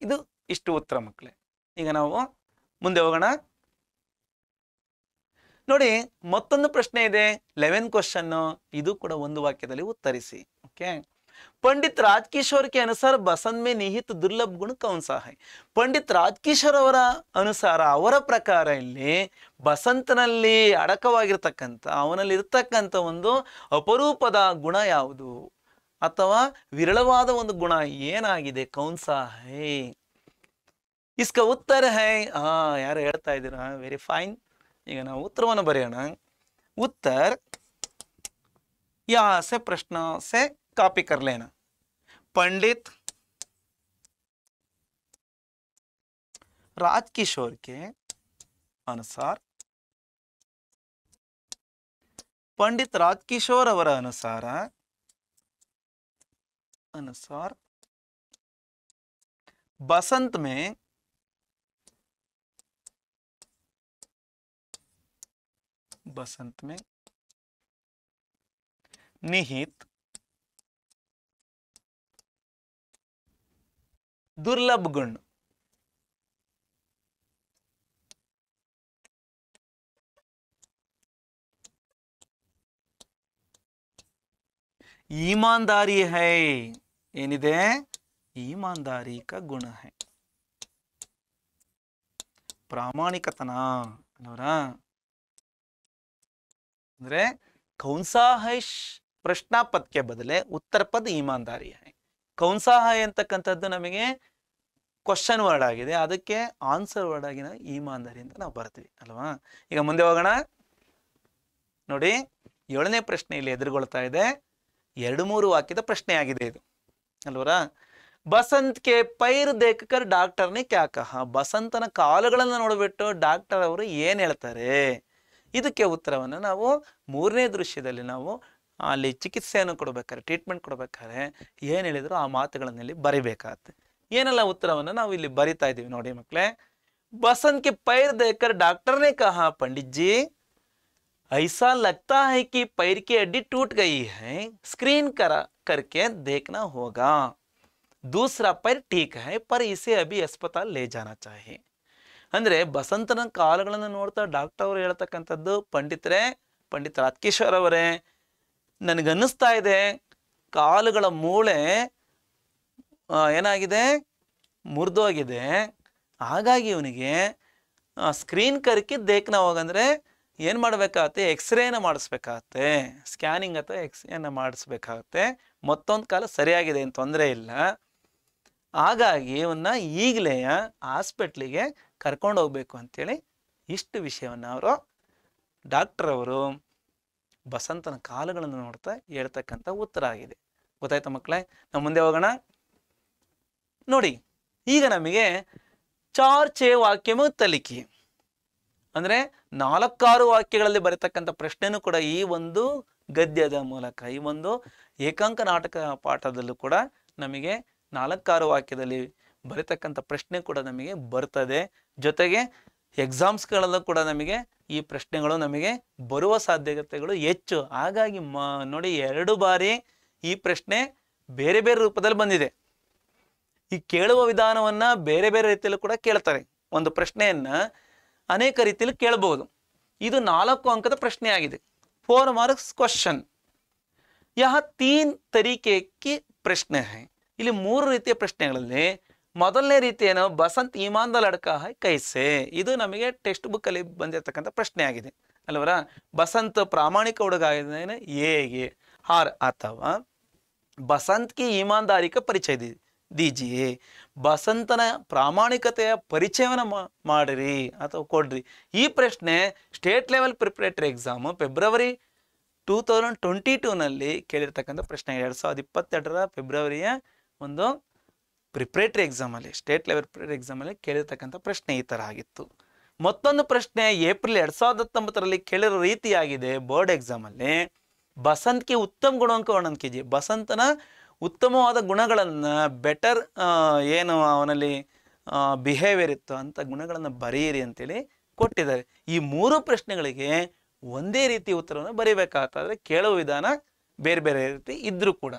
ಇದು ಇಷ್ಟು ಉತ್ತರ ಮಕ್ಕಳೇ. ಈಗ ನಾವು ಮುಂದೆ ಹೋಗೋಣ. ನೋಡಿ, ಮತ್ತೊಂದು ಪ್ರಶ್ನೆ ಇದೆ 11 ಕ್ವಶನ್. ಇದು ಕೂಡ ಒಂದು ವಾಕ್ಯದಲ್ಲಿ ಉತ್ತರಿಸಿ. ओके. पंडित राजकिशोर के अनुसार बसंत में निहित दुर्लभ गुण कौन सा है? पंडित राजकिशोर ಅವರ ಅನುಸಾರ, ಅವರ ಪ್ರಕಾರ ಇಲ್ಲಿ ಬಸಂತನಲ್ಲಿ ಅಡಕವಾಗಿರತಕ್ಕಂಥ, ಅವನಲ್ಲಿ ಇರತಕ್ಕಂಥ ಒಂದು ಅಪರೂಪದ ಗುಣ ಯಾವುದು ಅಥವಾ ವಿರಳವಾದ ಒಂದು ಗುಣ ಏನಾಗಿದೆ? कौन सा है? इसका उत्तर है, ಯಾರು ಹೇಳ್ತಾ ಇದ್ದೀರಾ? Very fine. ಈಗ ನಾವು ಉತ್ತರವನ್ನು ಬರೆಯೋಣ. उत्तर यहाँ से प्रश्न से कॉपी कर लेना. पंडित राजकिशोर के अनुसार, पंडित राजकिशोर ಅವರ अनुसार बसंत में निहित दुर्लभ गुण ईमानदारी है. ಏನಿದೆ? ईमानदारी का गुण है. ಪ್ರಾಮಾಣಿಕತನ ಅಲ್ವರಾ? ಅಂದ್ರೆ कौन सा है ಪ್ರಶ್ನಾ ಪದಕ್ಕೆ ಬದಲೇ ಉತ್ತರ ಪದ ईमानदारी है. कौन सा है ಅಂತಕ್ಕಂಥದ್ದು ನಮಗೆ ಕ್ವಶನ್ ವರ್ಡ್ ಆಗಿದೆ, ಅದಕ್ಕೆ ಆನ್ಸರ್ ವರ್ಡ್ ಆಗಿನ ईमानदारी ಅಂತ ನಾವು ಬರ್ತೀವಿ ಅಲ್ವಾ. ಈಗ ಮುಂದೆ ಹೋಗೋಣ. ನೋಡಿ, 7ನೇ ಪ್ರಶ್ನೆ ಇಲ್ಲಿ ಎದುರುಗೊಳ್ತಾ ಇದೆ. 2-3 ವಾಕ್ಯದ ಪ್ರಶ್ನೆ ಆಗಿದೆ ಇದು ಅಲ್ವರಾ. ಬಸಂತ್ ಕೆ ಪೈರ್ ದೇಖಕರ್ ಡಾಕ್ಟರ್ ನೆ ಕ್ಯಾ ಕಹಾ? ಬಸಂತನ ಕಾಲುಗಳನ್ನು ನೋಡಿಬಿಟ್ಟು ಡಾಕ್ಟರ್ ಅವರು ಏನ್ ಹೇಳ್ತಾರೆ? ಇದಕ್ಕೆ ಉತ್ತರವನ್ನು ನಾವು 3ನೇ ದೃಶ್ಯದಲ್ಲಿ ನಾವು ಅಲ್ಲಿ ಚಿಕಿತ್ಸೆಯನ್ನು ಕೊಡಬೇಕಾದ್ರೆ, ಟ್ರೀಟ್ಮೆಂಟ್ ಕೊಡಬೇಕಾದ್ರೆ ಏನು ಹೇಳಿದ್ರು ಆ ಮಾತುಗಳನ್ನಲ್ಲಿ ಬರಿಬೇಕಾಗತ್ತೆ. ಏನೆಲ್ಲ ಉತ್ತರವನ್ನು ನಾವು ಇಲ್ಲಿ ಬರಿತಾ ಇದ್ದೀವಿ ನೋಡಿ ಮಕ್ಕಳೇ. बसंत के पैर देखकर डॉक्टर ने कहा, पंडित जी ऐसा लगता है कि पैर की हड्डी टूट गई है, स्क्रीन करके देखना होगा. दूसरा पैर ठीक है पर इसे अभी अस्पताल ले जाना चाहिए. ಅಂದ್ರೆ ಬಸಂತನ ಕಾಲುಗಳನ್ನು ನೋಡ್ತಾ ಡಾಕ್ಟರ್ ಅವರು ಹೇಳ್ತಕ್ಕಂಥದ್ದು, ಪಂಡಿತ ರಾಜಕಿಶೋರ್ ಅವರೇ, ನನಗನ್ನಿಸ್ತಾ ಇದೆ ಕಾಲುಗಳ ಮೂಳೆ ಏನಾಗಿದೆ, ಮುರಿದೋಗಿದೆ. ಹಾಗಾಗಿ ಇವನಿಗೆ ಸ್ಕ್ರೀನ್ ಕರ್ಕಿ ದೇಖ್ನ ಹೋಗಂದ್ರೆ ಏನು ಮಾಡಬೇಕಾಗತ್ತೆ? ಎಕ್ಸ್ರೇನ ಮಾಡಿಸ್ಬೇಕಾಗತ್ತೆ, ಸ್ಕ್ಯಾನಿಂಗ್ ಅಥವಾ ಎಕ್ಸ್ರೇನ ಮಾಡಿಸ್ಬೇಕಾಗತ್ತೆ. ಮತ್ತೊಂದು ಕಾಲ ಸರಿಯಾಗಿದೆ, ಏನು ತೊಂದರೆ ಇಲ್ಲ. ಹಾಗಾಗಿ ಇವನ್ನ ಈಗಲೇ ಹಾಸ್ಪಿಟ್ಲಿಗೆ ಕರ್ಕೊಂಡು ಹೋಗ್ಬೇಕು ಅಂತೇಳಿ ಇಷ್ಟು ವಿಷಯವನ್ನು ಅವರು ಡಾಕ್ಟರ್ ಅವರು ಬಸಂತನ ಕಾಲುಗಳನ್ನು ನೋಡ್ತಾ ಹೇಳ್ತಕ್ಕಂಥ ಉತ್ತರ ಆಗಿದೆ. ಗೊತ್ತಾಯ್ತಾ ಮಕ್ಕಳೇ? ನಾವು ಮುಂದೆ ಹೋಗೋಣ. ನೋಡಿ, ಈಗ ನಮಗೆ 4-6 ವಾಕ್ಯ ತಲಿಖಿ ಅಂದರೆ 4-6 ವಾಕ್ಯಗಳಲ್ಲಿ ಬರತಕ್ಕಂಥ ಪ್ರಶ್ನೆನೂ ಕೂಡ ಈ ಒಂದು ಗದ್ಯದ ಮೂಲಕ, ಈ ಒಂದು ಏಕಾಂಕ ನಾಟಕ ಪಾಠದಲ್ಲೂ ಕೂಡ ನಮಗೆ 4-6 ವಾಕ್ಯದಲ್ಲಿ ಬರತಕ್ಕಂಥ ಪ್ರಶ್ನೆ ಕೂಡ ನಮಗೆ ಬರ್ತದೆ. ಜೊತೆಗೆ ಎಕ್ಸಾಮ್ಸ್ಗಳಲ್ಲೂ ಕೂಡ ನಮಗೆ ಈ ಪ್ರಶ್ನೆಗಳು ನಮಗೆ ಬರುವ ಸಾಧ್ಯತೆಗಳು ಹೆಚ್ಚು. ಹಾಗಾಗಿ ನೋಡಿ 2 ಬಾರಿ ಈ ಪ್ರಶ್ನೆ ಬೇರೆ ಬೇರೆ ರೂಪದಲ್ಲಿ ಬಂದಿದೆ. ಈ ಕೇಳುವ ವಿಧಾನವನ್ನ ಬೇರೆ ಬೇರೆ ರೀತಿಯಲ್ಲೂ ಕೂಡ ಕೇಳ್ತಾರೆ. ಒಂದು ಪ್ರಶ್ನೆಯನ್ನ ಅನೇಕ ರೀತಿಯಲ್ಲಿ ಕೇಳಬಹುದು. ಇದು 4 ಅಂಕದ ಪ್ರಶ್ನೆ ಆಗಿದೆ. 4 ಮಾರ್ಕ್ಸ್ ಕ್ವಶನ್. ಯಹ 3 ತರೀಕೆ ಕಿ ಪ್ರಶ್ನೆ ಹೈ. ಇಲ್ಲಿ 3 ರೀತಿಯ ಪ್ರಶ್ನೆಗಳಲ್ಲಿ ಮೊದಲನೇ ರೀತಿ ಏನು, ಬಸಂತ್ ಈಮಾನ್ದಾರ್ ಲಡ್ಕಾ ಹೈ ಕೈಸೆ. ಇದು ನಮಗೆ ಟೆಕ್ಸ್ಟ್ ಬುಕ್ ಅಲ್ಲಿ ಬಂದಿರತಕ್ಕಂಥ ಪ್ರಶ್ನೆ ಆಗಿದೆ ಅಲ್ವರ. ಬಸಂತ್ ಪ್ರಾಮಾಣಿಕ ಹುಡುಗ ಆಗಿದ್ದಾನೆ ಹೇಗೆ, ಹಾರ್ ಅಥವಾ ಬಸಂತ್ ಕಿ ಈಮಾನ್ದಾರಿ ಕ ಪರಿಚಯ ದೀಜಿಯೇ. ಬಸಂತನ ಪ್ರಾಮಾಣಿಕತೆಯ ಪರಿಚಯವನ್ನು ಮಾಡಿರಿ ಅಥವಾ ಕೊಡ್ರಿ. ಈ ಪ್ರಶ್ನೆ state level preparatory exam February 2022ನಲ್ಲಿ ಕೇಳಿರ್ತಕ್ಕಂಥ ಪ್ರಶ್ನೆ. 2022ರ ಫೆಬ್ರವರಿಯ ಒಂದು ಪ್ರಿಪರೇಟರಿ ಎಕ್ಸಾಮಲ್ಲಿ, ಸ್ಟೇಟ್ ಲೆವೆಲ್ ಪ್ರಿಪರೇಟರಿ ಎಕ್ಸಾಮಲ್ಲಿ ಕೇಳಿರ್ತಕ್ಕಂಥ ಪ್ರಶ್ನೆ ಈ ಥರ ಆಗಿತ್ತು. ಮತ್ತೊಂದು ಪ್ರಶ್ನೆ ಏಪ್ರಿಲ್ 2019ರಲ್ಲಿ ಕೇಳಿರೋ ರೀತಿಯಾಗಿದೆ ಬೋರ್ಡ್ ಎಕ್ಸಾಮಲ್ಲಿ. ಬಸಂತ್ ಕಿ ಉತ್ತಮ ಗುಣಾಂಕ ವರ್ಣನ್ ಕೀಜಿಯೇ. ಬಸಂತನ ಉತ್ತಮವಾದ ಗುಣಗಳನ್ನು, ಬೆಟರ್ ಏನು ಅವನಲ್ಲಿ ಬಿಹೇವಿಯರ್ ಇತ್ತು ಅಂತ ಗುಣಗಳನ್ನು ಬರೆಯಿರಿ ಅಂತೇಳಿ ಕೊಟ್ಟಿದ್ದಾರೆ. ಈ 3 ಪ್ರಶ್ನೆಗಳಿಗೆ ಒಂದೇ ರೀತಿ ಉತ್ತರವನ್ನು ಬರೀಬೇಕಾಗ್ತದೆ. ಕೇಳುವ ವಿಧಾನ ಬೇರೆ ಬೇರೆ ರೀತಿ ಇದ್ರೂ ಕೂಡ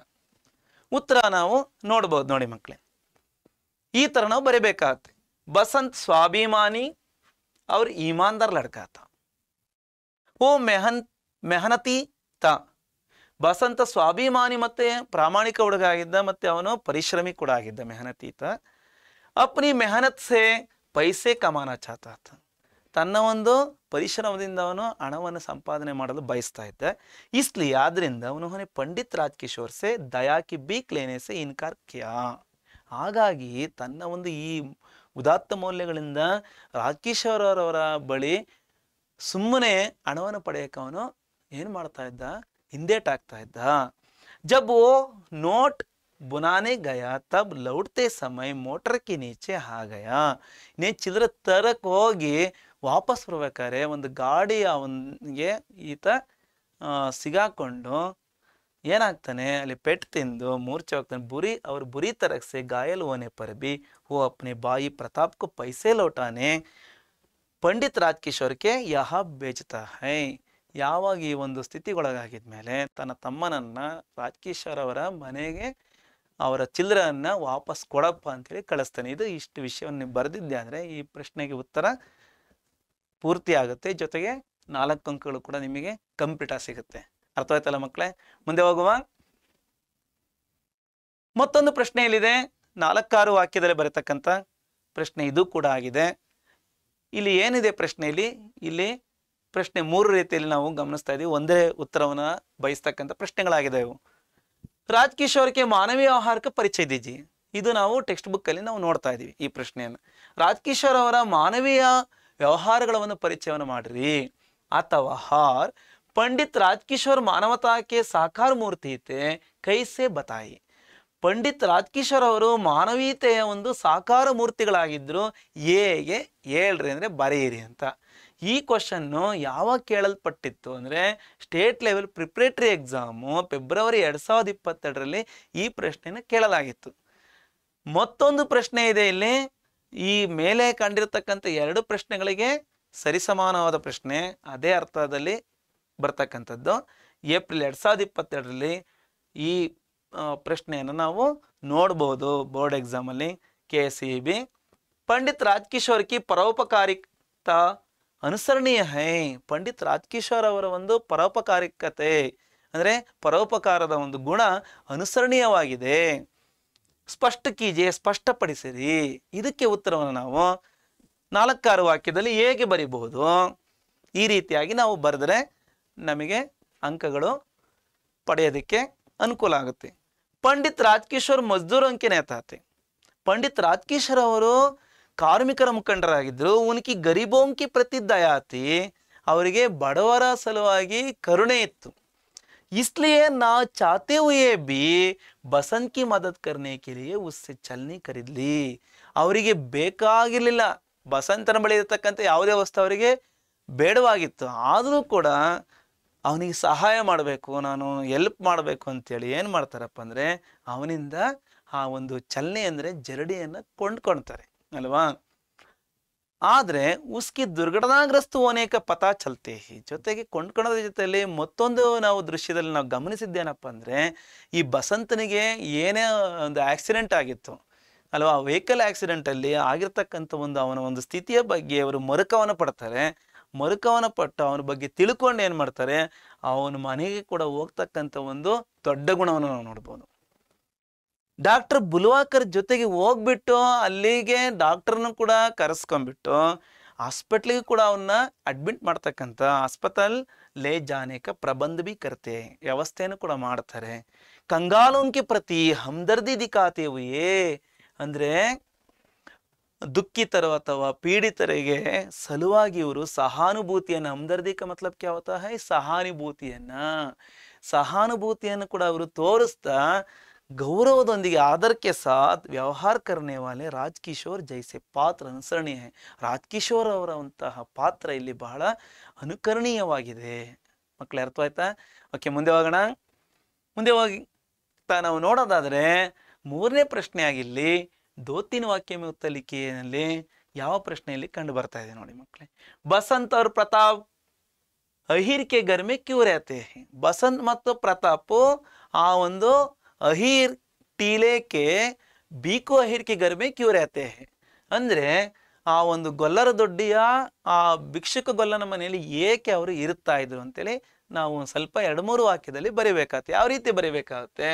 ಉತ್ತರ ನಾವು ನೋಡ್ಬೋದು. ನೋಡಿ ಮಕ್ಕಳೇ, ಈ ಥರ ನಾವು ಬರೀಬೇಕಾಗತ್ತೆ. ಬಸಂತ್ ಸ್ವಾಭಿಮಾನಿ ಅವ್ರ ಈಮಾನ್ದಾರ್ ಲಡ್ಕಾ ತಾ, ಓ ಮೆಹನತಿ ತಾ. ಬಸಂತ ಸ್ವಾಭಿಮಾನಿ ಮತ್ತೆ ಪ್ರಾಮಾಣಿಕ ಹುಡುಗ ಆಗಿದ್ದ, ಮತ್ತೆ ಅವನು ಪರಿಶ್ರಮಿ ಕೂಡ ಆಗಿದ್ದ, ಮೆಹನತೀತ. ಅಪ್ನಿ ಮೆಹನತ್ ಸೆ ಪೈಸೆ ಕಮಾನ ಚಾಹತಾ ತಾ. ತನ್ನ ಒಂದು ಪರಿಶ್ರಮದಿಂದ ಅವನು ಹಣವನ್ನು ಸಂಪಾದನೆ ಮಾಡಲು ಬಯಸ್ತಾ ಇದ್ದ. ಇಸ್ಲಿಯೇ ಆದ್ರಿಂದ ಅವನು ಪಂಡಿತ್ ರಾಜ್ಕಿಶೋರ್ ಸೆ ದಯಾ ಕಿ ಬೀಕ್ ಲೇನೆ ಸೆ ಇನ್ಕಾರ್ ಕಿಯಾ. ಹಾಗಾಗಿ ತನ್ನ ಒಂದು ಈ ಉದಾತ್ತ ಮೌಲ್ಯಗಳಿಂದ ರಾಜ್ಕಿಶೋರ್ ಅವರ ಬಳಿ ಸುಮ್ಮನೆ ಹಣವನ್ನು ಪಡೆಯಕ್ಕೆ ಅವನು ಏನು ಮಾಡ್ತಾ ಇದ್ದ, ಹಿಂದೇಟಾಗ್ತಾ ಇದ್ದ. ಜಬ್ ಓ ನೋಟ್ ಬುನಾನೆ ಗಯಾ ತಬ್ ಲೌಟ್ತೆ ಸಮಯ ಮೋಟರ್ ಕಿ ನೀಚೆ ಹಾಗಯಾ. ನೇ ಚಿಲ್ಲರೆ ತರಕ್ಕೆ ಹೋಗಿ ವಾಪಸ್ ಬರ್ಬೇಕಾದ್ರೆ ಒಂದು ಗಾಡಿ ಅವನಿಗೆ ಈತ ಸಿಗಾಕೊಂಡು ಏನಾಗ್ತಾನೆ, ಅಲ್ಲಿ ಪೆಟ್ಟು ತಿಂದು ಮೂರ್ಛೆ ಹೋಗ್ತಾನೆ. ಬುರಿ तरह से घायल होने पर भी वो अपने भाई प्रताप को पैसे लौटाने पंडित राजकिशोर के यहाँ भेजता है. ಯಾವಾಗ ಈ ಒಂದು ಸ್ಥಿತಿಗೊಳಗಾಗಿದ್ಮೇಲೆ ತನ್ನ ತಮ್ಮನನ್ನ ರಾಜ್ಕಿಶೋರ್ ಅವರ ಮನೆಗೆ ಅವರ ಚಿಲ್ಲರೆಯನ್ನ ವಾಪಸ್ ಕೊಡಪ್ಪ ಅಂತೇಳಿ ಕಳಿಸ್ತಾನೆ. ಇದು ಇಷ್ಟು ವಿಷಯವನ್ನು ಬರೆದಿದ್ದೆ ಅಂದರೆ ಈ ಪ್ರಶ್ನೆಗೆ ಉತ್ತರ ಪೂರ್ತಿ ಆಗುತ್ತೆ. ಜೊತೆಗೆ 4 ಅಂಕಗಳು ಕೂಡ ನಿಮಗೆ ಕಂಪ್ಲೀಟ್ ಆಗಿ ಸಿಗುತ್ತೆ. ಅರ್ಥವಾಯ್ತಲ್ಲ ಮಕ್ಕಳೇ? ಮುಂದೆ ಹೋಗುವ. ಮತ್ತೊಂದು ಪ್ರಶ್ನೆ ಇಲ್ಲಿದೆ, 4-6 ವಾಕ್ಯದಲ್ಲಿ ಬರತಕ್ಕಂಥ ಪ್ರಶ್ನೆ ಇದು ಕೂಡ ಆಗಿದೆ. ಇಲ್ಲಿ ಏನಿದೆ ಪ್ರಶ್ನೆಯಲ್ಲಿ, ಇಲ್ಲಿ ಪ್ರಶ್ನೆ 3 ರೀತಿಯಲ್ಲಿ ನಾವು ಗಮನಿಸ್ತಾ ಇದೀವಿ. ಒಂದೇ ಉತ್ತರವನ್ನ ಬಯಸ್ತಕ್ಕಂಥ ಪ್ರಶ್ನೆಗಳಾಗಿದೆ ಇವು. ರಾಜ್ಕಿಶೋರ್ಗೆ ಮಾನವೀಯ ವ್ಯವಹಾರಕ್ಕೆ ಪರಿಚಯ ದೀಜಿ. ಇದು ನಾವು ಟೆಕ್ಸ್ಟ್ ಬುಕ್ ಅಲ್ಲಿ ನಾವು ನೋಡ್ತಾ ಇದೀವಿ ಈ ಪ್ರಶ್ನೆಯನ್ನು. ರಾಜ್ಕಿಶೋರ್ ಅವರ ಮಾನವೀಯ ವ್ಯವಹಾರಗಳನ್ನು ಪರಿಚಯವನ್ನು ಮಾಡ್ರಿ. ಅಥವಾ ಹಾರ್ पंडित राजकिशोर मानवता के साकार मूर्ति थे कैसे बताई. पंडित राजकिशोर ಅವರು ಮಾನವೀಯತೆಯ ಒಂದು ಸಾಕಾರ ಮೂರ್ತಿಗಳಾಗಿದ್ರು, ಹೇಗೆ ಹೇಳ್ರಿ ಅಂದರೆ ಬರೆಯಿರಿ ಅಂತ. ಈ ಕ್ವಶನ್ನು ಯಾವಾಗ ಕೇಳಲ್ಪಟ್ಟಿತ್ತು ಅಂದರೆ state level preparatory exam February 2022ರಲ್ಲಿ ಈ ಪ್ರಶ್ನೆಯನ್ನು ಕೇಳಲಾಗಿತ್ತು. ಮತ್ತೊಂದು ಪ್ರಶ್ನೆ ಇದೆ ಇಲ್ಲಿ, ಈ ಮೇಲೆ ಕಂಡಿರತಕ್ಕಂಥ 2 ಪ್ರಶ್ನೆಗಳಿಗೆ ಸರಿಸಮಾನವಾದ ಪ್ರಶ್ನೆ, ಅದೇ ಅರ್ಥದಲ್ಲಿ ಬರ್ತಕ್ಕಂಥದ್ದು. ಏಪ್ರಿಲ್ 2022ರಲ್ಲಿ ಈ ಪ್ರಶ್ನೆಯನ್ನು ನಾವು ನೋಡ್ಬೋದು ಬೋರ್ಡ್ ಎಕ್ಸಾಮಲ್ಲಿ. KCB पंडित राजकिशोर की परोपकारिता ಅನುಸರಣೀಯ ಹೈ. ಪಂಡಿತ್ ರಾಜ್ಕಿಶೋರ್ ಅವರ ಒಂದು ಪರೋಪಕಾರಿಕತೆ ಅಂದರೆ ಪರೋಪಕಾರದ ಒಂದು ಗುಣ ಅನುಸರಣೀಯವಾಗಿದೆ. ಸ್ಪಷ್ಟ ಕೀಜೆ, ಸ್ಪಷ್ಟಪಡಿಸಿರಿ. ಇದಕ್ಕೆ ಉತ್ತರವನ್ನು ನಾವು 4-6 ವಾಕ್ಯದಲ್ಲಿ ಹೇಗೆ ಬರೀಬಹುದು, ಈ ರೀತಿಯಾಗಿ ನಾವು ಬರೆದರೆ ನಮಗೆ ಅಂಕಗಳು ಪಡೆಯೋದಕ್ಕೆ ಅನುಕೂಲ ಆಗುತ್ತೆ. ಪಂಡಿತ್ ರಾಜ್ಕಿಶೋರ್ ಮಜ್ದೂರ್ ಅಂಕೆ ನೇತಾತೆ. ಪಂಡಿತ್ ರಾಜ್ಕಿಶೋರ್ ಅವರು ಕಾರ್ಮಿಕರ ಮುಖಂಡರಾಗಿದ್ದರು. ಉನ್ಕಿ ಗರೀಬೋಂಕಿ ಪ್ರತಿ ದಯಾತಿ, ಅವರಿಗೆ ಬಡವರ ಸಲುವಾಗಿ ಕರುಣೆ ಇತ್ತು. इसलिए ना चाहते हुए भी बसंत की मदद करने के लिए उससे चलनी खरीद ली. ಅವರಿಗೆ ಬೇಕಾಗಿರಲಿಲ್ಲ, ಬಸಂತನ ಬಳಿ ಇರತಕ್ಕಂಥ ಯಾವುದೇ ವಸ್ತು ಅವರಿಗೆ ಬೇಡವಾಗಿತ್ತು. ಆದರೂ ಕೂಡ ಅವನಿಗೆ ಸಹಾಯ ಮಾಡಬೇಕು, ನಾನು ಹೆಲ್ಪ್ ಮಾಡಬೇಕು ಅಂತೇಳಿ ಏನು ಮಾಡ್ತಾರಪ್ಪ ಅಂದರೆ ಅವನಿಂದ ಆ ಒಂದು ಚಲನೆ ಅಂದರೆ ಜರಡಿಯನ್ನು ಕೊಂಡ್ಕೊಳ್ತಾರೆ ಅಲ್ವಾ. ಆದ್ರೆ ಉಸ್ಕಿ ದುರ್ಘಟನಾಗ್ರಸ್ತ ಹೋನೆ ಕಾ ಪತಾ ಚಲ್ತೆ ಹಿ. ಜೊತೆಗೆ ಕೊಂಡ್ಕೊಳೋದ್ರ ಜೊತೆಯಲ್ಲಿ ಮತ್ತೊಂದು ನಾವು ದೃಶ್ಯದಲ್ಲಿ ನಾವು ಗಮನಿಸಿದ್ದೇನಪ್ಪ ಅಂದ್ರೆ, ಈ ಬಸಂತನಿಗೆ ಏನೇ ಒಂದು ಆಕ್ಸಿಡೆಂಟ್ ಆಗಿತ್ತು ಅಲ್ವಾ, ವೆಹಿಕಲ್ ಆಕ್ಸಿಡೆಂಟ್ ಅಲ್ಲಿ ಆಗಿರ್ತಕ್ಕಂಥ ಅವನ ಒಂದು ಸ್ಥಿತಿಯ ಬಗ್ಗೆ ಅವರು ಮರುಕವನ್ನ ಪಡ್ತಾರೆ. ಮರುಕವನ್ನ ಪಟ್ಟು ಅವನ ಬಗ್ಗೆ ತಿಳ್ಕೊಂಡು ಏನ್ ಮಾಡ್ತಾರೆ, ಅವನ ಮನೆಗೆ ಕೂಡ ಹೋಗ್ತಕ್ಕಂಥ ಒಂದು ದೊಡ್ಡ ಗುಣವನ್ನು ನಾವು ನೋಡ್ಬೋದು. ಡಾಕ್ಟರ್ ಬುಲ್ವಾಕರ್ ಜೊತೆಗೆ ಹೋಗ್ಬಿಟ್ಟು ಅಲ್ಲಿಗೆ ಡಾಕ್ಟರ್ನ ಕೂಡ ಕರೆಸ್ಕೊಂಡ್ಬಿಟ್ಟು ಹಾಸ್ಪಿಟ್ಲಿಗೆ ಕೂಡ ಅವನ್ನ ಅಡ್ಮಿಟ್ ಮಾಡ್ತಕ್ಕಂಥ ಹಾಸ್ಪಿಟಲ್ ಲೇ ಜಾನೇಕ ಪ್ರಬಂಧ ಬಿ ಕರ್ತೆ, ವ್ಯವಸ್ಥೆಯನ್ನು ಕೂಡ ಮಾಡ್ತಾರೆ. ಕಂಗಾಲೋಂಕೆ ಪ್ರತಿ ಹಮ್ದರ್ದಿ ದಿಖಾತೆ ಹುಯೇ, ಅಂದ್ರೆ ದುಃಖಿತರು ಅಥವಾ ಪೀಡಿತರಿಗೆ ಸಲುವಾಗಿ ಇವರು ಸಹಾನುಭೂತಿಯನ್ನ, ಹಮ್ದರ್ದಿ ಕ ಮತ್ಲಬ್ ಕ್ಯಾ ಹೋತಾ ಹೈ, ಸಹಾನುಭೂತಿಯನ್ನು ಕೂಡ ಅವರು ತೋರಿಸ್ತಾ ಗೌರವದೊಂದಿಗೆ ಆದರ್ಕೆ ಸಾಥ್ ವ್ಯವಹಾರ ಕರ್ನೆ ವಾಲೆ ರಾಜ್ ಕಿಶೋರ್ ಜೈಸೆ ಪಾತ್ರ ಅನುಸರಣೀಯ. ರಾಜ್ ಕಿಶೋರ್ ಅವರಂತಹ ಪಾತ್ರ ಇಲ್ಲಿ ಬಹಳ ಅನುಕರಣೀಯವಾಗಿದೆ. ಮಕ್ಕಳೇ ಅರ್ಥವಾಯ್ತಾ? ಓಕೆ, ಮುಂದೆ ಹೋಗೋಣ. ಮುಂದೆ ಹೋಗಿ ನಾವು ನೋಡೋದಾದ್ರೆ ಮೂರನೇ ಪ್ರಶ್ನೆ ಆಗಿಲ್ಲಿ ದೋತಿನ ವಾಕ್ಯ ಉತ್ತಲಿಕೆಯಲ್ಲಿ ಯಾವ ಪ್ರಶ್ನೆಯಲ್ಲಿ ಕಂಡು ಬರ್ತಾ ಇದೆ ನೋಡಿ ಮಕ್ಕಳೇ. ಬಸಂತ್ ಅವ್ರ ಪ್ರತಾಪ್ ಅಹಿರ್ ಕೆ ಘರ್ ಮೇ ಕ್ಯೂ ರಹತೆ ಹೈ. ಬಸಂತ್ ಮತ್ತು ಪ್ರತಾಪ್ ಆ ಒಂದು ಅಹಿರ್ ಟೀಲೆಕೆ ಬೀಕು ಅಹಿರ್ ಕೆ ಘರ್ ಮೇ ಕ್ಯೂ ರಹತೆ ಹೈ, ಅಂದ್ರೆ ಆ ಒಂದು ಗೊಲ್ಲರ ದೊಡ್ಡಿಯ ಆ ಭಿಕ್ಷುಕ ಗೊಲ್ಲನ ಮನೆಯಲ್ಲಿ ಏಕೆ ಅವರು ಇರುತ್ತಾ ಇದ್ರು ಅಂತೇಳಿ ನಾವು ಸ್ವಲ್ಪ 2-3 ವಾಕ್ಯದಲ್ಲಿ ಬರೀಬೇಕಾಗುತ್ತೆ. ಯಾವ ರೀತಿ ಬರೀಬೇಕಾಗುತ್ತೆ,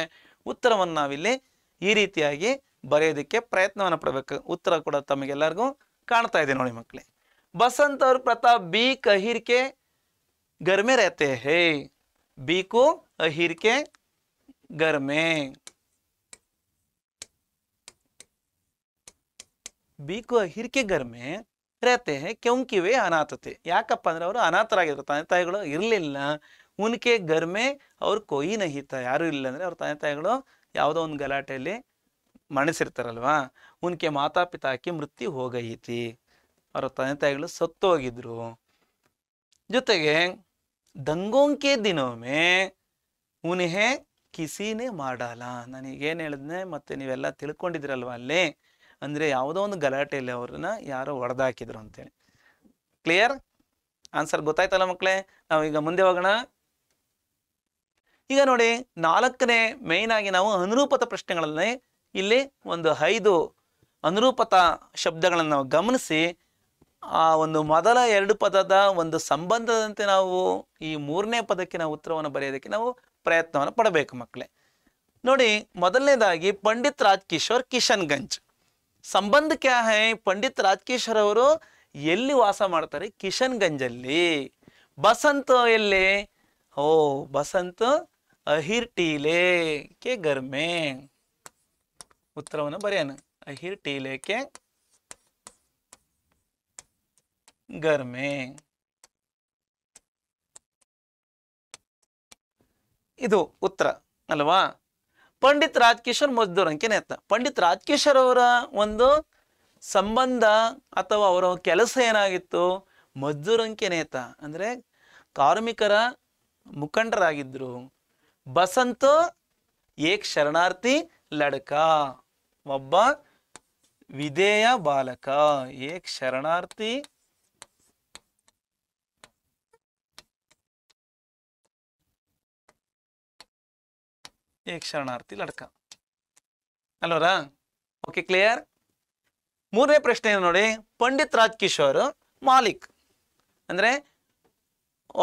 ಉತ್ತರವನ್ನು ನಾವಿಲ್ಲಿ ಈ ರೀತಿಯಾಗಿ ಬರೆಯೋದಕ್ಕೆ ಪ್ರಯತ್ನವನ್ನು ಪಡಬೇಕು. ಉತ್ತರ ಕೂಡ ತಮಗೆಲ್ಲರಿಗೂ ಕಾಣ್ತಾ ಇದೆ ನೋಡಿ ಮಕ್ಕಳೇ. ಬಸಂತ್ और प्रताप बीक अहिर के घर में रहते हैं. बीकू अहिर के घर में, बीकू अहिर के घर में रहते हैं क्योंकि वे अनाथ थे. ಯಾಕಪ್ಪ ಅಂದ್ರೆ ಅವರು ಅನಾಥರಾಗಿದ್ರು, ತಂದೆ ತಾಯಿಗಳು ಇರಲಿಲ್ಲ. ಉನ್ಕೆ ಘರ್ ಮೇ ಅವ್ರು ಕೊಯಿ ನಹಿ ತಾ, ಯಾರು ಇಲ್ಲ ಅಂದ್ರೆ ಅವ್ರ ತಂದೆ ತಾಯಿಗಳು ಯಾವುದೋ ಒಂದು ಗಲಾಟೆಯಲ್ಲಿ ಮಣಿಸಿರ್ತಾರಲ್ವಾ. ಉನ್ಕೆ ಮಾತಾ ಪಿತಾಕಿ ಮೃತ್ಯು ಹೋಗೈತಿ, ಅವರ ತಂದೆ ತಾಯಿಗಳು ಸತ್ತು ಹೋಗಿದ್ರು. ಜೊತೆಗೆ ದಂಗೋಂಕೆ ದಿನೊಮ್ಮೆ ಉನ್ಹೆ ಕಿಸಿನೇ ಮಾಡಲ್ಲ. ನನಗೇನು ಹೇಳಿದ್ನೆ ಮತ್ತೆ ನೀವೆಲ್ಲ ತಿಳ್ಕೊಂಡಿದ್ರಲ್ವ ಅಲ್ಲಿ, ಅಂದ್ರೆ ಯಾವುದೋ ಒಂದು ಗಲಾಟೆಯಲ್ಲಿ ಅವ್ರನ್ನ ಯಾರೋ ಹೊಡೆದಾಕಿದ್ರು ಅಂತೇಳಿ. ಕ್ಲಿಯರ್ ಆನ್ಸರ್ ಗೊತ್ತಾಯ್ತಲ್ಲ ಮಕ್ಕಳೇ? ನಾವೀಗ ಮುಂದೆ ಹೋಗೋಣ. ಈಗ ನೋಡಿ, 4ನೇ ಮೇಯ್ನ್ ಆಗಿ ನಾವು ಅನುರೂಪತ ಪ್ರಶ್ನೆಗಳಲ್ಲಿ ಇಲ್ಲಿ ಒಂದು 5 ಅನುರೂಪತ ಶಬ್ದಗಳನ್ನು ನಾವು ಗಮನಿಸಿ ಆ ಒಂದು ಮೊದಲ 2 ಪದದ ಒಂದು ಸಂಬಂಧದಂತೆ ನಾವು ಈ 3ನೇ ಪದಕ್ಕೆ ನಾವು ಉತ್ತರವನ್ನು ಬರೆಯೋದಕ್ಕೆ ನಾವು ಪ್ರಯತ್ನವನ್ನು ಪಡಬೇಕು ಮಕ್ಕಳೇ. ನೋಡಿ, ಮೊದಲನೇದಾಗಿ ಪಂಡಿತ್ ರಾಜ್ ಕಿಶೋರ್ ಕಿಶನ್ಗಂಜ್. ಸಂಬಂಧ ಕ್ಯಾ ಹೈ? ಪಂಡಿತ್ ರಾಜ್ ಕಿಶೋರ್ ಅವರು ಎಲ್ಲಿ ವಾಸ ಮಾಡ್ತಾರೆ? ಕಿಶನ್ಗಂಜಲ್ಲಿ. ಬಸಂತ್ ಎಲ್ಲಿ? ಓ, ಬಸಂತ್ ಅಹಿರ್ ಟೀಲೆ ಕೆ ಘರ್ ಮೇ. ಉತ್ತರವನ್ನು ಬರೆಯೋಣ. ಅಹಿರ್ ಟೀಲೆ ಕೆ ಘರ್ ಮೇ. ಇದು ಉತ್ತರ ಅಲ್ವಾ? ಪಂಡಿತ್ ರಾಜ್ ಕಿಶೋರ್ ಮಜ್ದೂರ್ ಅಂಕೆ ನೇತ. ಪಂಡಿತ್ ರಾಜ್ ಕಿಶೋರ್ ಅವರ ಒಂದು ಸಂಬಂಧ ಅಥವಾ ಅವರ ಕೆಲಸ ಏನಾಗಿತ್ತು? ಮಜ್ದೂರ್ ಅಂಕೆ ನೇತ ಅಂದ್ರೆ ಕಾರ್ಮಿಕರ ಮುಖಂಡರಾಗಿದ್ರು. ಬಸಂತ್ ಏಕ್ ಶರಣಾರ್ಥಿ ಲಡ್ಕ, ಒಬ್ಬ ವಿಧೇಯ ಬಾಲಕ. ಏಕ್ ಶರಣಾರ್ಥಿ ಲಡ್ಕ ಅಲ್ವರಾ? Okay, clear. 3ನೇ ಪ್ರಶ್ನೆ ನೋಡಿ, ಪಂಡಿತ್ ರಾಜ್ ಕಿಶೋರ್ ಮಾಲಿಕ್ ಅಂದ್ರೆ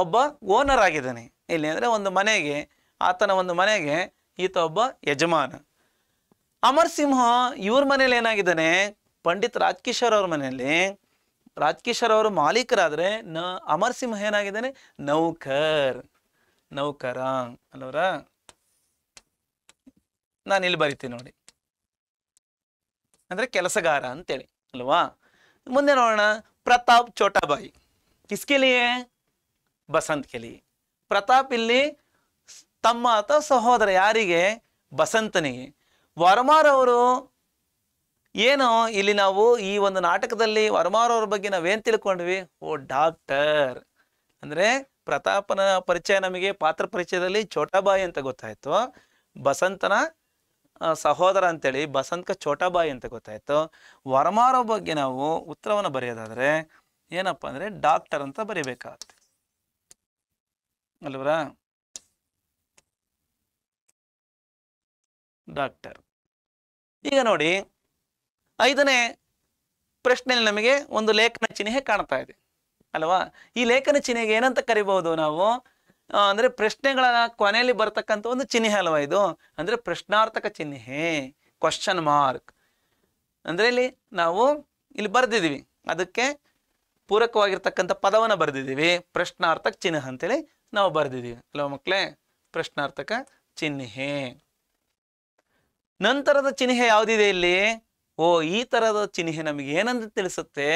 ಒಬ್ಬ ಓನರ್ ಆಗಿದ್ದಾನೆ. ಇಲ್ಲಿ ಅಂದ್ರೆ ಒಂದು ಮನೆಗೆ, ಆತನ ಒಂದು ಮನೆಗೆ ಈತ ಒಬ್ಬ ಯಜಮಾನ. ಅಮರ್ ಸಿಂಹ ಇವ್ರ ಮನೇಲಿ ಏನಾಗಿದ್ದಾನೆ? ಪಂಡಿತ್ ರಾಜ್ ಕಿಶೋರ್ ಅವ್ರ ಮನೆಯಲ್ಲಿ ರಾಜ್ ಕಿಶೋರ್ ಅವರು ಮಾಲೀಕರಾದ್ರೆ ಅಮರ್ ಸಿಂಹ ಏನಾಗಿದ್ದಾನೆ? ನೌಕರ ಅಲ್ವರ? ನಾನು ಇಲ್ಲಿ ಬರಿತೀನಿ ನೋಡಿ, ಅಂದ್ರೆ ಕೆಲಸಗಾರ ಅಂತೇಳಿ ಅಲ್ವಾ? ಮುಂದೆ ನೋಡೋಣ. ಪ್ರತಾಪ್ ಚೋಟಾಬಾಯಿ ಕಿಸ್ಕೆ ಲಿಯೆ? ಬಸಂತ್ ಕೆ ಲಿಯೆ. ಪ್ರತಾಪ್ ಇಲ್ಲಿ ತಮ್ಮ ಅಥವಾ ಸಹೋದರ, ಯಾರಿಗೆ? ಬಸಂತನಿಗೆ. ವರ್ಮಾರ್ ಅವರು ಏನು ಇಲ್ಲಿ ನಾವು ಈ ಒಂದು ನಾಟಕದಲ್ಲಿ ವರ್ಮಾರ್ ಅವ್ರ ಬಗ್ಗೆ ನಾವೇನ್ ತಿಳ್ಕೊಂಡ್ವಿ? ಓ, ಡಾಕ್ಟರ್ ಅಂದ್ರೆ ಪ್ರತಾಪನ ಪರಿಚಯ ನಮಗೆ ಪಾತ್ರ ಪರಿಚಯದಲ್ಲಿ ಚೋಟಾಬಾಯಿ ಅಂತ ಗೊತ್ತಾಯ್ತು. ಬಸಂತನ ಸಹೋದರ ಅಂತೇಳಿ ಬಸಂತ್ ಕ ಛೋಟಾಬಾಯಿ ಅಂತ ಗೊತ್ತಾಯ್ತು. ವರಮಾರ ಬಗ್ಗೆ ನಾವು ಉತ್ತರವನ್ನು ಬರೆಯೋದಾದ್ರೆ ಏನಪ್ಪ ಅಂದ್ರೆ ಡಾಕ್ಟರ್ ಅಂತ ಬರೀಬೇಕಾಗತ್ತೆ ಅಲ್ವರಾ. ಡಾಕ್ಟರ್. ಈಗ ನೋಡಿ 5ನೇ ಪ್ರಶ್ನೆಯಲ್ಲಿ ನಮಗೆ ಒಂದು ಲೇಖನ ಚಿಹ್ನೆ ಕಾಣ್ತಾ ಇದೆ ಅಲ್ವಾ. ಈ ಲೇಖನ ಚಿಹ್ನೆಗೆ ಏನಂತ ಕರಿಬಹುದು ನಾವು ಅಂದ್ರೆ ಪ್ರಶ್ನೆಗಳ ಕೊನೆಯಲ್ಲಿ ಬರ್ತಕ್ಕಂಥ ಒಂದು ಚಿಹ್ನೆ ಅಲ್ವಾ ಇದು. ಅಂದ್ರೆ ಪ್ರಶ್ನಾರ್ಥಕ ಚಿಹ್ನೆ, ಕ್ವಶನ್ ಮಾರ್ಕ್. ಅಂದ್ರೆ ಇಲ್ಲಿ ನಾವು ಇಲ್ಲಿ ಬರ್ದಿದೀವಿ, ಅದಕ್ಕೆ ಪೂರಕವಾಗಿರ್ತಕ್ಕಂಥ ಪದವನ್ನು ಬರೆದಿದ್ದೀವಿ, ಪ್ರಶ್ನಾರ್ಥಕ ಚಿಹ್ನೆ ಅಂತೇಳಿ ನಾವು ಬರ್ದಿದ್ದೀವಿ ಅಲ್ವಾ ಮಕ್ಕಳೇ. ಪ್ರಶ್ನಾರ್ಥಕ ಚಿಹ್ನೆ. ನಂತರದ ಚಿಹ್ನೆ ಯಾವುದಿದೆ ಇಲ್ಲಿ? ಓ, ಈ ತರದ ಚಿಹ್ನೆ ನಮಗೆ ಏನಂತ ತಿಳಿಸುತ್ತೆ,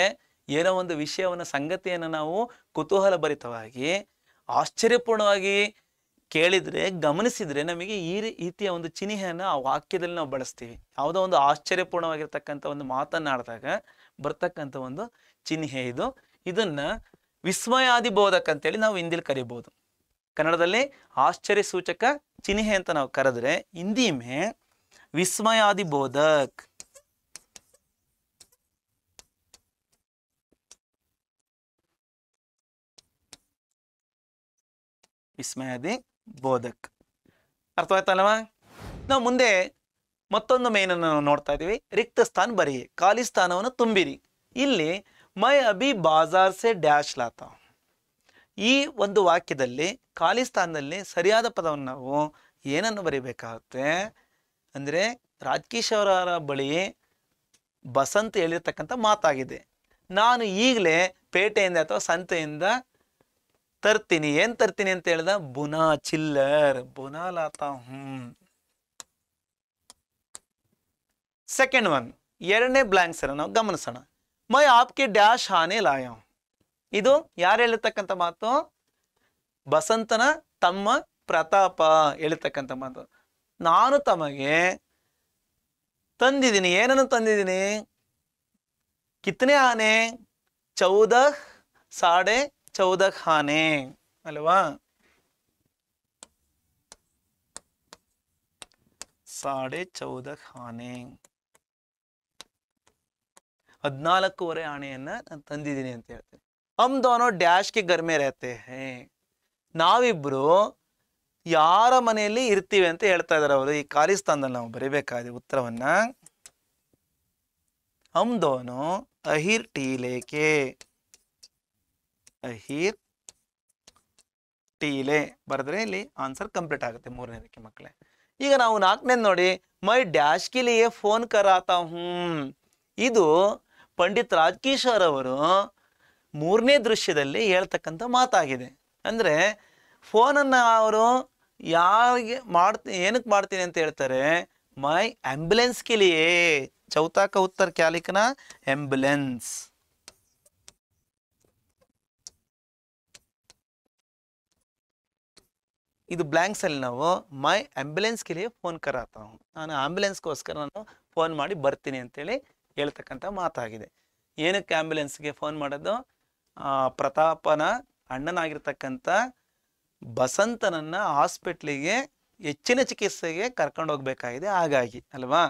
ಏನೋ ಒಂದು ವಿಷಯವನ್ನು ಸಂಗತಿಯನ್ನು ನಾವು ಕುತೂಹಲ ಭರಿತವಾಗಿ ಆಶ್ಚರ್ಯಪೂರ್ಣವಾಗಿ ಕೇಳಿದ್ರೆ ಗಮನಿಸಿದ್ರೆ ನಮಗೆ ಈ ರೀತಿಯ ಒಂದು ಚಿಹ್ನೆಯನ್ನು ಆ ವಾಕ್ಯದಲ್ಲಿ ನಾವು ಬಳಸ್ತೀವಿ. ಯಾವುದೋ ಒಂದು ಆಶ್ಚರ್ಯಪೂರ್ಣವಾಗಿರ್ತಕ್ಕಂಥ ಒಂದು ಮಾತನ್ನಾಡಿದಾಗ ಬರ್ತಕ್ಕಂಥ ಒಂದು ಚಿಹ್ನೆ ಇದು. ಇದನ್ನ ವಿಸ್ಮಯಾದಿ ಬೋಧಕ ಅಂತೇಳಿ ನಾವು ಹಿಂದಿಲಿ ಕರಿಬಹುದು. ಕನ್ನಡದಲ್ಲಿ ಆಶ್ಚರ್ಯ ಸೂಚಕ ಚಿಹ್ನೆ ಅಂತ ನಾವು ಕರೆದ್ರೆ ಹಿಂದಿ ಮೇ ವಿಸ್ಮಯಾದಿ ಬೋಧಕ್. ವಿಸ್ಮಯಾದಿ ಬೋಧಕ್ ಅರ್ಥವಾಯ್ತಲ್ವಾ. ನಾವು ಮುಂದೆ ಮತ್ತೊಂದು ಮೇನನ್ನು ನಾವು ನೋಡ್ತಾ ಇದ್ದೀವಿ. ರಿಕ್ತ ಸ್ಥಾನ ಬರೀ, ಖಾಲಿ ಸ್ಥಾನವನ್ನು ತುಂಬಿರಿ. ಇಲ್ಲಿ ಮೈ ಅಭಿ ಬಾಜಾರ್ ಸೆ ಡ್ಯಾಶ್ ಲಾತಾ. ಈ ಒಂದು ವಾಕ್ಯದಲ್ಲಿ ಖಾಲಿ ಸ್ಥಾನದಲ್ಲಿ ಸರಿಯಾದ ಪದವನ್ನು ನಾವು ಏನನ್ನು ಬರೀಬೇಕಾಗುತ್ತೆ ಅಂದರೆ ರಾಜ್ಕೀಶ್ ಅವರ ಬಳಿ ಬಸಂತ್ ಹೇಳಿರ್ತಕ್ಕಂಥ ಮಾತಾಗಿದೆ. ನಾನು ಈಗಲೇ ಪೇಟೆಯಿಂದ ಅಥವಾ ಸಂತೆಯಿಂದ ತರ್ತೀನಿ. ಏನ್ ತರ್ತೀನಿ ಅಂತ ಹೇಳ್ದ? ಬುನಾ ಚಿಲ್ಲರ್, ಬುನಾ ಲಾತಾ ಹೂಂ. ಸೆಕೆಂಡ್ ಒನ್, 2ನೇ ಬ್ಲಾಂಕ್ಸ್ ಅನ್ನು ನಾವು ಗಮನಿಸೋಣ. ಮೈ ಆಪ್ಗೆ ಡ್ಯಾಶ್ ಆನೆ ಲಾಯ. ಇದು ಯಾರು ಹೇಳಿರ್ತಕ್ಕಂಥ ಮಾತು? ಬಸಂತನ ತಮ್ಮ ಪ್ರತಾಪ ಹೇಳಿರ್ತಕ್ಕಂಥ ಮಾತು. ನಾನು ತಮಗೆ ತಂದಿದ್ದೀನಿ. ಏನನ್ನು ತಂದಿದ್ದೀನಿ? ಕಿತ್ನೆ ಆನೆ? 14 14.5 ಆನೆ ಅಲ್ವಾ. 14.5 ಆನೆ, 14.5 ಆನೆಯನ್ನ ನಾನು ತಂದಿದ್ದೀನಿ ಅಂತ ಹೇಳ್ತೇನೆ. ಹಮ್ ದೋನೋ ಡ್ಯಾಶ್ ಕೆ ಘರ್ ಮೇ ರಹತೆ ಹೈ. ನಾವಿಬ್ರು ಯಾರ ಮನೆಯಲ್ಲಿ ಇರ್ತೀವಿ ಅಂತ ಹೇಳ್ತಾ ಇದಾರೆ ಅವರು. ಈ ಖಾಲಿ ಸ್ಥಾನದಲ್ಲಿ ನಾವು ಬರೀಬೇಕಾದ ಉತ್ತರವನ್ನ ಹಮ್ ದೋನೋ ಅಹಿರ್ ಟೀಲೇಕೆ, ಅಹಿರ್ ಟೀಲೆ ಬರೆದ್ರೆ ಇಲ್ಲಿ ಆನ್ಸರ್ ಕಂಪ್ಲೀಟ್ ಆಗುತ್ತೆ 3ನೇದಕ್ಕೆ ಮಕ್ಕಳೇ. ಈಗ ನಾವು 4ನೇದು ನೋಡಿ, ಮೈ ಡ್ಯಾಶ್ ಕೆ ಲಿಯೇ ಫೋನ್ ಕರಾತಾ ಹೂಂ. ಇದು ಪಂಡಿತ್ ರಾಜ್ಕಿಶೋರ್ ಅವರು 3ನೇ ದೃಶ್ಯದಲ್ಲಿ ಹೇಳ್ತಕ್ಕಂಥ ಮಾತಾಗಿದೆ. ಅಂದ್ರೆ ಫೋನನ್ನು ಅವರು ಯಾರಿಗೆ ಏನಕ್ಕೆ ಮಾಡ್ತೀನಿ ಅಂತ ಹೇಳ್ತಾರೆ? ಮೈ ಆಂಬ್ಯುಲೆನ್ಸ್ ಕೆ ಲಿಯೇ. ಚೌಥಾ ಕಾ ಉತ್ತರ ಕ್ಯಾ ಲಿಖನಾ? ಆಂಬ್ಯುಲೆನ್ಸ್. ಇದು ಬ್ಲಾಂಕ್ಸ್ ಅಲ್ಲಿ ನಾವು ಮೈ ಆಂಬ್ಯುಲೆನ್ಸ್ಗೆ ಲಿಯೇ ಫೋನ್ ಕರಾತಾ ಹೂಂ, ನಾನು ಆಂಬ್ಯುಲೆನ್ಸ್ಗೋಸ್ಕರ ನಾನು ಫೋನ್ ಮಾಡಿ ಬರ್ತೀನಿ ಅಂತೇಳಿ ಹೇಳ್ತಕ್ಕಂಥ ಮಾತಾಗಿದೆ. ಏನಕ್ಕೆ ಆಂಬ್ಯುಲೆನ್ಸ್ಗೆ ಫೋನ್ ಮಾಡೋದು? ಪ್ರತಾಪನ ಅಣ್ಣನಾಗಿರ್ತಕ್ಕಂಥ ಬಸಂತನನ್ನ ಹಾಸ್ಪಿಟ್ಲಿಗೆ ಹೆಚ್ಚಿನ ಚಿಕಿತ್ಸೆಗೆ ಕರ್ಕೊಂಡು ಹೋಗ್ಬೇಕಾಗಿದೆ, ಹಾಗಾಗಿ ಅಲ್ವಾ.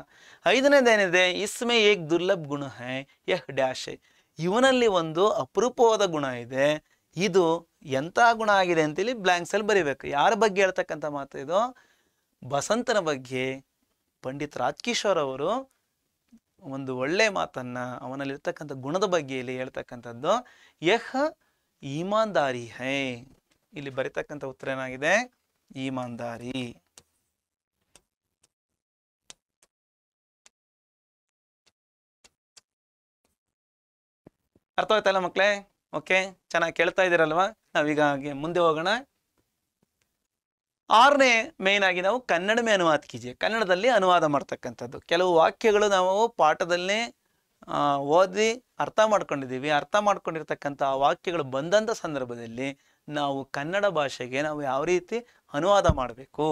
5ನೇದೇನಿದೆ? ಇಸ್ಮೆ ಏಕ್ ದುರ್ಲಭ ಗುಣ ಹೈ ಯಹ್ ಡ್ಯಾಶ್ ಹೈ. ಇವನಲ್ಲಿ ಒಂದು ಅಪರೂಪವಾದ ಗುಣ ಇದೆ. ಇದು ಎಂಥ ಗುಣ ಆಗಿದೆ ಅಂತೇಳಿ ಬ್ಲಾಂಕ್ಸ್ ಅಲ್ಲಿ ಬರೀಬೇಕು. ಯಾರ ಬಗ್ಗೆ ಹೇಳ್ತಕ್ಕಂಥ ಮಾತು ಇದು? ಬಸಂತನ ಬಗ್ಗೆ ಪಂಡಿತ್ ರಾಜ್ಕಿಶೋರ್ ಅವರು ಒಂದು ಒಳ್ಳೆ ಮಾತನ್ನ, ಅವನಲ್ಲಿರ್ತಕ್ಕಂಥ ಗುಣದ ಬಗ್ಗೆ ಇಲ್ಲಿ ಹೇಳ್ತಕ್ಕಂಥದ್ದು. ಯಹ್ ಈಮಾನ್ದಾರಿ ಹೈ. ಇಲ್ಲಿ ಬರೀತಕ್ಕಂಥ ಉತ್ತರ ಏನಾಗಿದೆ? ಈಮಾನ್ದಾರಿ. ಅರ್ಥವಾಯ್ತಲ್ಲ ಮಕ್ಕಳೇ? ಓಕೆ, ಚೆನ್ನಾಗಿ ಕೇಳ್ತಾ ಇದ್ದೀರಲ್ವಾ? ನಾವೀಗ ಮುಂದೆ ಹೋಗೋಣ. 6ನೇ ಮೇನ್ ಆಗಿ ನಾವು ಕನ್ನಡ ಮೇ ಅನುವಾದ ಕೀಜಿಯೆ. ಕನ್ನಡದಲ್ಲಿ ಅನುವಾದ ಮಾಡ್ತಕ್ಕಂಥದ್ದು. ಕೆಲವು ವಾಕ್ಯಗಳು ನಾವು ಪಾಠದಲ್ಲೇ ಓದಿ ಅರ್ಥ ಮಾಡ್ಕೊಂಡಿದ್ದೀವಿ. ಅರ್ಥ ಮಾಡ್ಕೊಂಡಿರ್ತಕ್ಕಂಥ ಆ ವಾಕ್ಯಗಳು ಬಂದಂಥ ಸಂದರ್ಭದಲ್ಲಿ ನಾವು ಕನ್ನಡ ಭಾಷೆಗೆ ನಾವು ಯಾವ ರೀತಿ ಅನುವಾದ ಮಾಡಬೇಕು.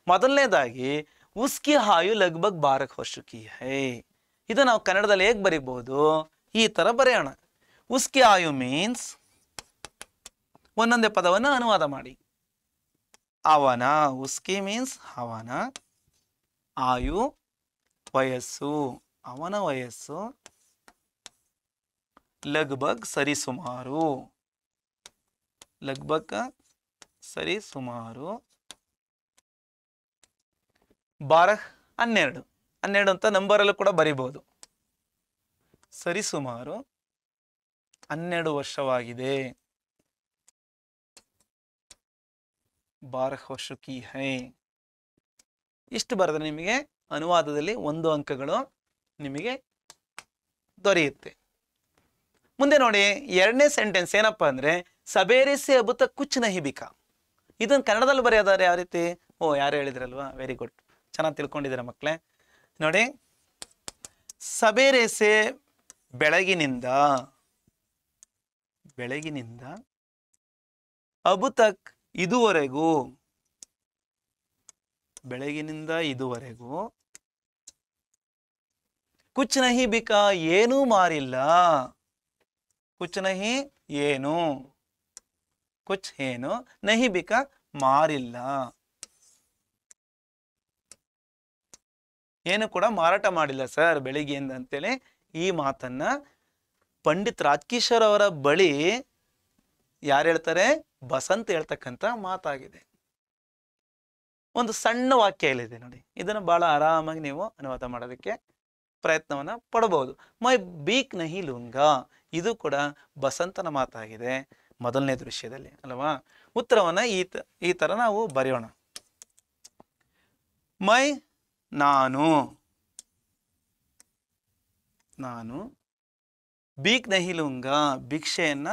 ಮೊದಲನೇದಾಗಿ ಉಸ್ಕಿ ಆಯು ಲಗ್ಭಗ್ 12 ವರ್ಷ ಕಿ ಹೈ. ಇದು ನಾವು ಕನ್ನಡದಲ್ಲಿ ಹೇಗೆ ಬರೀಬಹುದು? ಈ ತರ ಬರೆಯೋಣ. ಉಸ್ಕಿ ಆಯು ಮೀನ್ಸ್ ಒಂದೊಂದೇ ಪದವನ್ನು ಅನುವಾದ ಮಾಡಿ. ಅವನ, ಉಸ್ಕಿ ಮೀನ್ಸ್ ಅವನ, ಆಯು ವಯಸ್ಸು, ಅವನ ವಯಸ್ಸು ಲಗ್ಭಗ್ ಸರಿಸುಮಾರು, ಲಗ್ಭಗ್ ಸರಿಸುಮಾರು 12 12 12 ಅಂತ ನಂಬರಲ್ಲೂ ಕೂಡ ಬರಿಬಹುದು. ಸರಿಸುಮಾರು 12 ವರ್ಷವಾಗಿದೆ. 12 ವರ್ಷ ಕಿ ಹೈ. ಇಷ್ಟು ಬರೆದ್ರೆ ನಿಮಗೆ ಅನುವಾದದಲ್ಲಿ 1 ಅಂಕಗಳು ನಿಮಗೆ ದೊರೆಯುತ್ತೆ. ಮುಂದೆ ನೋಡಿ, ಎರಡನೇ ಸೆಂಟೆನ್ಸ್ ಏನಪ್ಪ ಅಂದ್ರೆ ಸಬೇರೆ ಸೆ ಅಬ್ ತಕ್ ಕುಚ್ ನಹಿ ಬಿಕಾ. ಇದನ್ನು ಕನ್ನಡದಲ್ಲಿ ಬರೆಯೋದಾದ್ರೆ ಯಾವ ರೀತಿ? ಯಾರು ಹೇಳಿದ್ರಲ್ವಾ, ವೆರಿ ಗುಡ್, ಚೆನ್ನಾಗಿ ತಿಳ್ಕೊಂಡಿದ್ದೀರ ಮಕ್ಕಳೇ. ನೋಡಿ, ಸಬೇರೆ ಸೆ ಬೆಳಗಿನಿಂದ, ಬೆಳಗಿನಿಂದ, ಅಬ್ ತಕ್ ಇದುವರೆಗೂ, ಬೆಳಗಿನಿಂದ ಇದುವರೆಗೂ, ಕುಚ್ ನಹಿ ಬಿಕಾ ಏನೂ ಮಾರಿಲ್ಲ, ಕುಚ್ ನಹಿ ಏನು, ಕುಚ್ ಏನು, ನಹಿ ಬಿಕಾ ಮಾರಿಲ್ಲ, ಏನು ಕೂಡ ಮಾರಾಟ ಮಾಡಿಲ್ಲ ಸರ್ ಬೆಳಿಗ್ಗೆಯಿಂದ ಅಂತೇಳಿ ಈ ಮಾತನ್ನ ಪಂಡಿತ್ ರಾಜ್ಕಿಶೋರ್ ಅವರ ಬಳಿ ಯಾರು ಹೇಳ್ತಾರೆ? ಬಸಂತ್ ಹೇಳ್ತಕ್ಕಂಥ ಮಾತಾಗಿದೆ. ಒಂದು ಸಣ್ಣ ವಾಕ್ಯ ಇಲ್ಲಿದೆ ನೋಡಿ, ಇದನ್ನು ಬಹಳ ಆರಾಮಾಗಿ ನೀವು ಅನುವಾದ ಮಾಡೋದಕ್ಕೆ ಪ್ರಯತ್ನವನ್ನ ಪಡಬಹುದು. ಮೈ ಬೀಕ್ ನಹಿ ಲೂಂಗಾ, ಇದು ಕೂಡ ಬಸಂತನ ಮಾತಾಗಿದೆ ಮೊದಲನೇ ದೃಶ್ಯದಲ್ಲಿ ಅಲ್ವಾ. ಉತ್ತರವನ್ನ ಈ ತರ ನಾವು ಬರೆಯೋಣ. ಮೈ ನಾನು, ನಾನು ಬೀಕ್ ನಹಿ ಲೂಂಗಾ ಭಿಕ್ಷೆಯನ್ನ,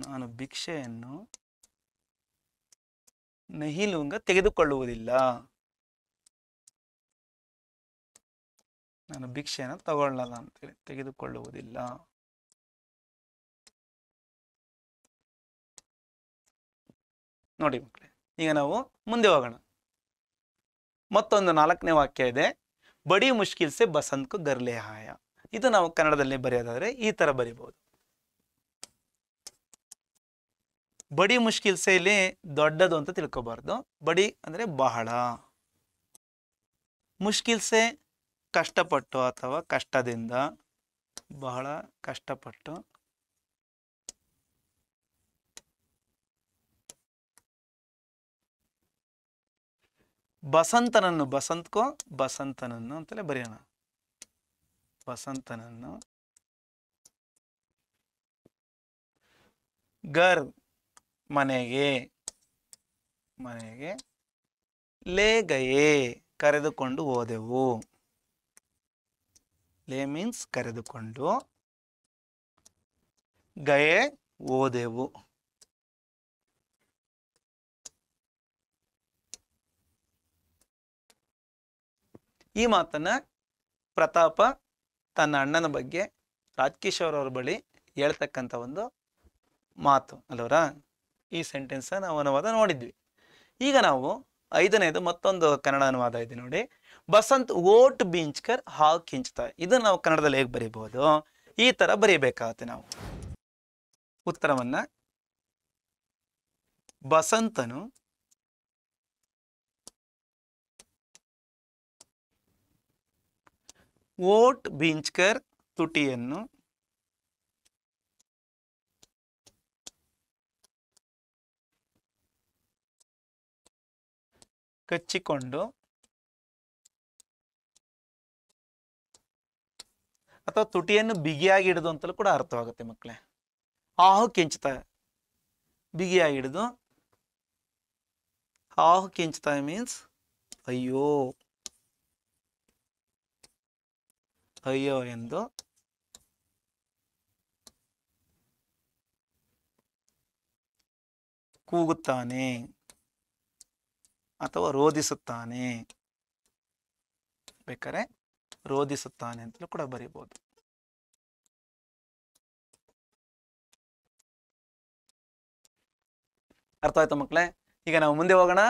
ನಾನು ಭಿಕ್ಷೆಯನ್ನು ನಹಿ ಲೂಂಗಾ ತೆಗೆದುಕೊಳ್ಳುವುದಿಲ್ಲ, ನಾನು ಭಿಕ್ಷೆಯನ್ನು ತಗೊಳ್ಳಲ್ಲ ಅಂತೇಳಿ, ತೆಗೆದುಕೊಳ್ಳುವುದಿಲ್ಲ. ನೋಡಿ ಮಕ್ಕಳೇ, ಈಗ ನಾವು ಮುಂದೆ ಹೋಗೋಣ. ಮತ್ತೊಂದು 4ನೇ ವಾಕ್ಯ ಇದೆ, ಬಡಿ ಮುಷ್ಕಿಲ್ ಸೆ ಬಸಂತ್ ಕೋ ಗರ್ ಲೇ ಆಯಾ. ಇದು ನಾವು ಕನ್ನಡದಲ್ಲಿ ಬರೆಯೋದಾದ್ರೆ ಈ ತರ ಬರಿಬಹುದು. ಬಡಿ ಮುಷ್ಕಿಲ್ ಸೆ ಇಲ್ಲಿ ದೊಡ್ಡದು ಅಂತ ತಿಳ್ಕೋಬಾರ್ದು. ಬಡಿ ಅಂದ್ರೆ ಬಹಳ, ಮುಷ್ಕಿಲ್ ಸೆ ಕಷ್ಟಪಟ್ಟು ಅಥವಾ ಕಷ್ಟದಿಂದ, ಬಹಳ ಕಷ್ಟಪಟ್ಟು, ಬಸಂತನನ್ನು, ಬಸಂತ್ಕೋ ಬಸಂತನನ್ನು ಅಂತಲೇ ಬರೆಯೋಣ. ಬಸಂತನನ್ನು ಗರ್ ಮನೆಗೆ, ಮನೆಗೆ ಲೇ ಗಯೇ ಕರೆದುಕೊಂಡು ಹೋದೆವು. ಲೇ ಮೀನ್ಸ್ ಕರೆದುಕೊಂಡು, ಗಯೇ ಹೋದೆವು. ಈ ಮಾತನ್ನ ಪ್ರತಾಪ ತನ್ನ ಅಣ್ಣನ ಬಗ್ಗೆ ರಾಜ್ಕಿಶೋರ್ ಅವ್ರ ಬಳಿ ಹೇಳ್ತಕ್ಕಂಥ ಒಂದು ಮಾತು ಅಲ್ವರಾ. ಈ ಸೆಂಟೆನ್ಸ್ ನಾವು ಅನುವಾದ ನೋಡಿದ್ವಿ. ಈಗ ನಾವು 5ನೇದು ಮತ್ತೊಂದು ಕನ್ನಡ ಅನುವಾದ ಇದೆ ನೋಡಿ. ಬಸಂತ್ ಓಟ್ ಬೀಂಚ್ಕರ್ ಹಾವು ಕಿಂಚ್ತಾ. ಇದನ್ನು ನಾವು ಕನ್ನಡದಲ್ಲಿ ಹೇಗೆ ಬರೀಬಹುದು? ಈ ತರ ಬರೀಬೇಕಾಗತ್ತೆ ನಾವು ಉತ್ತರವನ್ನ. ಬಸಂತನು ಓಟ್ ಬೀಂಚ್ಕರ್ ತುಟಿಯನ್ನು ಕಚ್ಚಿಕೊಂಡು ಅಥವಾ ತುಟಿಯನ್ನು ಬಿಗಿಯಾಗಿ ಹಿಡಿದು ಅಂತಲೂ ಕೂಡ ಅರ್ಥವಾಗುತ್ತೆ ಮಕ್ಕಳೇ. ಆಹು ಕೆಂಚ್ತಾ, ಬಿಗಿಯಾಗಿ ಹಿಡಿದು, ಆಹು ಕೆಂಚ್ತಾ ಮೀನ್ಸ್ ಅಯ್ಯೋ, ಅಯ್ಯೋ ಎಂದು ಕೂಗುತ್ತಾನೆ ಅಥವಾ ರೋಧಿಸುತ್ತಾನೆ. ಬೇಕಾದ್ರೆ ರೋಧಿಸುತ್ತಾನೆ ಅಂತಲೂ ಕೂಡ ಬರೀಬಹುದು. ಅರ್ಥ ಆಯ್ತಾ ಮಕ್ಕಳೇ? ಈಗ ನಾವು ಮುಂದೆ ಹೋಗೋಣ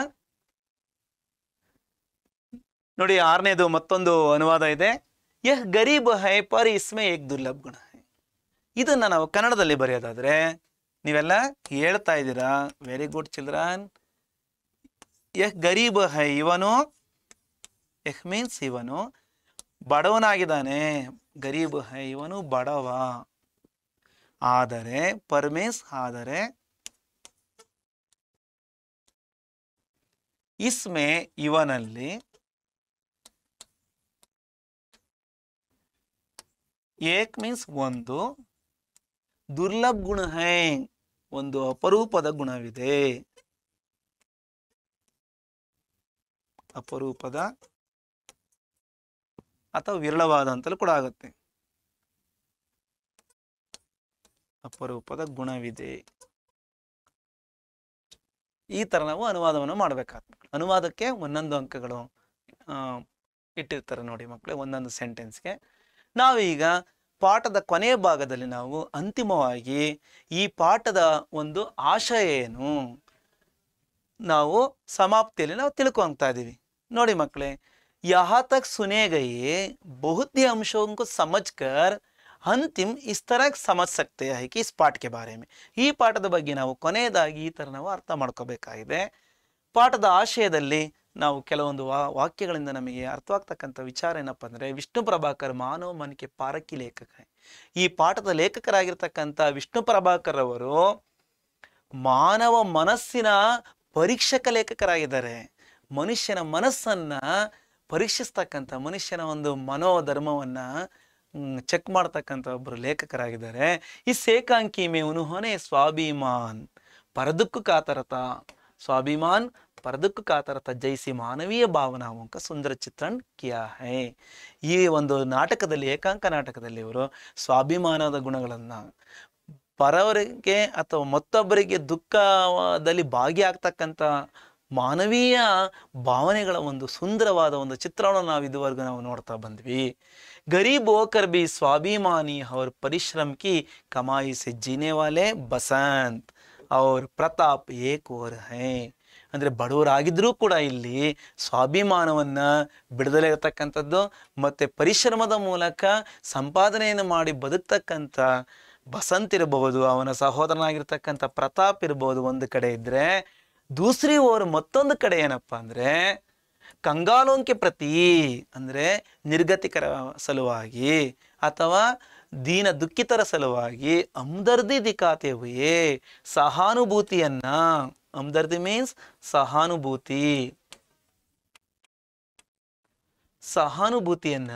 ನೋಡಿ. 6ನೇದು ಮತ್ತೊಂದು ಅನುವಾದ ಇದೆ. ಯಹ್ ಗರೀಬ್ ಹೈ ಪರ್ ಇಸ್ಮೆ ಏಕ್ ದುರ್ಲಭ ಗುಣ ಹೈ. ಇದನ್ನ ನಾವು ಕನ್ನಡದಲ್ಲಿ ಬರೆಯೋದಾದ್ರೆ ನೀವೆಲ್ಲ ಹೇಳ್ತಾ ಇದ್ದೀರಾ, ವೆರಿ ಗುಡ್ ಚಿಲ್ಡ್ರನ್. ಯಹ್ ಗರೀಬ್ ಹೈ, ಇವನು ಯಹ್ ಮೀನ್ಸ್ ಇವನು ಬಡವನಾಗಿದ್ದಾನೆ, ಗರೀಬ್ ಹೈ ಇವನು ಬಡವ. ಆದರೆ ಪರ್ ಮೀನ್ಸ್ ಆದರೆ, ಇಸ್ಮೆ ಇವನಲ್ಲಿ, ಏಕ್ ಮೀನ್ಸ್ ಒಂದು, ದುರ್ಲಭ ಗುಣ ಹೈ ಒಂದು ಅಪರೂಪದ ಗುಣವಿದೆ, ಅಪರೂಪದ ಅಥವಾ ವಿರಳವಾದ ಅಂತಲೂ ಕೂಡ ಆಗುತ್ತೆ. ಅಪರೂಪದ ಗುಣವಿದೆ. ಈ ತರ ನಾವು ಅನುವಾದವನ್ನು ಮಾಡಬೇಕಾಗ್ತದೆ. ಅನುವಾದಕ್ಕೆ ಒಂದೊಂದು ಅಂಕಗಳು ಇಟ್ಟಿರ್ತಾರೆ ನೋಡಿ ಮಕ್ಕಳೇ, ಒಂದೊಂದು ಸೆಂಟೆನ್ಸ್ಗೆ. ನಾವೀಗ ಪಾಠದ ಕೊನೆಯ ಭಾಗದಲ್ಲಿ ನಾವು ಅಂತಿಮವಾಗಿ ಈ ಪಾಠದ ಒಂದು ಆಶಯ ಏನು ನಾವು ಸಮಾಪ್ತಿಯಲ್ಲಿ ನಾವು ತಿಳ್ಕೊತಾ ಇದ್ದೀವಿ ನೋಡಿ ಮಕ್ಕಳೇ. यहाँ तक सुने गए बहुत ही अंशों को समझकर अंतिम इस तरह समझ सकते हैं कि इस पाठ के बारे में, ಈ ಪಾಠದ ಬಗ್ಗೆ ನಾವು ಕೊನೆಯದಾಗಿ ಈ ತರ ನಾವು ಅರ್ಥ ಮಾಡ್ಕೋಬೇಕಾಗಿದೆ. ಪಾಠದ ಆಶಯದಲ್ಲಿ ನಾವು ಕೆಲವೊಂದು ವಾಕ್ಯಗಳಿಂದ ನಮಗೆ ಅರ್ಥವಾಗ್ತಕ್ಕಂಥ ವಿಚಾರ ಏನಪ್ಪ ಅಂದರೆ, ವಿಷ್ಣು ಪ್ರಭಾಕರ್ ಮಾನವ ಮನಕ್ಕೆ ಪಾರಕಿ ಲೇಖಕ. ಈ ಪಾಠದ ಲೇಖಕರಾಗಿರ್ತಕ್ಕಂಥ ವಿಷ್ಣು ಪ್ರಭಾಕರ್ ಅವರು ಮಾನವ ಮನಸ್ಸಿನ ಪರೀಕ್ಷಕ ಲೇಖಕರಾಗಿದ್ದಾರೆ. ಮನುಷ್ಯನ ಮನಸ್ಸನ್ನ ಪರೀಕ್ಷಿಸ್ತಕ್ಕಂಥ, ಮನುಷ್ಯನ ಒಂದು ಮನೋಧರ್ಮವನ್ನ ಚೆಕ್ ಮಾಡ್ತಕ್ಕಂಥ ಒಬ್ಬರು ಲೇಖಕರಾಗಿದ್ದಾರೆ. ಈ ಏಕಾಂಕಿ ಮೇ ಉನ್ಹೋನೆ ಸ್ವಾಭಿಮಾನ್ ಪರದುಕ್ಕು ಕಾತರತಾ, ಸ್ವಾಭಿಮಾನ್ ಪರದುಕ್ಕು ಕಾತರತಾ ಜೈಸಿ ಮಾನವೀಯ ಭಾವನಾओं का ಸುಂದರ ಚಿತ್ರಣ ಕಿಯಾ ಹೈ. ಈ ಒಂದು ನಾಟಕದಲ್ಲಿ, ಏಕಾಂಕ ನಾಟಕದಲ್ಲಿ ಇವರು ಸ್ವಾಭಿಮಾನದ ಗುಣಗಳನ್ನು, ಪರವರಿಗೆ ಅಥವಾ ಮತ್ತೊಬ್ಬರಿಗೆ ದುಃಖದಲ್ಲಿ ಭಾಗಿಯಾಗ್ತಕ್ಕಂಥ ಮಾನವೀಯ ಭಾವನೆಗಳ ಒಂದು ಸುಂದರವಾದ ಒಂದು ಚಿತ್ರಣವನ್ನು ನಾವು ಇದುವರೆಗೂ ನಾವು ನೋಡ್ತಾ ಬಂದ್ವಿ. ಗರೀಬ್ ಹೋಕರ್ ಬಿ ಸ್ವಾಭಿಮಾನಿ और परिश्रम की कमाई से जीने वाले बसंत और प्रताप एक और हैं. ಅಂದರೆ ಬಡವರಾಗಿದ್ರೂ ಕೂಡ ಇಲ್ಲಿ ಸ್ವಾಭಿಮಾನವನ್ನ ಬಿಡದಲೇ ಇರತಕ್ಕಂಥದ್ದು ಮತ್ತೆ ಪರಿಶ್ರಮದ ಮೂಲಕ ಸಂಪಾದನೆಯನ್ನು ಮಾಡಿ ಬದುಕ್ತಕ್ಕಂಥ ಬಸಂತ್ ಇರಬಹುದು, ಅವನ ಸಹೋದರನಾಗಿರ್ತಕ್ಕಂಥ ಪ್ರತಾಪ್ ಇರಬಹುದು ಒಂದು ಕಡೆ ಇದ್ರೆ, ದೂಸರಿ ಓರ್ ಮತ್ತೊಂದು ಕಡೆ ಏನಪ್ಪಾ ಅಂದ್ರೆ ಕಂಗಾಲೋಂಕೆ ಪ್ರತಿ ಅಂದ್ರೆ ನಿರ್ಗತಿಕರ ಸಲುವಾಗಿ ಅಥವಾ ದೀನ ದುಃಖಿತರ ಸಲುವಾಗಿ ಹಮ್ದರ್ದಿ ದಿಕ್ಕಾತೆ ಹುಯೇ ಸಹಾನುಭೂತಿಯನ್ನ, ಹಮ್ದರ್ದಿ ಮೀನ್ಸ್ ಸಹಾನುಭೂತಿ, ಸಹಾನುಭೂತಿಯನ್ನ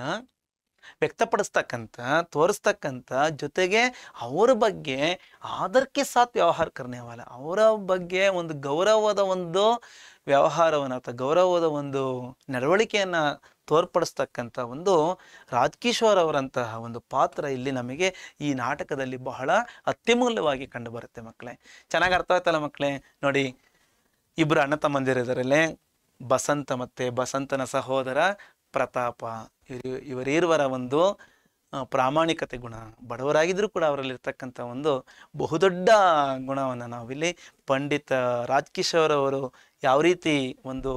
ವ್ಯಕ್ತಪಡಿಸ್ತಕ್ಕಂಥ, ತೋರಿಸ್ತಕ್ಕಂಥ, ಜೊತೆಗೆ ಅವರ ಬಗ್ಗೆ ಆದರ್ಕೆ ಸಾಥ್ ವ್ಯವಹಾರ ಕರ್ನೇವಾಲ, ಅವರ ಬಗ್ಗೆ ಒಂದು ಗೌರವದ ಒಂದು ವ್ಯವಹಾರವನ್ನು ಅಥವಾ ಗೌರವದ ಒಂದು ನಡವಳಿಕೆಯನ್ನ ತೋರ್ಪಡಿಸ್ತಕ್ಕಂಥ ಒಂದು ರಾಜ್ಕಿಶೋರ್ ಅವರಂತಹ ಒಂದು ಪಾತ್ರ ಇಲ್ಲಿ ನಮಗೆ ಈ ನಾಟಕದಲ್ಲಿ ಬಹಳ ಅತ್ಯಮೂಲ್ಯವಾಗಿ ಕಂಡು ಬರುತ್ತೆ ಮಕ್ಕಳೇ. ಚೆನ್ನಾಗಿ ಅರ್ಥ ಆಯ್ತಲ್ಲ ಮಕ್ಕಳೇ? ನೋಡಿ, ಇಬ್ಬರು ಅಣ್ಣ ತಮ್ಮಂದಿರಿದರಲ್ಲೇ ಬಸಂತ ಮತ್ತೆ ಬಸಂತನ ಸಹೋದರ ಪ್ರತಾಪ, ಇವರಿರುವರ ಒಂದು ಪ್ರಾಮಾಣಿಕತೆ ಗುಣ, ಬಡವರಾಗಿದ್ರೂ ಕೂಡ ಅವರಲ್ಲಿರ್ತಕ್ಕಂಥ ಒಂದು ಬಹುದೊಡ್ಡ ಗುಣವನ್ನು ನಾವಿಲ್ಲಿ ಪಂಡಿತ ರಾಜ್ಕಿಶೋರ್ ಅವರು ಯಾವ ರೀತಿ ಒಂದು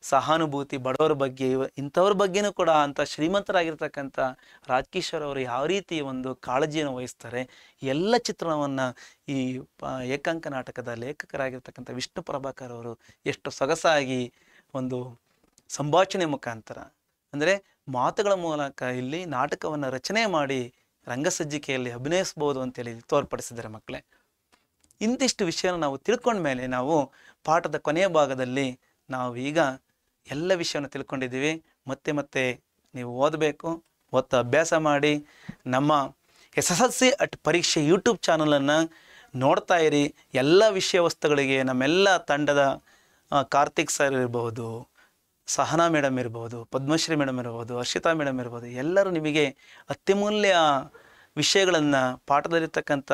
ಸಹಾನುಭೂತಿ ಬಡವರ ಬಗ್ಗೆ, ಇಂಥವ್ರ ಬಗ್ಗೆನೂ ಕೂಡ ಅಂತ ಶ್ರೀಮಂತರಾಗಿರ್ತಕ್ಕಂಥ ರಾಜ್ಕಿಶೋರ್ ಅವರು ಯಾವ ರೀತಿ ಒಂದು ಕಾಳಜಿಯನ್ನು ವಹಿಸ್ತಾರೆ, ಎಲ್ಲ ಚಿತ್ರಣವನ್ನು ಈ ಏಕಾಂಕ ನಾಟಕದ ಲೇಖಕರಾಗಿರ್ತಕ್ಕಂಥ ವಿಷ್ಣು ಪ್ರಭಾಕರ್ ಅವರು ಎಷ್ಟು ಸೊಗಸಾಗಿ ಒಂದು ಸಂಭಾಷಣೆ ಮುಖಾಂತರ ಅಂದರೆ ಮಾತುಗಳ ಮೂಲಕ ಇಲ್ಲಿ ನಾಟಕವನ್ನು ರಚನೆ ಮಾಡಿ ರಂಗಸಜ್ಜಿಕೆಯಲ್ಲಿ ಅಭಿನಯಿಸ್ಬೋದು ಅಂತೇಳಿ ತೋರ್ಪಡಿಸಿದ್ದಾರೆ ಮಕ್ಕಳೇ. ಇಂತಿಷ್ಟು ವಿಷಯನ ನಾವು ತಿಳ್ಕೊಂಡ ಮೇಲೆ ನಾವು ಪಾಠದ ಕೊನೆಯ ಭಾಗದಲ್ಲಿ ನಾವು ಈಗ ಎಲ್ಲ ವಿಷಯವನ್ನು ತಿಳ್ಕೊಂಡಿದ್ದೀವಿ. ಮತ್ತೆ ಮತ್ತೆ ನೀವು ಓದಬೇಕು, ಓದ್ತಾ ಅಭ್ಯಾಸ ಮಾಡಿ. ನಮ್ಮ SSLC ಅಟ್ ಪರೀಕ್ಷೆ ಯೂಟ್ಯೂಬ್ ಚಾನಲನ್ನು ನೋಡ್ತಾ ಇರಿ. ಎಲ್ಲ ವಿಷಯ ವಸ್ತುಗಳಿಗೆ ನಮ್ಮೆಲ್ಲ ತಂಡದ ಕಾರ್ತಿಕ್ ಸರ್ ಇರಬಹುದು, ಸಹನಾ ಮೇಡಮ್ ಇರ್ಬೋದು, ಪದ್ಮಶ್ರೀ ಮೇಡಮ್ ಇರ್ಬೋದು, ಹರ್ಷಿತಾ ಮೇಡಮ್ ಇರ್ಬೋದು, ಎಲ್ಲರೂ ನಿಮಗೆ ಅತ್ಯಮೂಲ್ಯ ವಿಷಯಗಳನ್ನು, ಪಾಠದಲ್ಲಿರ್ತಕ್ಕಂಥ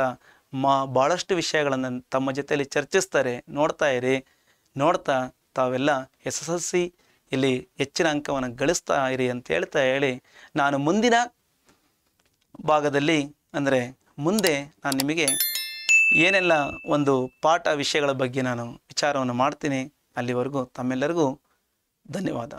ಭಾಳಷ್ಟು ವಿಷಯಗಳನ್ನು ತಮ್ಮ ಜೊತೆಯಲ್ಲಿ ಚರ್ಚಿಸ್ತಾರೆ. ನೋಡ್ತಾ ಇರಿ. ನೋಡ್ತಾ ತಾವೆಲ್ಲ SSLC ಇಲ್ಲಿ ಹೆಚ್ಚಿನ ಅಂಕವನ್ನು ಗಳಿಸ್ತಾ ಇರಿ ಅಂತ ಹೇಳಿ ನಾನು ಮುಂದಿನ ಭಾಗದಲ್ಲಿ ಅಂದರೆ ಮುಂದೆ ನಾನು ನಿಮಗೆ ಏನೆಲ್ಲ ಒಂದು ಪಾಠ ವಿಷಯಗಳ ಬಗ್ಗೆ ನಾನು ವಿಚಾರವನ್ನು ಮಾಡ್ತೀನಿ. ಅಲ್ಲಿವರೆಗೂ ತಮ್ಮೆಲ್ಲರಿಗೂ ಧನ್ಯವಾದ.